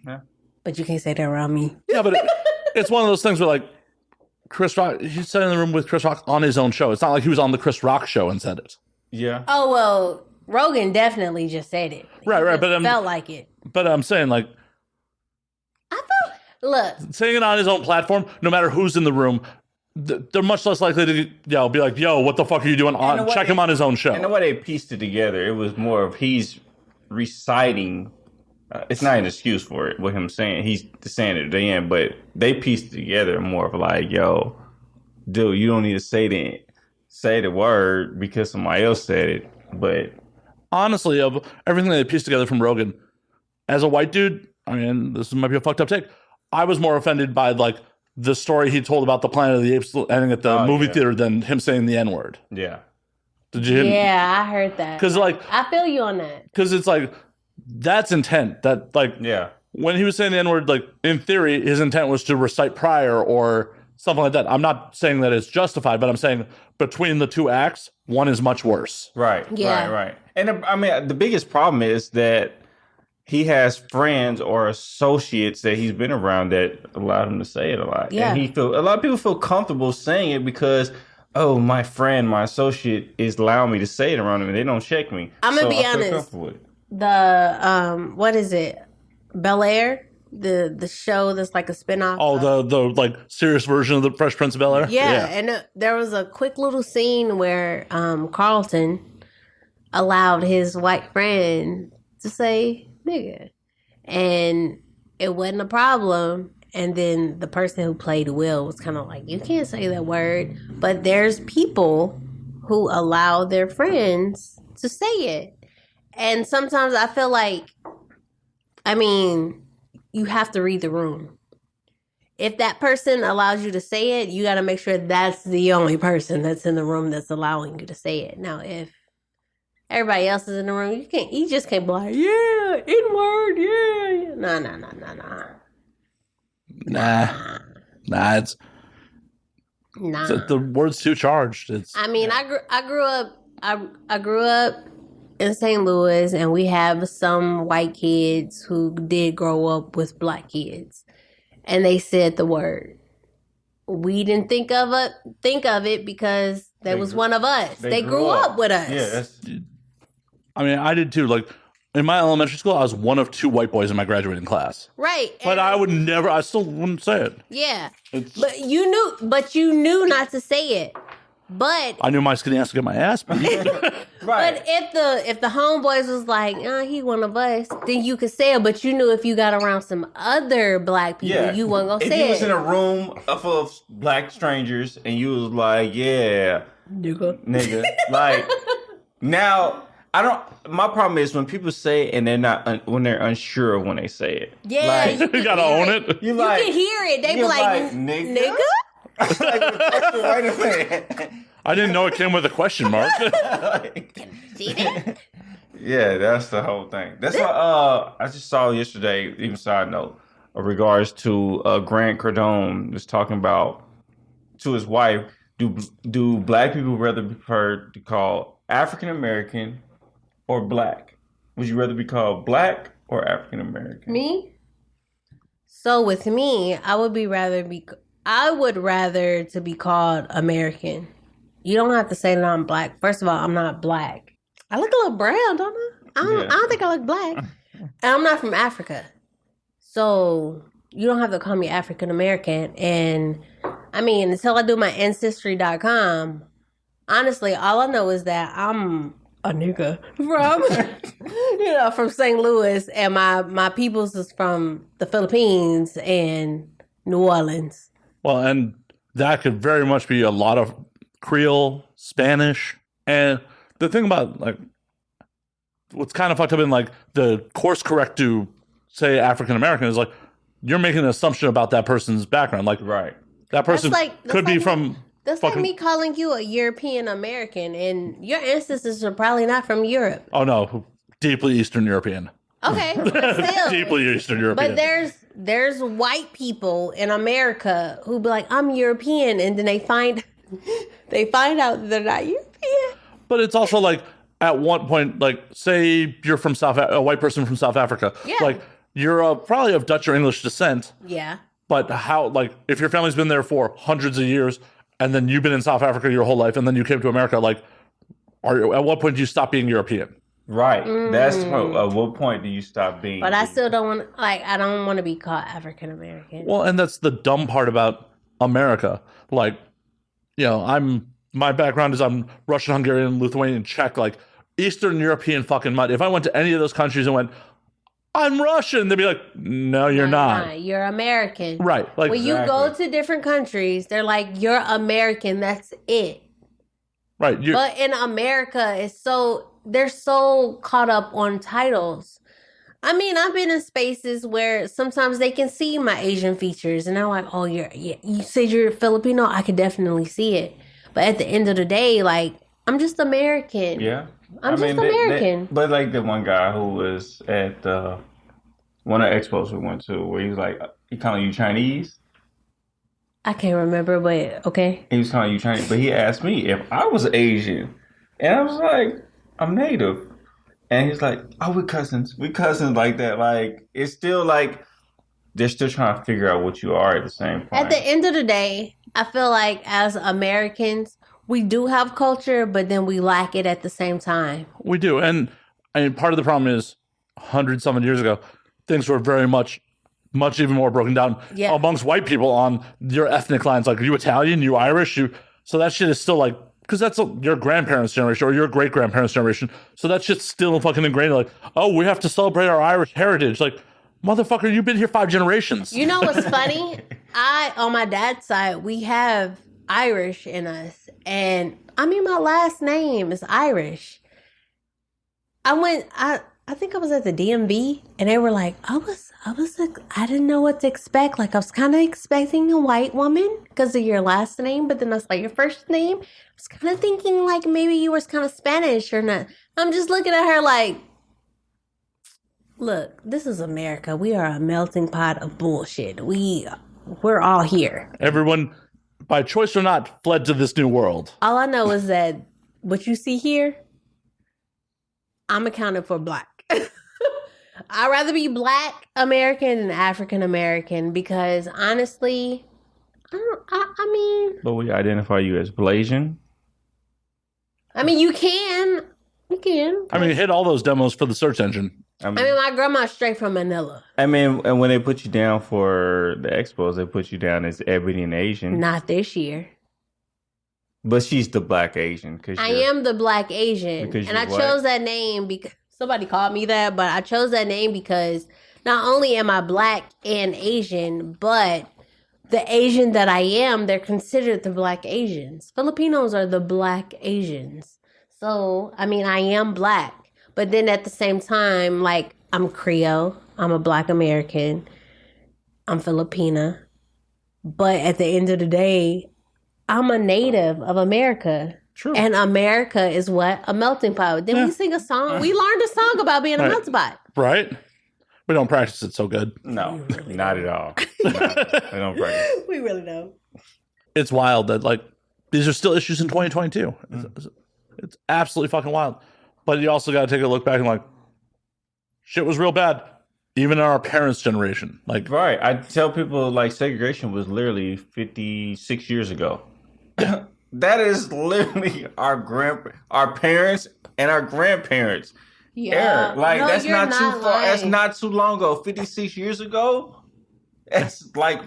Yeah. But you can't say that around me. Yeah, but it's one of those things where, like, Chris Rock, he's sitting in the room with Chris Rock on his own show. It's not like he was on the Chris Rock show and said it. Yeah. Oh, well, Rogan definitely just said it. Right. But felt like it. But I'm saying, like, look. saying it on his own platform, no matter who's in the room, they're much less likely to be like, yo, what the fuck are you doing? Check him on his own show. And the way they pieced it together, it was more of he's reciting. It's not an excuse for it, what him saying. He's saying it at the end, but they pieced it together more of like, yo, dude, you don't need to say the word because somebody else said it. But honestly, of everything they pieced together from Rogan, as a white dude, I mean, this might be a fucked up take. I was more offended by, like, the story he told about the Planet of the Apes ending at the movie theater than him saying the N-word. Yeah. Did you? Yeah, I heard that. Because, like, I feel you on that. Because it's like, that's intent. That, like, when he was saying the N-word, like, in theory, his intent was to recite prior or something like that. I'm not saying that it's justified, but I'm saying between the two acts, one is much worse. Right. Yeah. Right. And I mean, the biggest problem is that he has friends or associates that he's been around that allowed him to say it a lot. Yeah. And a lot of people feel comfortable saying it because, oh, my friend, my associate is allowing me to say it around him and they don't check me. I'm going to be honest. The, what is it? Bel Air? the show that's like a spinoff. Oh, the like serious version of the Fresh Prince of Bel-Air? Yeah, and there was a quick little scene where Carlton allowed his white friend to say nigga, and it wasn't a problem. And then the person who played Will was kind of like, you can't say that word. But there's people who allow their friends to say it. And sometimes I feel like, I mean, you have to read the room. If that person allows you to say it, you got to make sure that's the only person that's in the room that's allowing you to say it. Now, if everybody else is in the room, you just can't be like, yeah, N-word, yeah. Nah. It's the word's too charged. I mean, I grew up in St. Louis, and we have some white kids who did grow up with black kids, and they said the word. We didn't think of it because they was one of us. They grew up with us. Yeah, I mean, I did too. Like in my elementary school, I was one of 2 white boys in my graduating class. Right. But I still wouldn't say it. Yeah. But you knew not to say it. But I knew my skinny ass to get my ass beat. right. But if the homeboys was like, he one of us, then you could say it. But you knew if you got around some other black people, you wasn't gonna say it. If you was in a room full of black strangers and you was like, yeah, nigga, like now. My problem is when people say it and they're not, when they're unsure when they say it. Yeah. Like, you gotta own it. You can hear it. They be like, nigga? Wait a minute. I didn't know it came with a question mark. See that? Yeah, that's the whole thing. That's why I just saw yesterday, even side note, regards to Grant Cardone was talking about to his wife, do black people rather prefer to call African American or black? Would you rather be called black or African American? Me? So with me, I would rather to be called American. You don't have to say that I'm black. First of all, I'm not black. I look a little brown, don't I? I don't think I look black. And I'm not from Africa. So you don't have to call me African American. And I mean, until I do my ancestry.com, honestly, all I know is that I'm a nigga from St. Louis, and my peoples is from the Philippines and New Orleans. Well, and that could very much be a lot of Creole, Spanish, and the thing about like what's kind of fucked up in like the course correct to say African American is like you're making an assumption about that person's background. Like that person could be from. That's like me calling you a European American, and your ancestors are probably not from Europe. Oh no, deeply Eastern European. Okay, but still, deeply Eastern European. But there's white people in America who be like, I'm European, and then they find out they're not European. But it's also like at one point, like say you're from a white person from South Africa, like you're probably of Dutch or English descent. Yeah. But how, like, if your family's been there for hundreds of years, and then you've been in South Africa your whole life, and then you came to America, like, at what point do you stop being European? Right. That's at what point do you stop being? But I still don't want, I don't want to be called African American. Well, and that's the dumb part about America. Like, my background is I'm Russian, Hungarian, Lithuanian, Czech, like Eastern European fucking mud. If I went to any of those countries and went, I'm Russian, they'd be like, no, you're not. You're American. Right. Like, when you go to different countries, they're like, you're American, that's it. Right. But in America, they're so caught up on titles. I mean, I've been in spaces where sometimes they can see my Asian features, and they're like, "Oh, you said you're Filipino. I could definitely see it." But at the end of the day, like, I'm just American. Yeah, I'm just American. But like the one guy who was at one of the expos we went to, where he was like, "He calling you Chinese." I can't remember, but okay. He was calling you Chinese, but he asked me if I was Asian, and I was like, I'm native. And he's like, oh, we're cousins like that. Like, it's still like, they're still trying to figure out what you are at the same point. At the end of the day, I feel like as Americans, we do have culture, but then we lack it at the same time. We do. And I mean, part of the problem is 100-something years ago, things were very much much even more broken down amongst white people on your ethnic lines. Like, are you Italian? You Irish? So that shit is still like, because that's your grandparents' generation or your great grandparents' generation. So that shit's still fucking ingrained. Like, oh, we have to celebrate our Irish heritage. Like, motherfucker, you've been here 5 generations. You know what's funny? On my dad's side, we have Irish in us, and I mean, my last name is Irish. I think I was at the DMV, and they were like, I didn't know what to expect. Like, I was kind of expecting a white woman because of your last name, but then I was like, your first name? I was kind of thinking like maybe you were kind of Spanish or not. I'm just looking at her like, look, this is America. We are a melting pot of bullshit. We're all here. Everyone, by choice or not, fled to this new world. All I know is that what you see here, I'm accounted for black. I'd rather be black American than African American because honestly, I mean. But we identify you as Blasian. I mean, you can. I mean, hit all those demos for the search engine. I mean, my grandma's straight from Manila. I mean, and when they put you down for the expos, they put you down as Ebony and Asian. Not this year. But she's the black Asian. I am the black Asian. And I chose that name because somebody called me that, but I chose that name because not only am I black and Asian, but the Asian that I am, they're considered the black Asians. Filipinos are the black Asians. So, I mean, I am black. But then at the same time, like, I'm Creole. I'm a black American. I'm Filipina. But at the end of the day, I'm a native of America. True. And America is what? A melting pot. Then we sing a song. We learned a song about being a melting pot. Right. We don't practice it so good. No, not at all. We don't practice. We really don't. It's wild that, like, these are still issues in 2022. It's absolutely fucking wild. But you also got to take a look back and, like, shit was real bad. Even in our parents' generation. Like, right. I tell people, like, segregation was literally 56 years ago. That is literally our parents and our grandparents. Yeah. Like, no, that's not too far. Lying. That's not too long ago. 56 years ago? That's like...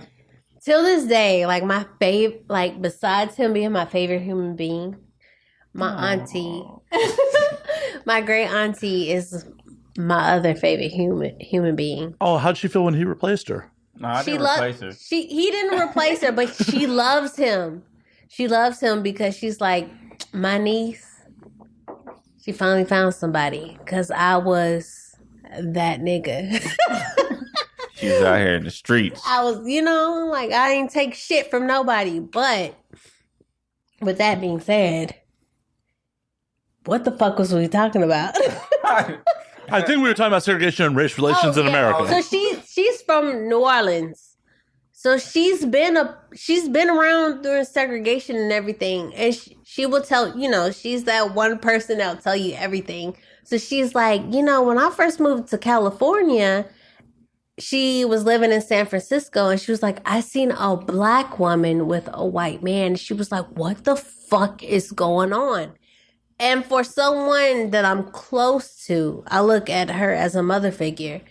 Till this day, like, my favorite, like, besides him being my favorite human being, my auntie, my great auntie is my other favorite human being. oh, how'd she feel when he replaced her? No, I didn't replace her. He didn't replace her, but she loves him. She loves him because she's like, my niece, she finally found somebody because I was that nigga. She was out here in the streets. I was, like, I ain't take shit from nobody. But with that being said, what the fuck was we talking about? I think we were talking about segregation and race relations in America. So she's from New Orleans. So she's been around during segregation and everything. And she will tell, she's that one person that'll tell you everything. So she's like, when I first moved to California, she was living in San Francisco and she was like, I seen a black woman with a white man. She was like, what the fuck is going on? And for someone that I'm close to, I look at her as a mother figure.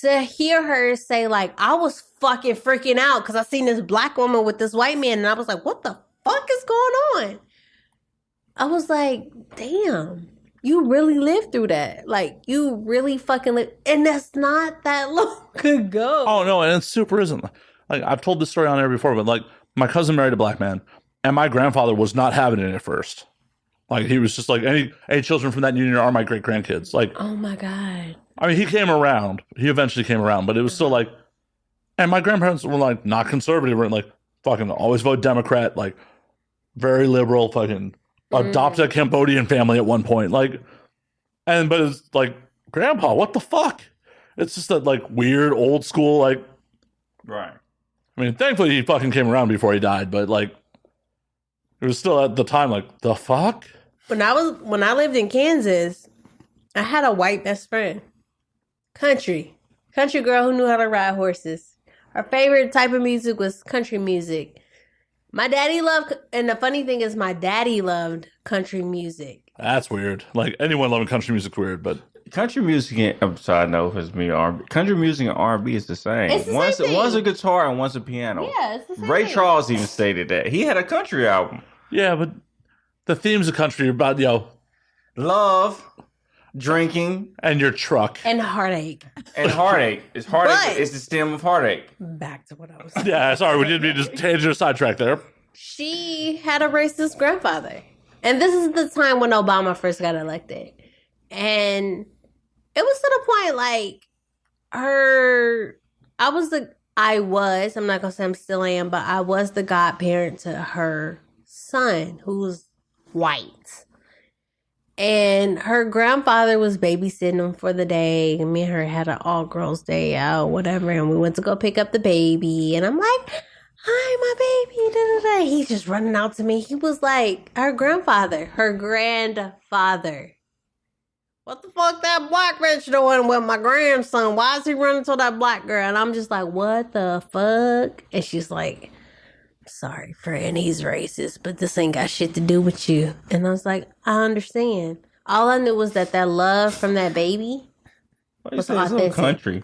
To hear her say, like, I was fucking freaking out because I seen this black woman with this white man. And I was like, what the fuck is going on? I was like, damn, you really lived through that. Like, you really fucking lived. And that's not that long ago. Oh, no, and it super isn't. Like, I've told this story on air before, but, like, my cousin married a black man. And my grandfather was not having it at first. Like, he was just like, any children from that union are my great-grandkids. Like, oh, my God. I mean, he came around. He eventually came around, but it was still like, and my grandparents were like, not conservative, were like, fucking always vote Democrat, like, very liberal, fucking adopted a Cambodian family at one point. Like, but it's like, Grandpa, what the fuck? It's just that, like, weird, old school, like, right. I mean, thankfully he fucking came around before he died, but, like, it was still at the time, like, the fuck? When I lived in Kansas, I had a white best friend. Country girl who knew how to ride horses. Her favorite type of music was country music. My daddy and the funny thing is my daddy loved country music. That's weird. Like, anyone loving country music's weird, but... country music and I'm sorry, I know it's me R&B. Country music and R&B is the same. It's the same thing. One's a guitar and one's a piano. Yeah, it's the same Ray thing. Charles even stated that. He had a country album. Yeah, but the themes of country are about, Love, drinking, and your truck. And heartache. and heartache. It's heartache. But- It's the stem of heartache. Back to what I was Yeah, sorry, we didn't mean to change your sidetrack there. She had a racist grandfather. And this is the time when Obama first got elected. And it was to the point like I'm not gonna say I'm still am, but I was the godparent to her son who's white. And her grandfather was babysitting him for the day. And me and her had an all girls day out, whatever. And we went to go pick up the baby. And I'm like, hi, my baby. Da, da, da. He's just running out to me. He was like, her grandfather. What the fuck that black bitch doing with my grandson? Why is he running to that black girl? And I'm just like, what the fuck? And she's like, sorry, friend, he's racist, but this ain't got shit to do with you. And I was like, I understand. All I knew was that love from that baby was authentic. Country.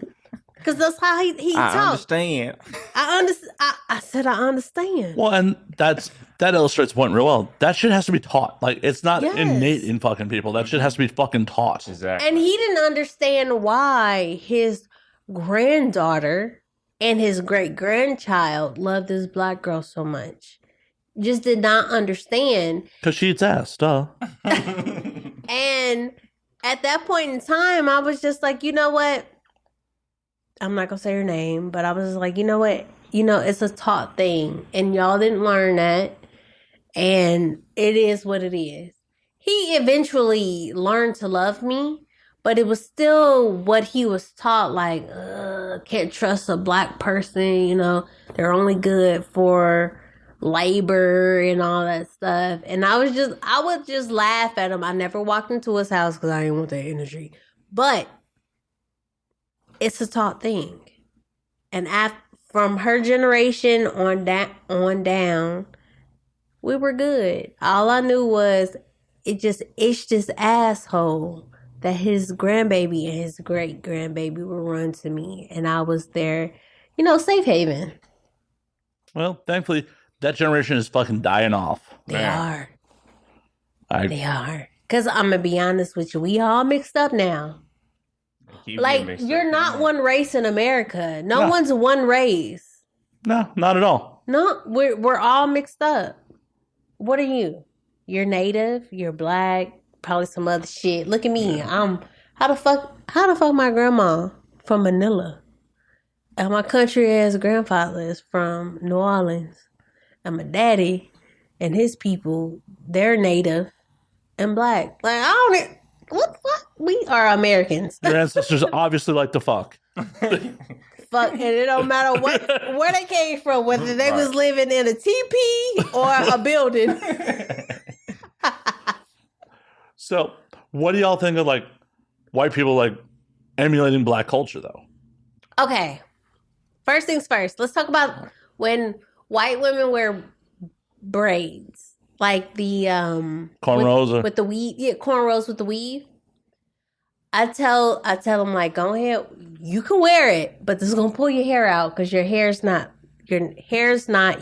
Because that's how he I talked. understand. I said I understand. Well, and that illustrates the point real well. That shit has to be taught. Like, it's not Yes. innate in fucking people. That shit has to be fucking taught. Exactly. And he didn't understand why his granddaughter and his great-grandchild loved this black girl so much. Just did not understand. Because she eats ass, duh. And at that point in time, I was just like, you know what? I'm not going to say her name, but I was just like, you know what? It's a taught thing. And y'all didn't learn that. And it is what it is. He eventually learned to love me. But it was still what he was taught, like, can't trust a black person, they're only good for labor and all that stuff. And I would just laugh at him. I never walked into his house because I didn't want that energy. But it's a taught thing. And from her generation on down, we were good. All I knew was it just itched his asshole that his grandbaby and his great grandbaby would run to me, and I was their, safe haven. Well, thankfully, that generation is fucking dying off. They are. I They are. Because I'm going to be honest with you, we all mixed up now. Like, you're not one race in America. No one's one race. No, not at all. No, we're all mixed up. What are you? You're Native, you're Black, probably some other shit. Look at me. How the fuck my grandma from Manila? And my country ass grandfather is from New Orleans. And my daddy and his people, they're Native and Black. Like, what the fuck? We are Americans. Your ancestors obviously like to fuck. Fuck, and it don't matter where they came from, whether they was living in a teepee or a building. So, what do y'all think of, like, white people, like, emulating black culture, though? Okay. First things first. Let's talk about when white women wear braids. Like the Cornrows with the weave. Yeah, cornrows with the weave. I tell them, like, go ahead, you can wear it, but this is gonna pull your hair out because your hair's not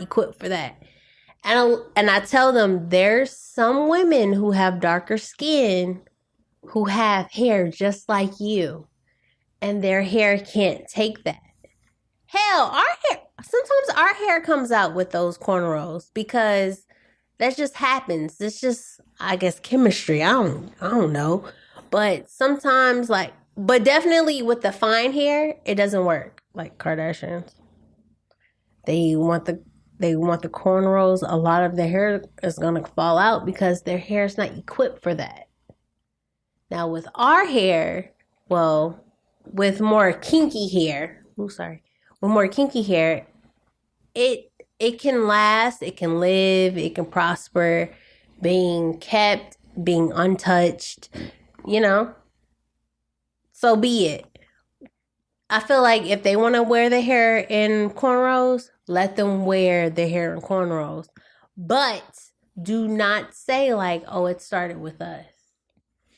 equipped for that. And I tell them there's some women who have darker skin who have hair just like you, and their hair can't take that. Hell, sometimes our hair comes out with those cornrows because that just happens. It's just, I guess, chemistry. I don't know. But sometimes, but definitely with the fine hair, it doesn't work. Like Kardashians. They want the cornrows. A lot of their hair is going to fall out because their hair is not equipped for that. Now with our hair, with more kinky hair, it can last, it can live, it can prosper, being kept, being untouched, so be it. I feel like if they want to wear their hair in cornrows, let them wear their hair in cornrows. But do not say like, oh, it started with us.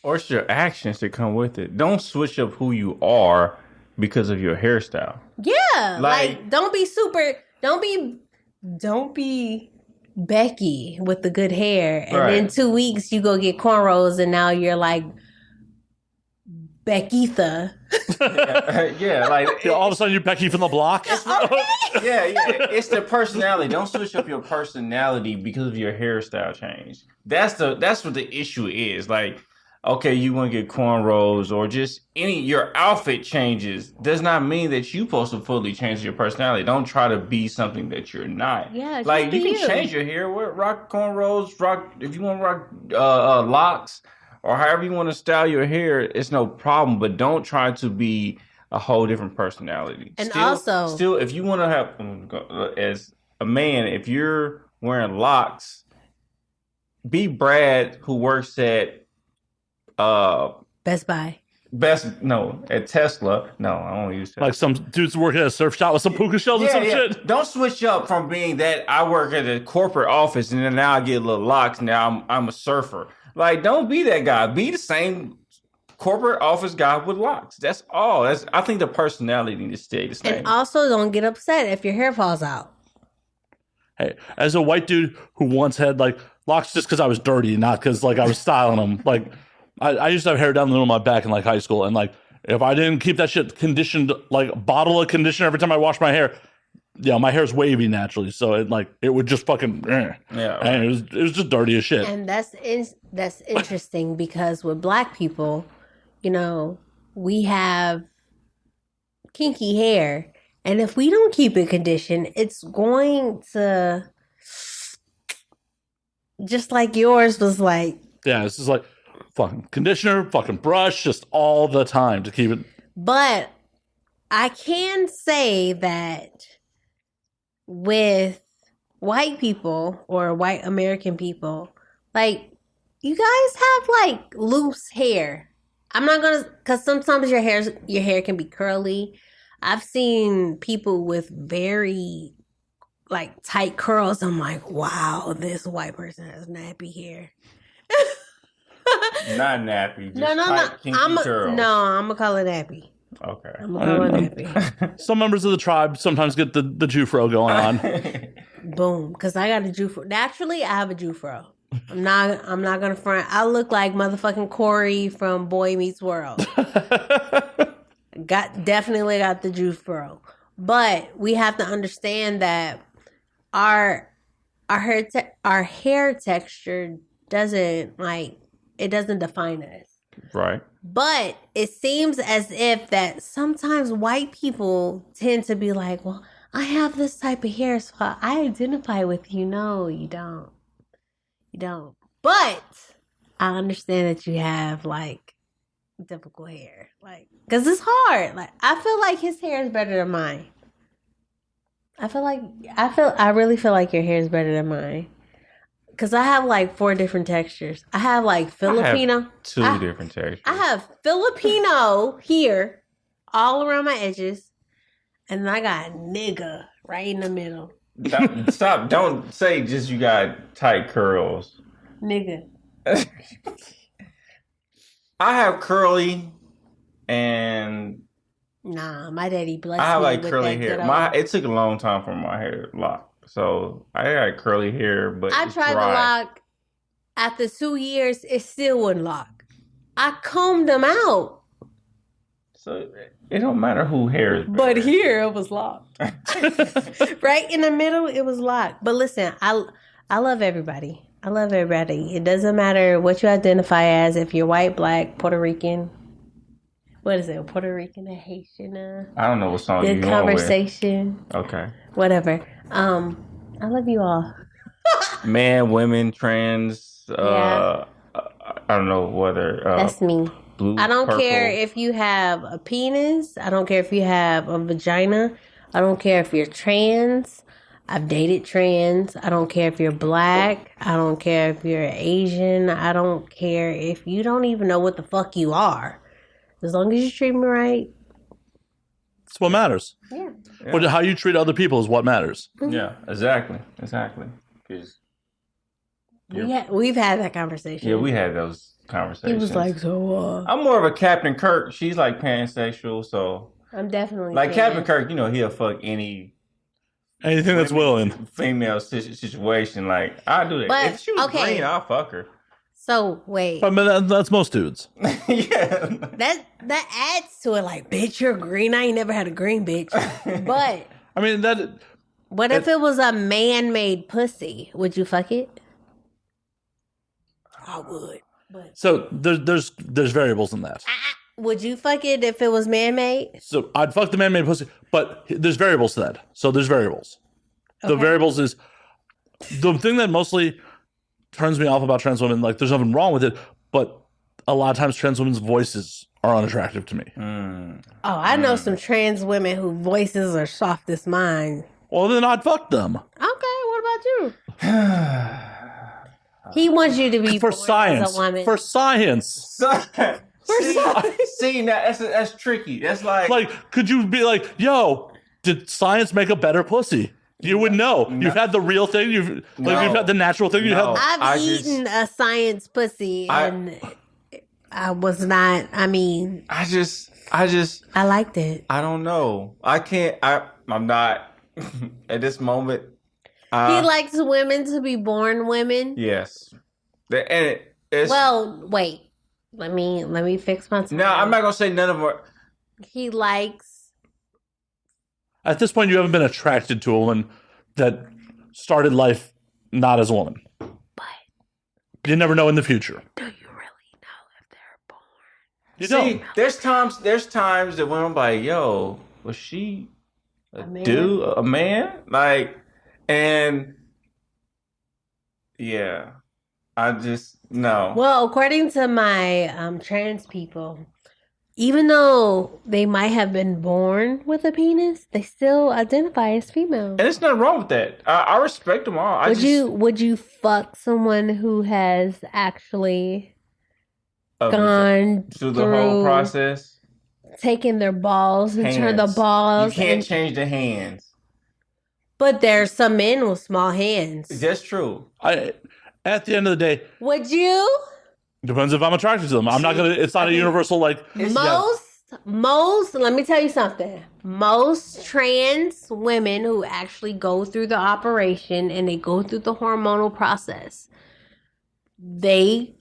Or it's your actions that come with it. Don't switch up who you are because of your hairstyle. Yeah, like don't be Becky with the good hair, and then 2 weeks you go get cornrows, and now you're like Beckitha. Yeah, like all of a sudden you're Becky from the block. Yeah, it's the personality. Don't switch up your personality because of your hairstyle change. That's what the issue is. Like, okay, you want to get cornrows or just your outfit changes does not mean that you supposed to fully change your personality. Don't try to be something that you're not. Yeah, like you can change your hair, rock cornrows, if you want to rock locks or however you want to style your hair, it's no problem. But don't try to be a whole different personality. And still, if you want to have as a man, if you're wearing locks, be Brad who works at Best Buy. At Tesla. No, I don't use Tesla. Like some dudes working at a surf shop with some puka shells and some shit. Don't switch up from being that I work at a corporate office and then now I get little locks. Now I'm a surfer. Like, don't be that guy. Be the same corporate office guy with locks. That's all. I think the personality needs to stay the same. And also, don't get upset if your hair falls out. Hey, as a white dude who once had like locks just because I was dirty, not because like I was styling them. Like I used to have hair down the middle of my back in like high school, and like if I didn't keep that shit conditioned, like a bottle of conditioner every time I wash my hair, my hair's wavy naturally, so it would just fucking right. And it was just dirty as shit. And that's interesting because with black people, we have kinky hair, and if we don't keep it conditioned, it's going to, just like yours was like. Yeah, this is like fucking conditioner, fucking brush, just all the time to keep it. But I can say that with white people or white American people, like, you guys have like loose hair. I'm not gonna, because sometimes your hair can be curly. I've seen people with very like tight curls. I'm like, wow, this white person has nappy hair. Not nappy. Just tight, kinky curls. I'm gonna call it nappy. Okay. I'm gonna call it nappy. Some members of the tribe sometimes get the Jufro going on. Boom, because I got a Jufro. Naturally, I have a Jufro. I'm not gonna front. I look like motherfucking Corey from Boy Meets World. Definitely got the Jufro. But we have to understand that our hair texture doesn't define us. Right. But it seems as if that sometimes white people tend to be like, well, I have this type of hair, so I identify with you. No, you don't. You don't. But I understand that you have like difficult hair. Like, because it's hard. Like, I feel like his hair is better than mine. I really feel like your hair is better than mine. Because I have like 4 different textures. I have like Filipino. I have 2 different textures. I have Filipino here, all around my edges. And then I got nigga right in the middle. Stop. Don't say just you got tight curls. Nigga. I have curly and... Nah, my daddy blessed me. I have like curly hair. It took a long time for my hair to lock. So I got curly hair, but I tried to lock. After 2 years, it still wouldn't lock. I combed them out. So it don't matter who hair is better. But here it was locked. Right in the middle, it was locked. But listen, I love everybody. I love everybody. It doesn't matter what you identify as. If you're white, black, Puerto Rican. What is it? Puerto Rican, a Haitian? I don't know what song you're conversation. Okay. Whatever. I love you all. Man, women, trans. Yeah. I don't know whether. That's me. Blue, I don't purple. care if you have a penis. I don't care if you have a vagina. I don't care if you're trans. I've dated trans. I don't care if you're black. I don't care if you're Asian. I don't care if you don't even know what the fuck you are. As long as you treat me right. That's what matters. Yeah. But how you treat other people is what matters. Mm-hmm. Yeah, exactly. Because we've had that conversation. Yeah, we had those conversations. He was like, so, I'm more of a Captain Kirk. She's like pansexual, so I'm definitely like saying. Captain Kirk. He'll fuck anything that's willing. Female situation. Like I'll do that. But, If she was green, I'll fuck her. So wait, I mean, that's most dudes. Yeah, that adds to it. Like, bitch, you're green. I ain't never had a green bitch. But I mean that. what if it was a man-made pussy? Would you fuck it? I would. But So there's variables in that. would you fuck it if it was man-made? So I'd fuck the man-made pussy, but there's variables to that. So there's variables. The Okay. variables is the thing that mostly turns me off about trans women. Like, there's nothing wrong with it, but a lot of times trans women's voices are unattractive to me. Oh, I know some trans women whose voices are soft as mine. Well, then I'd fuck them Okay, what about you? He wants you to be for born science. as a woman. For science. See, now that's tricky. That's Like, could you be like, yo, did science make a better pussy? You would know. You've had the real thing. You've had the natural thing. I've eaten a science pussy and I was not. I mean, I just I liked it. I don't know. I can't. I'm not at this moment. He likes women to be born women. Yes, and it's Well, wait. Let me fix my. No, I'm not gonna say none of them. He likes. At this point, you haven't been attracted to a woman that started life not as a woman. But You never know in the future. do you really know if they're born? You See, don't. there's times that when I'm like, yo, was she a man? dude, a man? Like, and yeah, I just no. Well, according to my trans people, even though they might have been born with a penis, they still identify as female. And there's nothing wrong with that. I respect them all. Would you fuck someone who has actually gone through the whole process? Taken their balls and turned the Hands. balls. You can't change the hands. But there's some men with small hands. That's true. At the end of the day, Would you? depends if I'm attracted to them. I'm not gonna. It's not a universal like. Most, let me tell you something. Most trans women who actually go through the operation and they go through the hormonal process, they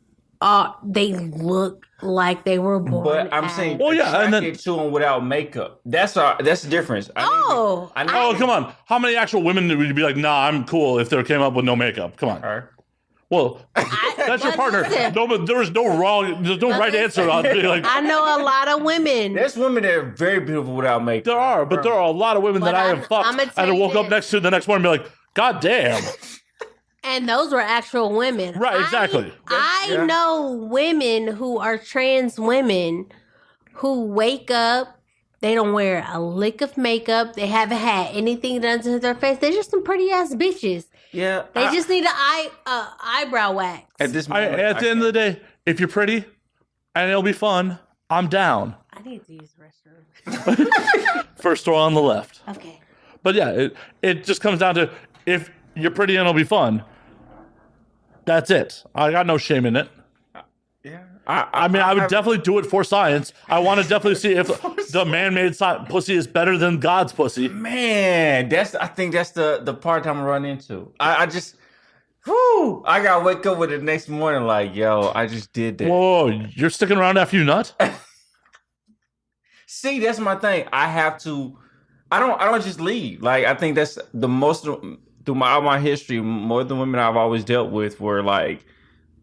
look like they were born. But I'm saying, Well, yeah, and then- attracted to them without makeup. That's the difference. Oh, come on! How many actual women would you be like? Nah, I'm cool if they came up with no makeup. Come on. Her. Well, that's your partner. listen. No, but there is no wrong. There's no right answer. I'd be like, I know a lot of women. There's women that are very beautiful without makeup. there are, but there are a lot of women But that I I'm- have fucked I'ma and tell I you woke up this. next to the next morning and be like, God damn. And those were actual women. Right, exactly. I know women who are trans women who wake up, they don't wear a lick of makeup, they haven't had anything done to their face. They're just some pretty ass bitches. Yeah. They just need an eyebrow wax. At this moment, At the end of the day, if you're pretty and it'll be fun, I'm down. I need to use the restroom. First door on the left. Okay. But yeah, it just comes down to if you're pretty and it'll be fun. That's it. I got no shame in it. Yeah. I mean, I would definitely do it for science. I want to definitely see if the man-made pussy is better than God's pussy. Man, I think that's the part I'm running into. I just, I gotta wake up with it the next morning like, yo, I just did that. Whoa, you're sticking around after you nut? See, that's my thing. I have to. I don't just leave. Like, I think that's the most through all my history. More than women I've always dealt with were like,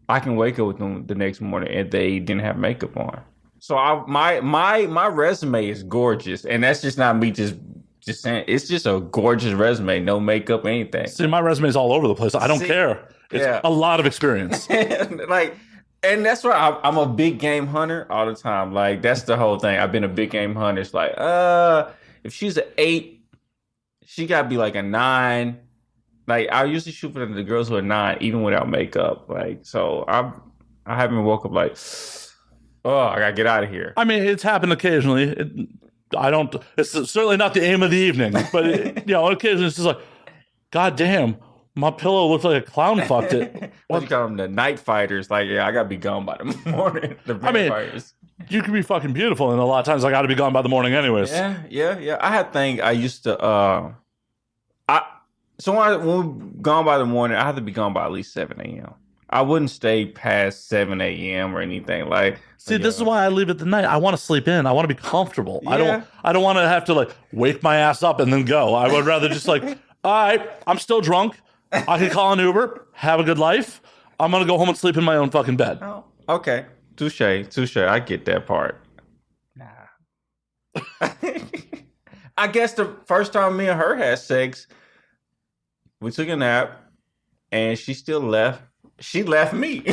I can wake up with them the next morning and they didn't have makeup on. So my resume is gorgeous, and that's just not me just saying. It's just a gorgeous resume, no makeup, anything. See, my resume's all over the place. I don't care. It's a lot of experience. Like, and that's why I'm a big game hunter all the time. Like, that's the whole thing. I've been a big game hunter. It's like, if she's an 8, she gotta be like a 9. Like, I usually shoot for the girls who are 9, even without makeup. Like, so I haven't woke up like, oh, I gotta get out of here. I mean, it's happened occasionally. It's certainly not the aim of the evening, but occasionally it's just like, God damn, My pillow looked like a clown fucked it. What you call them? The night fighters. Like, yeah, I gotta be gone by the morning. The vampires. You can be fucking beautiful, and a lot of times I got to be gone by the morning, anyways. Yeah. I had think I used to. When we gone by the morning, I had to be gone by at least 7 a.m. I wouldn't stay past 7 a.m. or anything. See, this is why I leave at the night. I want to sleep in. I want to be comfortable. Yeah. I don't want to have to like wake my ass up and then go. I would rather just like, all right, I'm still drunk. I can call an Uber, have a good life. I'm gonna go home and sleep in my own fucking bed. Oh, okay. Touche. I get that part. Nah. I guess the first time me and her had sex, we took a nap, and she still left. She left me.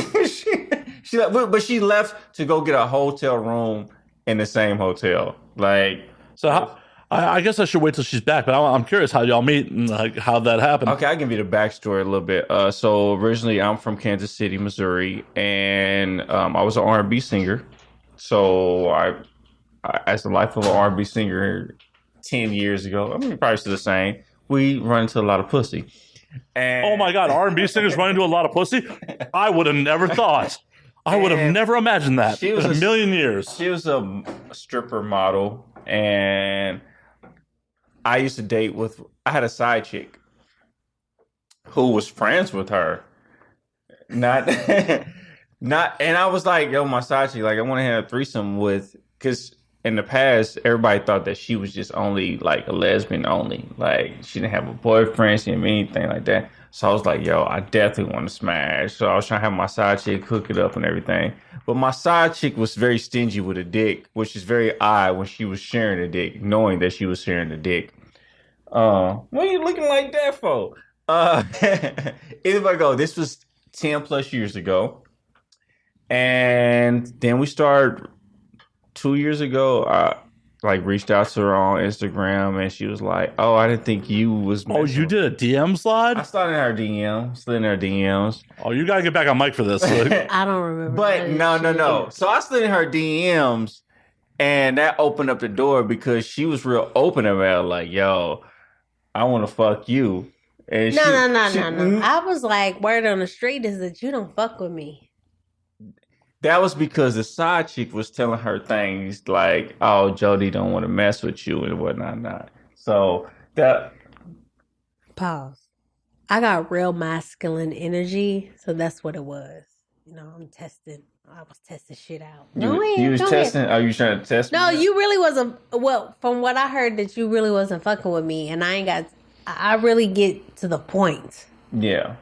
she left, but she left to go get a hotel room in the same hotel. Like, so I guess I should wait till she's back. But I'm curious how y'all meet and like how that happened. Okay, I can give you the backstory a little bit. So originally, I'm from Kansas City, Missouri, and I was an R&B singer. So I as the life of an R&B singer 10 years ago, I mean, probably still the same. We run into a lot of pussy. And oh my God, R&B singers run into a lot of pussy? I would have never thought. I would have never imagined that in a million years. She was a stripper model, and I used to date with, I had a side chick who was friends with her. And I was like, yo, my side chick, like, I want to have a threesome with, because in the past, everybody thought that she was just only like a lesbian only. Like, she didn't have a boyfriend, she didn't mean anything like that. So I was like, yo, I definitely want to smash. So I was trying to have my side chick hook it up and everything. But my side chick was very stingy with a dick, which is very odd when she was sharing a dick, knowing that she was sharing a dick. What are you looking like that for? Anyway, this was 10 plus years ago. And then we started 2 years ago. I reached out to her on Instagram, and she was like, "Oh, I didn't think you was." Oh, you did a DM slide? I slid in her DMs. Oh, you gotta get back on mic for this. I don't remember. But no. So I slid in her DMs, and that opened up the door because she was real open about it, like, "Yo, I want to fuck you." And no. I was like, word on the street is that you don't fuck with me. That was because the side chick was telling her things like, "Oh, Jodi don't want to mess with you and whatnot." So that. Pause. I got real masculine energy, so that's what it was. You know, I'm testing. I was testing shit out. You was testing? Are you trying to test me? No, you really wasn't. Well, from what I heard, that you really wasn't fucking with me, and I really get to the point. Yeah.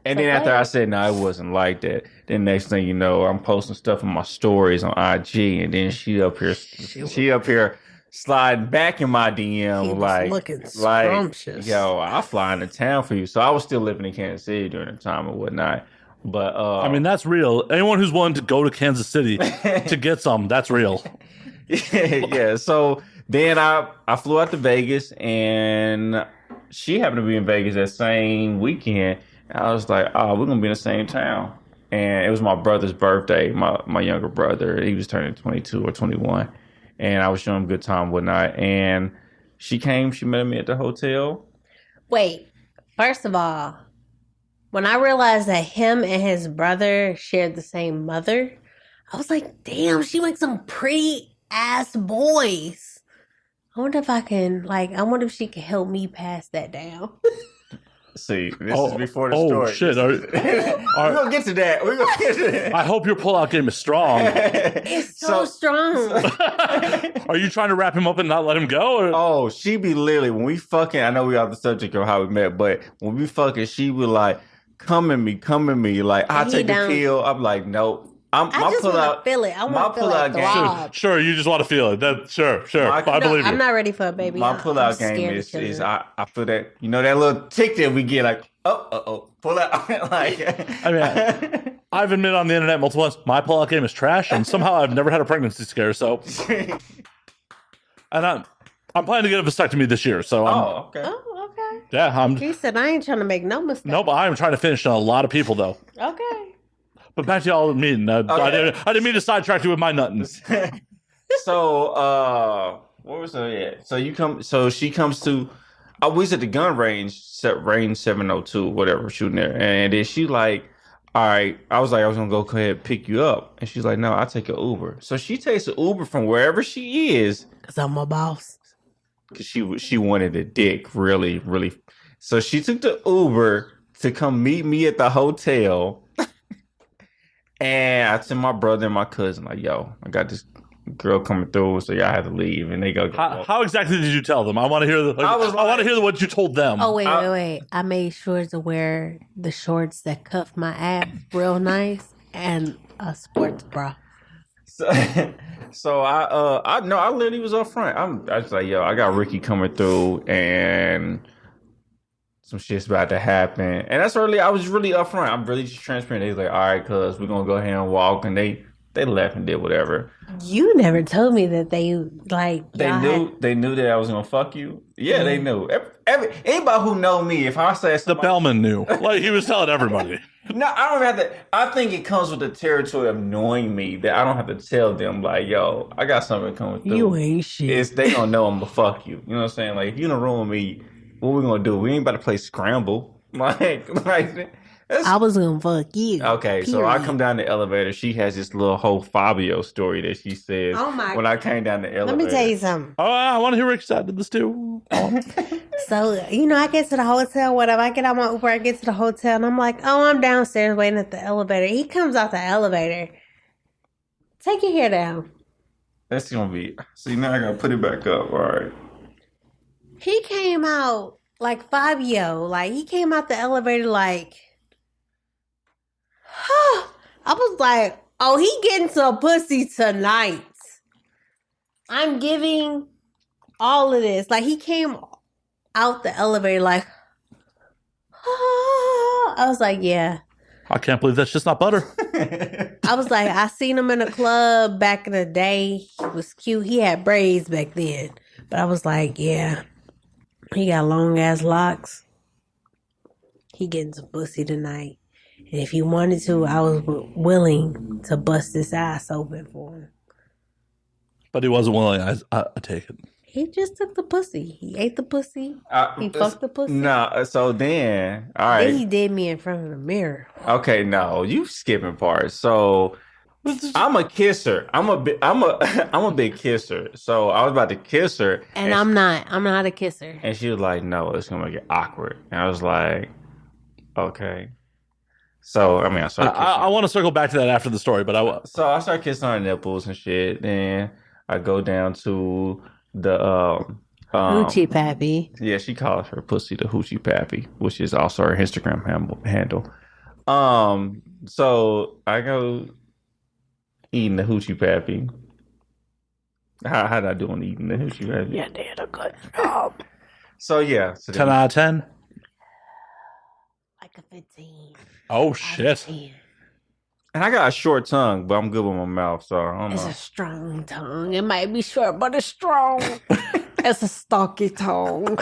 And then after I said, no, it wasn't like that. Then next thing you know, I'm posting stuff in my stories on IG, and then she up here sliding back in my DM looking scrumptious. Yo, I'll fly into town for you. So I was still living in Kansas City during the time and whatnot. But I mean, that's real. Anyone who's willing to go to Kansas City to get some, that's real. Yeah. So then I flew out to Vegas, and she happened to be in Vegas that same weekend. I was like, oh, we're going to be in the same town. And it was my brother's birthday, my younger brother. He was turning 22 or 21. And I was showing him a good time and whatnot. And she met me at the hotel. Wait, first of all, when I realized that him and his brother shared the same mother, I was like, damn, she makes some pretty ass boys. I wonder if if she can help me pass that down. See, this is before the story. Oh, shit. We're going to get to that. I hope your pullout game is strong. It's so strong. Are you trying to wrap him up and not let him go? Or? Oh, she be literally, when we fucking, I know we off the subject of how we met, but when we fucking, she would like, come at me. Like, I'll take the pill. I'm like, nope. I just want to feel it. I want to feel it throb. Sure, you just want to feel it. Sure. I believe you. I'm not ready for a baby. My pullout game is I feel that, that little tick that we get, like, pull out. Like, I mean, I've admitted on the internet multiple times, my pullout game is trash, and somehow I've never had a pregnancy scare. So, and I'm planning to get a vasectomy this year. So, okay. Oh, okay. Yeah, He said I ain't trying to make no mistake. Nope, I am trying to finish on a lot of people though. Okay. But back to y'all meeting. I didn't mean to sidetrack you with my nuttings. So, what was it? Yeah. So she comes to I was at the gun range, range 702, whatever, shooting there. And then she like, all right, I was like, I was gonna go ahead and pick you up. And she's like, no, I'll take an Uber. So she takes an Uber from wherever she is. Because I'm a boss. Because she wanted a dick, really, really. So she took the Uber to come meet me at the hotel. And I sent my brother and my cousin, like, yo, I got this girl coming through, so y'all had to leave. And they go, How exactly did you tell them? I want to hear I want to hear what you told them. Oh, wait. I made sure to wear the shorts that cuff my ass real nice and a sports bra. So I literally was up front. I was like, yo, I got Rikki coming through and some shit's about to happen. And that's really, I was really upfront. I'm really just transparent. They was like, all right, cuz we're gonna go ahead and walk, and they left and did whatever. You never told me that they like they knew that I was gonna fuck you. Yeah, they knew. Anybody who know me, if I say the bellman knew, like he was telling everybody. No, I don't have to. I think it comes with the territory of knowing me that I don't have to tell them like, yo, I got something coming through. You ain't shit. They gonna know I'm gonna fuck you. You know what I'm saying? Like, if you in a room with me, what we gonna do? We ain't about to play scramble. Like I was gonna fuck you. Okay, period. So I come down the elevator. She has this little whole Fabio story that she says when I came down the elevator. Let me tell you something. Oh, I want to hear Rick's side of this too. So, I get to the hotel, whatever. I get on my Uber, I get to the hotel, and I'm like, oh, I'm downstairs waiting at the elevator. He comes out the elevator. Take your hair down. That's gonna be. See, now I gotta put it back up. All right. He came out like Fabio. Like, he came out the elevator like... I was like, oh, he getting some pussy tonight. I'm giving all of this. Like, he came out the elevator like, I was like, yeah. I can't believe that's just not butter. I was like, I seen him in a club back in the day. He was cute. He had braids back then. But I was like, yeah. He got long ass locks. He getting some pussy tonight. And if he wanted to, I was willing to bust his ass open for him. But he wasn't willing. I take it. He just took the pussy. He ate the pussy. He fucked the pussy. No, so then, all right. Then he did me in front of the mirror. Okay, no, you skipping parts. So I'm a kisser. I'm a big kisser. So I was about to kiss her, and I'm not a kisser. And she was like, "No, it's gonna make it awkward." And I was like, "Okay." So I mean, I started. I want to circle back to that after the story, but So I started kissing her nipples and shit. Then I go down to the Hoochie Pappy. Yeah, she calls her pussy the Hoochie Pappy, which is also her Instagram handle. So I go eating the Hoochie Pappy. How did I do on eating the Hoochie Pappy? Yeah, did a good job. So yeah, 10 out of 10. Like a 15. Oh shit! And I got a short tongue, but I'm good with my mouth, so I don't know. It's a strong tongue. It might be short, but it's strong. It's a stocky tongue.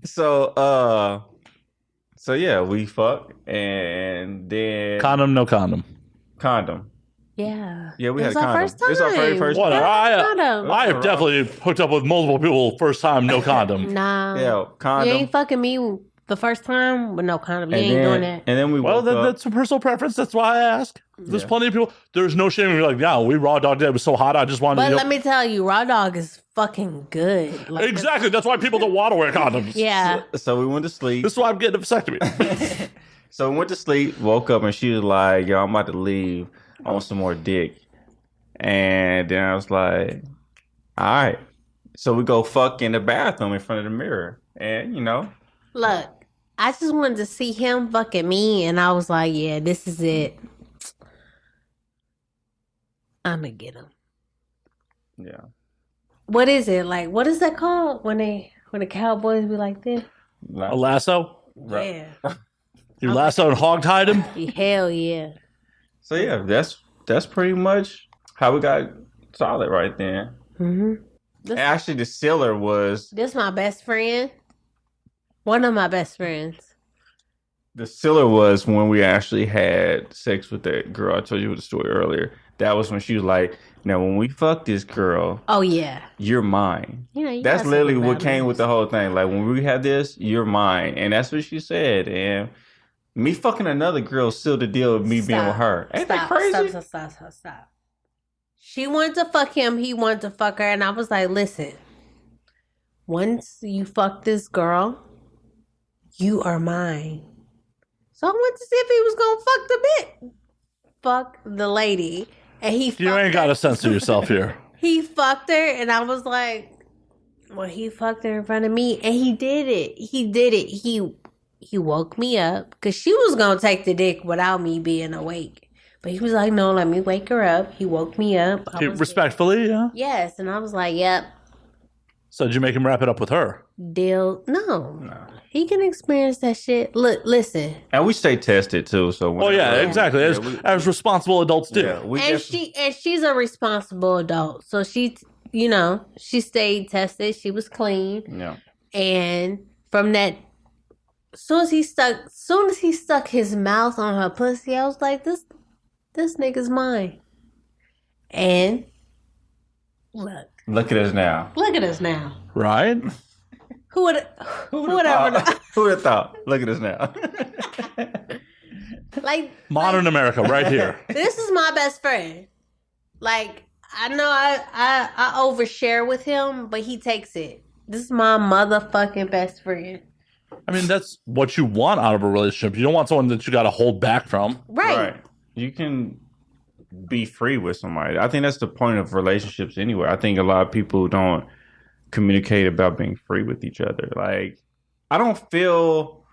So yeah, we fuck, and then condom, no condom. Condom. Yeah. Yeah, we had a our condom. First time. It's our very first time. I have definitely hooked up with multiple people first time, no condom. Nah. Yeah, condom. You ain't fucking me the first time with no condom. You ain't doing that. And then we that's a personal preference. That's why I ask. There's plenty of people. There's no shame. You're like, yeah, we raw dogged it. It was so hot. I just wanted to. But let me tell you, raw dog is fucking good. Like, exactly. That's why people don't want to wear condoms. Yeah. So we went to sleep. This is why I'm getting a vasectomy. So we went to sleep, woke up, and she was like, yo, I'm about to leave. I want some more dick. And then I was like, all right. So we go fuck in the bathroom in front of the mirror. And, Look, I just wanted to see him fucking me. And I was like, yeah, this is it. I'm going to get him. Yeah. What is it? Like, what is that called when the Cowboys be like this? A lasso? Yeah. You lasso and hog-tied him? Hell yeah. So, yeah, that's pretty much how we got solid right there. Mm-hmm. Actually, the sealer was... This my best friend. One of my best friends. The sealer was when we actually had sex with that girl. I told you the story earlier. that was when she was like, now when we fuck this girl, Oh yeah. you're mine. You That's got some literally good what came with memories. the whole thing. Like, when we have this, you're mine. And that's what she said. And me fucking another girl sealed the deal with me being with her. Ain't that crazy? Stop. She wanted to fuck him. He wanted to fuck her. And I was like, listen, once you fuck this girl, you are mine. So I went to see if he was going to fuck the lady. And he fucked You ain't got to censor yourself here. He fucked her, and I was like, well, he fucked her in front of me, and he did it. He woke me up, because she was going to take the dick without me being awake. But he was like, no, let me wake her up. He woke me up. Respectfully, yeah? Yes, and I was like, yep. So did you make him wrap it up with her? Deal. No. He can experience that shit. Look, listen. And we stay tested too. So Oh yeah, exactly. As responsible adults do. Yeah, she's a responsible adult. So she stayed tested. She was clean. Yeah. And from that, soon as he stuck his mouth on her pussy, I was like, this nigga's mine. And look at us now. Look at us now. Right? Who would have thought? Look at us now. Modern America, right here. This is my best friend. Like, I know I overshare with him, but he takes it. This is my motherfucking best friend. I mean, that's what you want out of a relationship. You don't want someone that you got to hold back from. Right. You can be free with somebody. I think that's the point of relationships anyway. I think a lot of people don't communicate about being free with each other. Like, I don't feel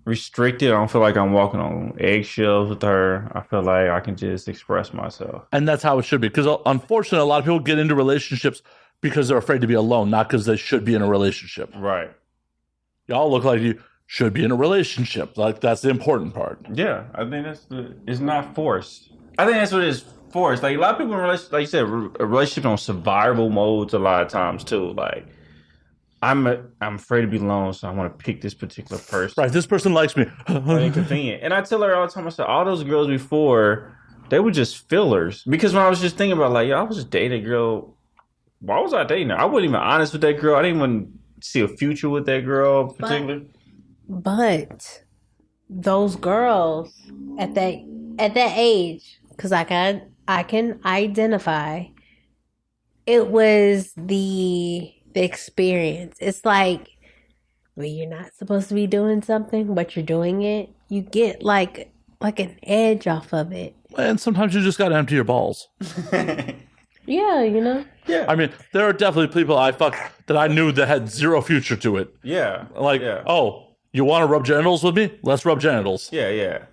restricted. I don't feel like I'm walking on eggshells with her. I feel like I can just express myself. And that's how it should be. Because unfortunately, a lot of people get into relationships because they're afraid to be alone, not because they should be in a relationship. Right. Y'all look like you should be in a relationship. Like, that's the important part. Yeah, I think it's not forced. I think that's what it is. Forced. Like, a lot of people in relationships, like you said, a relationship on survival modes a lot of times too. Like, I'm afraid to be alone, so I want to pick this particular person. Right, this person likes me. Inconvenient. And I tell her all the time, I said, all those girls before, they were just fillers. Because when I was just thinking about, like, I was just dating a girl. Why was I dating her? I wasn't even honest with that girl. I didn't even see a future with that girl particularly. But those girls at that age, because I can identify, it was the experience. It's like when you're not supposed to be doing something, but you're doing it, you get like an edge off of it. And sometimes you just got to empty your balls. Yeah, Yeah. I mean, there are definitely people I fucked that I knew that had zero future to it. Yeah. Like, oh, you want to rub genitals with me? Let's rub genitals. Yeah.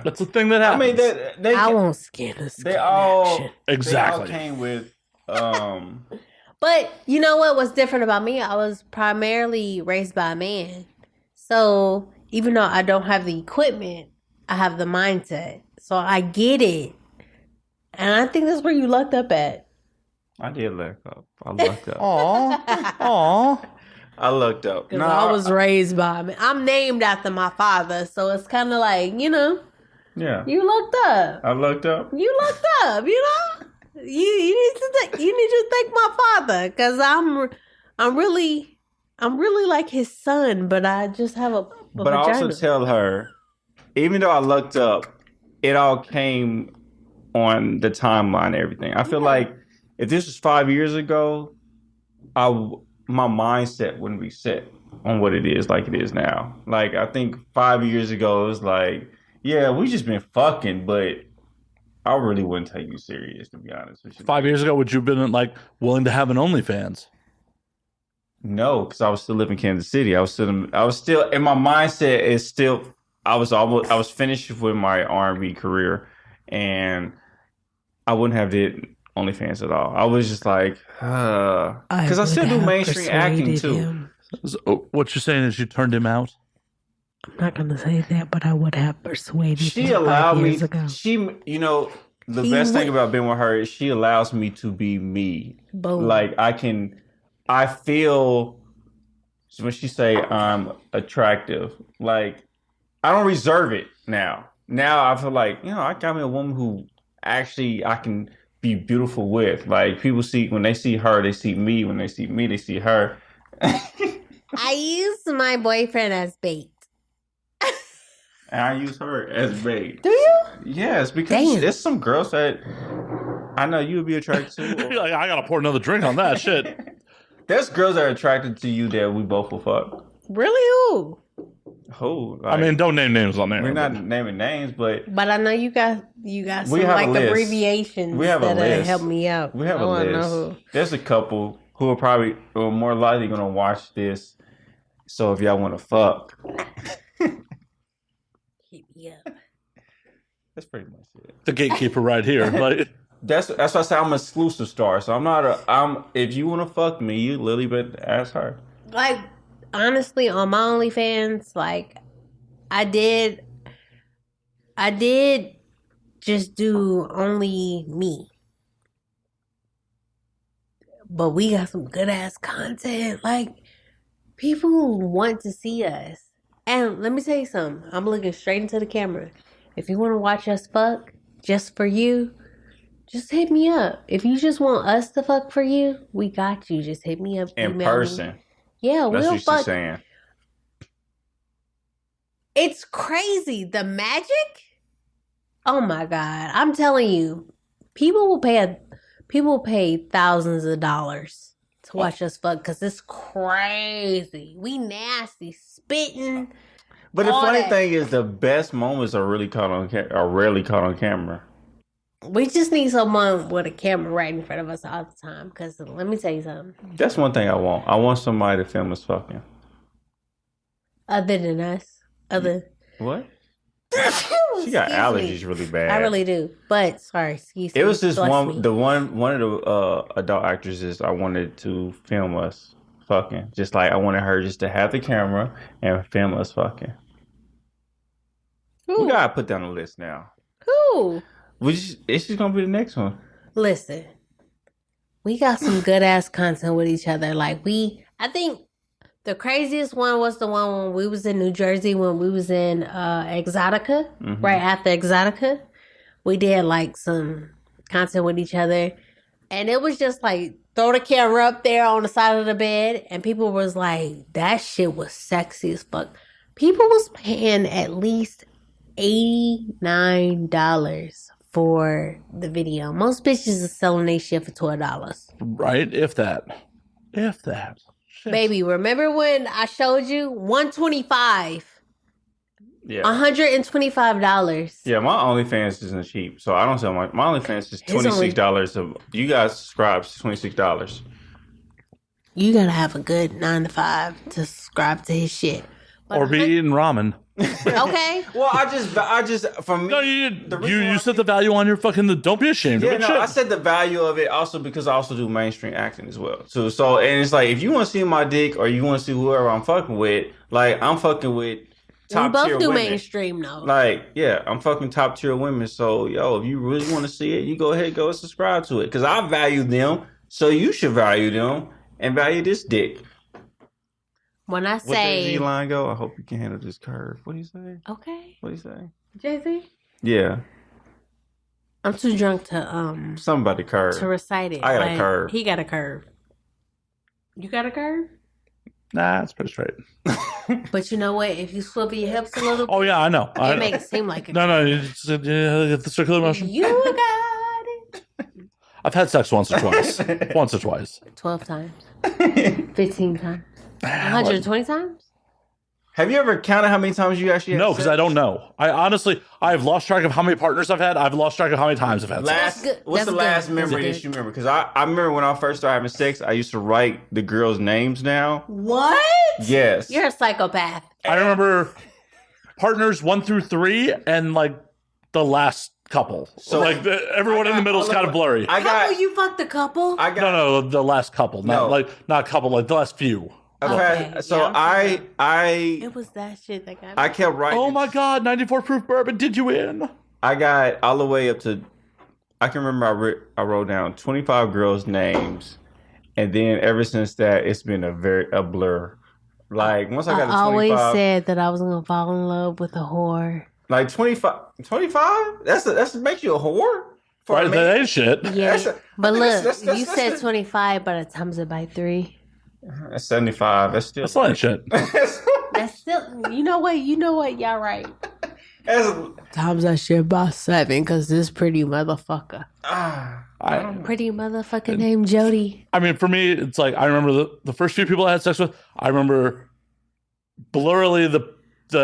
That's the thing that happens. I mean, I won't skin a skin. They all exactly came with. But you know what was different about me? I was primarily raised by a man. So even though I don't have the equipment, I have the mindset. So I get it. And I think that's where you lucked up at. I did luck up. I lucked up. Aw. I lucked up. Because I was raised by a man. I'm named after my father. So it's kind of like, Yeah. you lucked up. I lucked up. You lucked up, You need to thank my father, because I'm really like his son, but I just have a but I also tell her, even though I lucked up, it all came on the timeline and everything. I feel like if this was 5 years ago, my mindset wouldn't be set on what it is like it is now. Like, I think 5 years ago it was like, yeah, we just been fucking, but I really wouldn't take you serious, to be honest with you. 5 years ago, would you have been like willing to have an OnlyFans? No, because I was still living in Kansas City. I was still, and my mindset is still, I was finished with my R&B career, and I wouldn't have did OnlyFans at all. I was just like, because I still do mainstream acting too. So what you're saying is you turned him out? I'm not going to say that, but I would have persuaded she him allowed 5 me. years ago. The best thing about being with her is she allows me to be me. Boom. Like, I feel when she say I'm attractive, like, I don't reserve it now. Now I feel like, I got me a woman who actually I can be beautiful with. Like people see when they see her, they see me. When they see me, they see her. I use my boyfriend as bait. And I use her as bait. Do you? Yes, because there's some girls that I know you would be attracted to. Like, I gotta pour another drink on that shit. There's girls that are attracted to you that we both will fuck. Really? Who? Who? I mean, don't name names on there. We're not naming names, but I know you got some have like a list. abbreviations We have a that list. help me out. we have I a wanna list. know who. There's a couple who are probably or more likely gonna watch this. So if y'all want to fuck, Hit me up. that's pretty much it. The gatekeeper right here. Like, That's why I say I'm an exclusive star. So I'm if you want to fuck me, you literally better ask her. Like, honestly, on my OnlyFans, like, I did just do only me. But we got some good ass content. Like, people want to see us. And let me tell you something. I'm looking straight into the camera. If you want to watch us fuck just for you, just hit me up. If you just want us to fuck for you, we got you. Just hit me up. In email person. Me. Yeah, That's we'll what fuck. she's saying. It's crazy. The magic? Oh my God. I'm telling you, people will pay thousands of dollars to watch us fuck because it's crazy. We nasty, spitting. But the all funny that. thing is, the best moments are rarely caught on camera. We just need someone with a camera right in front of us all the time. Because let me tell you something. That's one thing I want. I want somebody to film us fucking. Other than us. What? She got allergies really bad. I really do. But sorry, excuse me. It was just Bless one me. of the adult actresses I wanted to film us fucking. Just like I wanted her just to have the camera and film us fucking. Who? We gotta put that on the list now. Who? It's just gonna be the next one. Listen, we got some good ass content with each other. Like I think the craziest one was the one when we was in New Jersey when we was in Exotica. Mm-hmm. Right after Exotica, we did like some content with each other, and it was just like throw the camera up there on the side of the bed, and people was like, that shit was sexy as fuck. People was paying at least $89 for the video. Most bitches are selling their shit for $12. right? If that. Shit. Baby, remember when I showed you $125? Yeah. $125. Yeah, my OnlyFans isn't cheap, so I don't sell my OnlyFans is $26. You guys subscribe to $26. You gotta have a good 9 to 5 to subscribe to his shit. But Or be eating ramen. okay. Well, I just for me. No, you set the value on your fucking. Don't be ashamed. Yeah, of it. no, Shit. I said the value of it also because I also do mainstream acting as well. So and it's like if you want to see my dick or you want to see whoever I'm fucking with, like I'm fucking with top We tier both do women. mainstream though. Like, yeah, I'm fucking top tier women. So, yo, if you really want to see it, you go ahead, go subscribe to it. Because I value them, so you should value them and value this dick. When I What does say E-line go? I hope you can handle this curve. What do you say? okay, What do you say? Jay-Z, Yeah, I'm too drunk to something about the curve. recite it. I got a but curve. He got a curve. You got a curve? Nah, it's pretty straight. But you know what? If you swivel your hips a little bit, Oh yeah, I know. it makes it seem like a No, you just get the circular motion. You got it. I've had sex once or twice. 12 times. 15 times. 120 times? Have you ever counted how many times you actually had No, because sex? I don't know. I've lost track of how many partners I've had. I've lost track of how many times I've had sex. That's good. What's the That's last good. memory That's that you remember? Because I remember when I first started having sex, I used to write the girls' names down. What? Yes. You're a psychopath. I remember partners 1 through 3 and like the last couple. So like everyone in the middle is kind of blurry. Couple, you fucked a couple? No, the last couple, not No. not couple, like the last few. Okay. So Yeah, I it was that shit that got me. I kept writing. Oh my God, 94 proof bourbon, did you win? I got all the way up to. I can remember I wrote down 25 girls' names, and then ever since that, it's been a blur. Like once I got to 25, always said that I was gonna fall in love with a whore. like 25. 25? That's makes you a whore. For Right? a That man. ain't shit. Yeah, but look, that's- you said 25, but it times it by 3. That's 75. That's still. That's not shit. That's still, you know what? Y'all right. That's, Times that shit by 7, because this pretty motherfucker. Pretty Uh, motherfucker named Jodi. I mean, for me, it's like I remember the first few people I had sex with. I remember blurrily the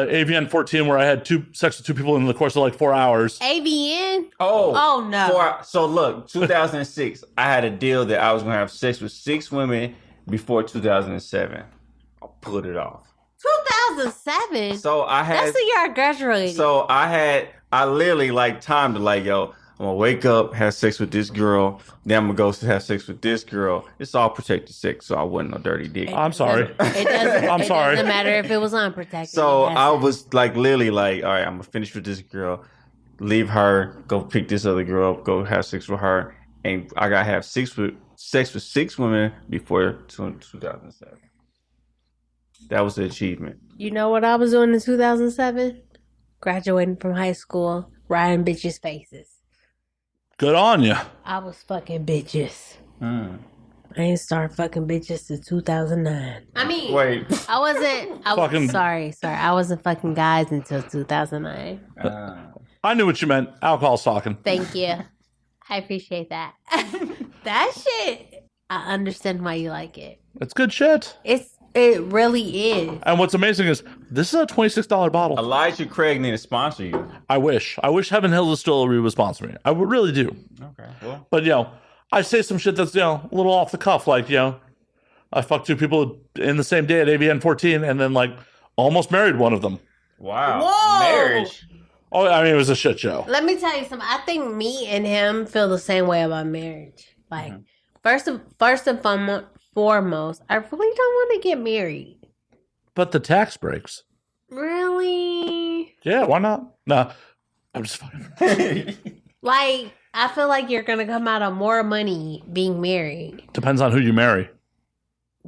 AVN 14 where I had sex with 2 people in the course of like 4 hours. AVN? oh. Oh, no. So look, 2006, I had a deal that I was going to have sex with 6 women before 2007. I put it off. 2007? So I had. That's the year I graduated. So I literally like timed it like, yo, I'm gonna wake up, have sex with this girl, then I'm gonna go have sex with this girl. It's all protected sex, so I wasn't no dirty dick. I'm sorry. It doesn't, I'm sorry. It doesn't matter if it was unprotected. So It has I to. was like literally like, all right, I'm gonna finish with this girl, leave her, go pick this other girl up, go have sex with her, and I gotta have sex with 6 women before 2007. That was the achievement. You know what I was doing in 2007? Graduating from high school, riding bitches' faces. Good on you. I was fucking bitches. Mm. I ain't start fucking bitches till 2009. I mean, Wait. I wasn't. Fucking- Sorry. I wasn't fucking guys until 2009. I knew what you meant. Alcohol talking. Thank you. I appreciate that. That shit, I understand why you like it. It's good shit. It really is. And what's amazing is this is a $26 bottle. Elijah Craig need to sponsor you. I wish Heaven Hill Distillery would sponsor me. I would really do. Okay. Well. But I say some shit that's a little off the cuff. Like I fucked 2 people in the same day at AVN 14, and then like almost married one of them. Wow. Whoa. Marriage. Oh, I mean, it was a shit show. Let me tell you something. I think me and him feel the same way about marriage. Like, first and foremost, I really don't want to get married. But the tax breaks. Really? Yeah, why not? No, I'm just fucking. Like, I feel like you're going to come out of more money being married. Depends on who you marry.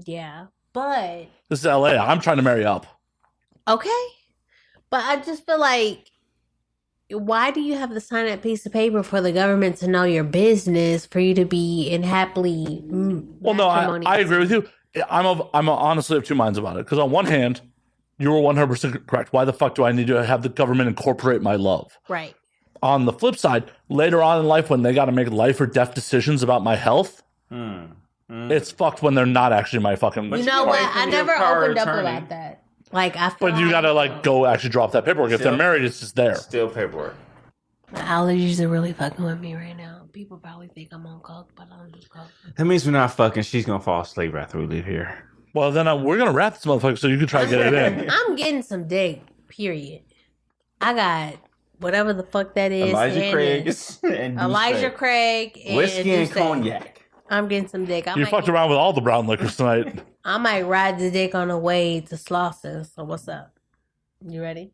Yeah. But, This is LA. I'm trying to marry up. okay. But I just feel like, why do you have to sign that piece of paper for the government to know your business for you to be in happily Well, no, I agree with you. I'm honestly of 2 minds about it. Because on one hand, you were 100% correct. Why the fuck do I need to have the government incorporate my love? Right. On the flip side, later on in life, when they got to make life or death decisions about my health, it's fucked when they're not actually my fucking. You know what? I never power opened up attorney. about that. Like, I feel But you gotta like go actually drop that paperwork. If they're married, it's just there. Still paperwork. my allergies are really fucking with me right now. People probably think I'm on coke, but I'm just coke. That means we're not fucking. She's gonna fall asleep after we leave here. Well, then we're gonna wrap this motherfucker so you can try to get it in. I'm getting some dick, period. I got whatever the fuck that is. Elijah Craig and Elijah Craig and whiskey and Douce. cognac. I'm getting some dick. You fucked around with all the brown liquors tonight. I might ride the dick on the way to Slauson. So what's up? You ready?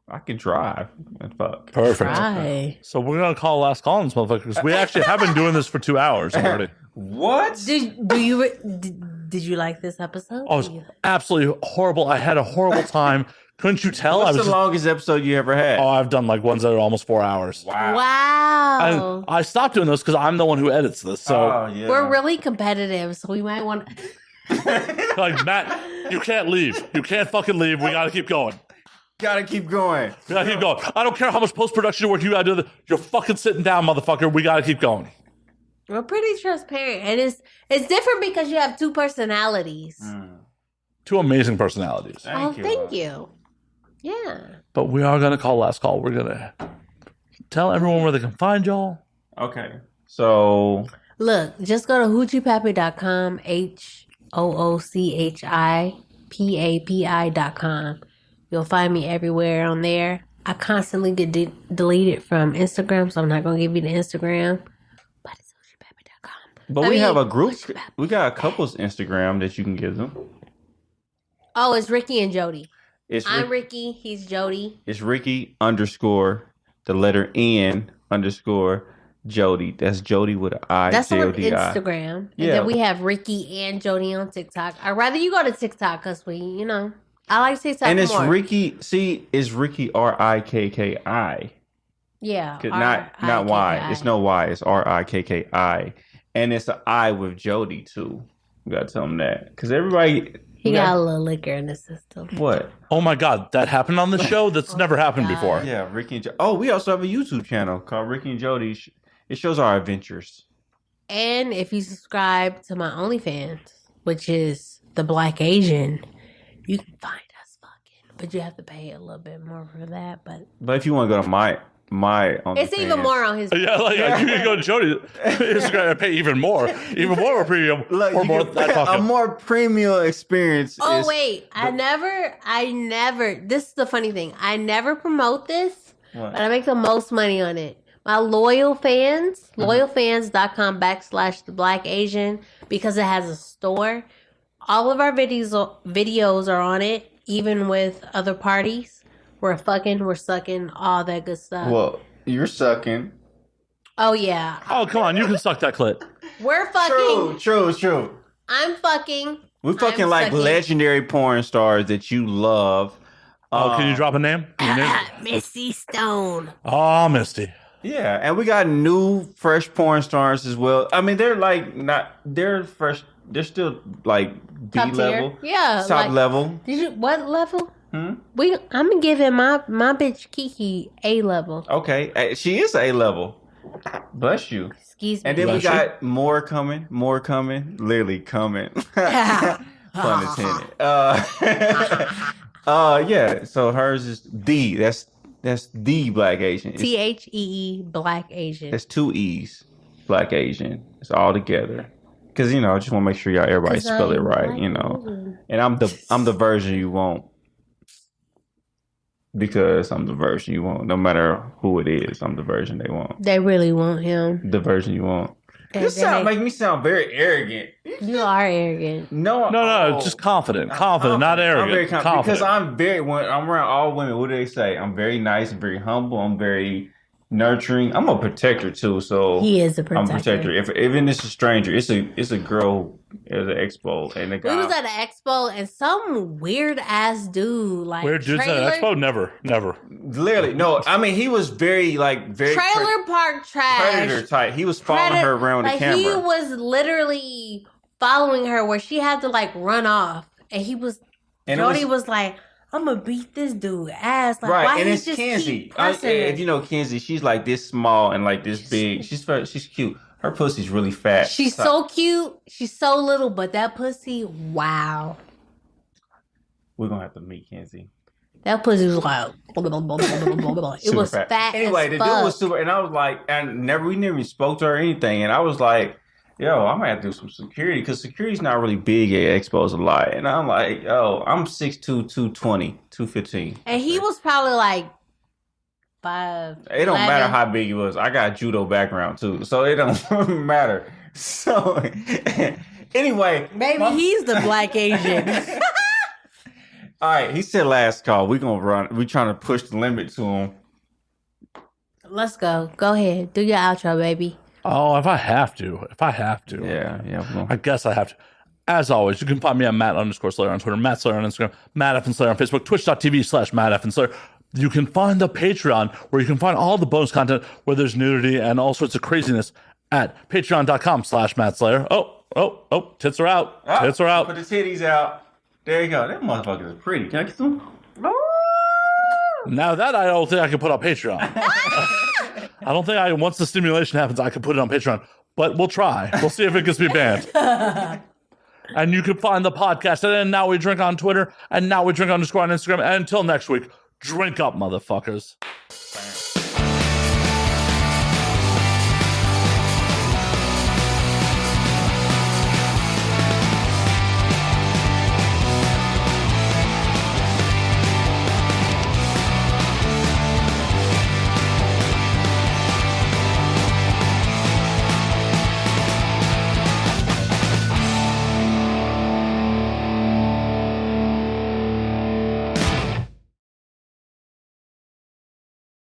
I can drive and fuck. Perfect. Try. So we're gonna call last call on this motherfucker because we actually have been doing this for 2 hours already. What? Did you like this episode? Oh, it was absolutely horrible. I had a horrible time. Couldn't you tell? What's I was the longest episode you ever had? Oh, I've done like ones that are almost 4 hours. Wow. I stopped doing this because I'm the one who edits this. So, Oh, yeah. We're really competitive, so we might want to. like, Matt, you can't leave. You can't fucking leave. We gotta keep going. Gotta keep going. We gotta keep going. I don't care how much post production work you gotta do. You're fucking sitting down, motherfucker. We gotta keep going. We're pretty transparent, and it's different because you have 2 personalities. 2 amazing personalities. Thank you. Yeah. But we are gonna call last call. We're gonna tell everyone where they can find y'all. Okay. So Look, just go to hoochiepappy.com, HOOCHIPAPI.com. You'll find me everywhere on there. I constantly get deleted from Instagram, so I'm not going to give you the Instagram. But it's hoochiepappy.com. But we have a group. We got a couple's Instagram that you can give them. Oh, it's Rikki and Jodi. I'm Rick- Rikki. He's Jodi. It's Rikki _ the letter N _ Jodi. That's Jodi with an I. That's on Jodi. Instagram. And Yeah. then we have Rikki and Jodi on TikTok. I'd rather you go to TikTok because I like TikTok And it's more. Rikki. See, it's Rikki RIKKI. Yeah. Not Y. It's no Y. It's RIKKI. And it's an I with Jodi too. You gotta tell them that. Because everybody He got a little liquor in the system. What? Oh my God, that happened on the show? That's never happened before. Yeah, Rikki and Jodi. Oh, we also have a YouTube channel called Rikki and Jodi. It shows our adventures. And if you subscribe to my OnlyFans, which is the Black Asian, you can find us fucking. But you have to pay a little bit more for that. But if you want to go to my OnlyFans, it's even more on his. Yeah, like you can go to Jodi. Instagram and pay even more premium. Look, or more. A more premium experience. Oh wait, I never. This is the funny thing. I never promote this, but I make the most money on it. My loyal fans, loyalfans.com/the Black Asian, because it has a store. All of our videos are on it, even with other parties. We're fucking, we're sucking, all that good stuff. Well, you're sucking. Oh yeah. Oh come on, you can suck that clit. We're fucking. True. I'm fucking. We're fucking like legendary porn stars that you love. Oh, can you drop a name? Misty Stone. Oh, Misty. Yeah, and we got new, fresh porn stars as well. I mean, they're like they're fresh. They're still like B level. Yeah, top level. What level? I'm gonna give him my bitch Kiki A level. Okay, she is A level. Bless you. Excuse me. And then we got more coming, literally coming. Pun intended. Yeah. So hers is D. That's the Black Asian. THEE Black Asian. That's 2 E's. Black Asian. It's all together. Because I just want to make sure everybody spell it right. And I'm the version you want. Because I'm the version you want. No matter who it is, I'm the version they want. They really want him. The version you want. This make me sound very arrogant. You are arrogant. No, just confident, not arrogant. I'm very confident. Because I'm around all women. What do they say? I'm very nice and very humble. I'm very nurturing. I'm a protector too. So he is a protector. I'm a protector. If even it's a stranger, it's a girl at an expo and a guy. We was at an expo and some weird ass dude weird dudes at an expo. Never. Literally, no. I mean, he was very trailer park trash predator type. He was following her around the camera. He was literally following her where she had to run off, and he was. And Jodi was like, I'm gonna beat this dude ass. Right, why and it's Kenzie. If you know Kenzie, she's like this small and like this big. She's cute. Her pussy's really fat. She's so cute. She's so little, but that pussy, wow. We're gonna have to meet Kenzie. That pussy was like, it was fat. Anyway, the dude was super, and I was like, we never even spoke to her or anything, and I was like, yo, I might have to do some security because security's not really big at expos a lot. And I'm like, yo, I'm 6'2", 220, 215. And he was probably like 5. It don't matter how big he was. I got a judo background too, so it don't matter. So anyway, maybe he's the Black Asian. All right, he said last call. We're gonna run. We're trying to push the limit to him. Let's go. Go ahead. Do your outro, baby. Oh, if I have to. Yeah. I guess I have to. As always, you can find me at Matt_Slayer on Twitter, Matt Slayer on Instagram, Matt F. Slayer on Facebook, twitch.tv/Matt F. Slayer. You can find the Patreon where you can find all the bonus content where there's nudity and all sorts of craziness at patreon.com/Matt Slayer. Oh, tits are out. Tits are out. Put the titties out. There you go. That motherfucker is pretty. Can I get some? Now that I don't think I can put on Patreon. I don't think once the stimulation happens, I can put it on Patreon. But we'll try. We'll see if it gets me banned. And you can find the podcast at Now We Drink on Twitter and Now We Drink _ on Instagram. And until next week, drink up, motherfuckers.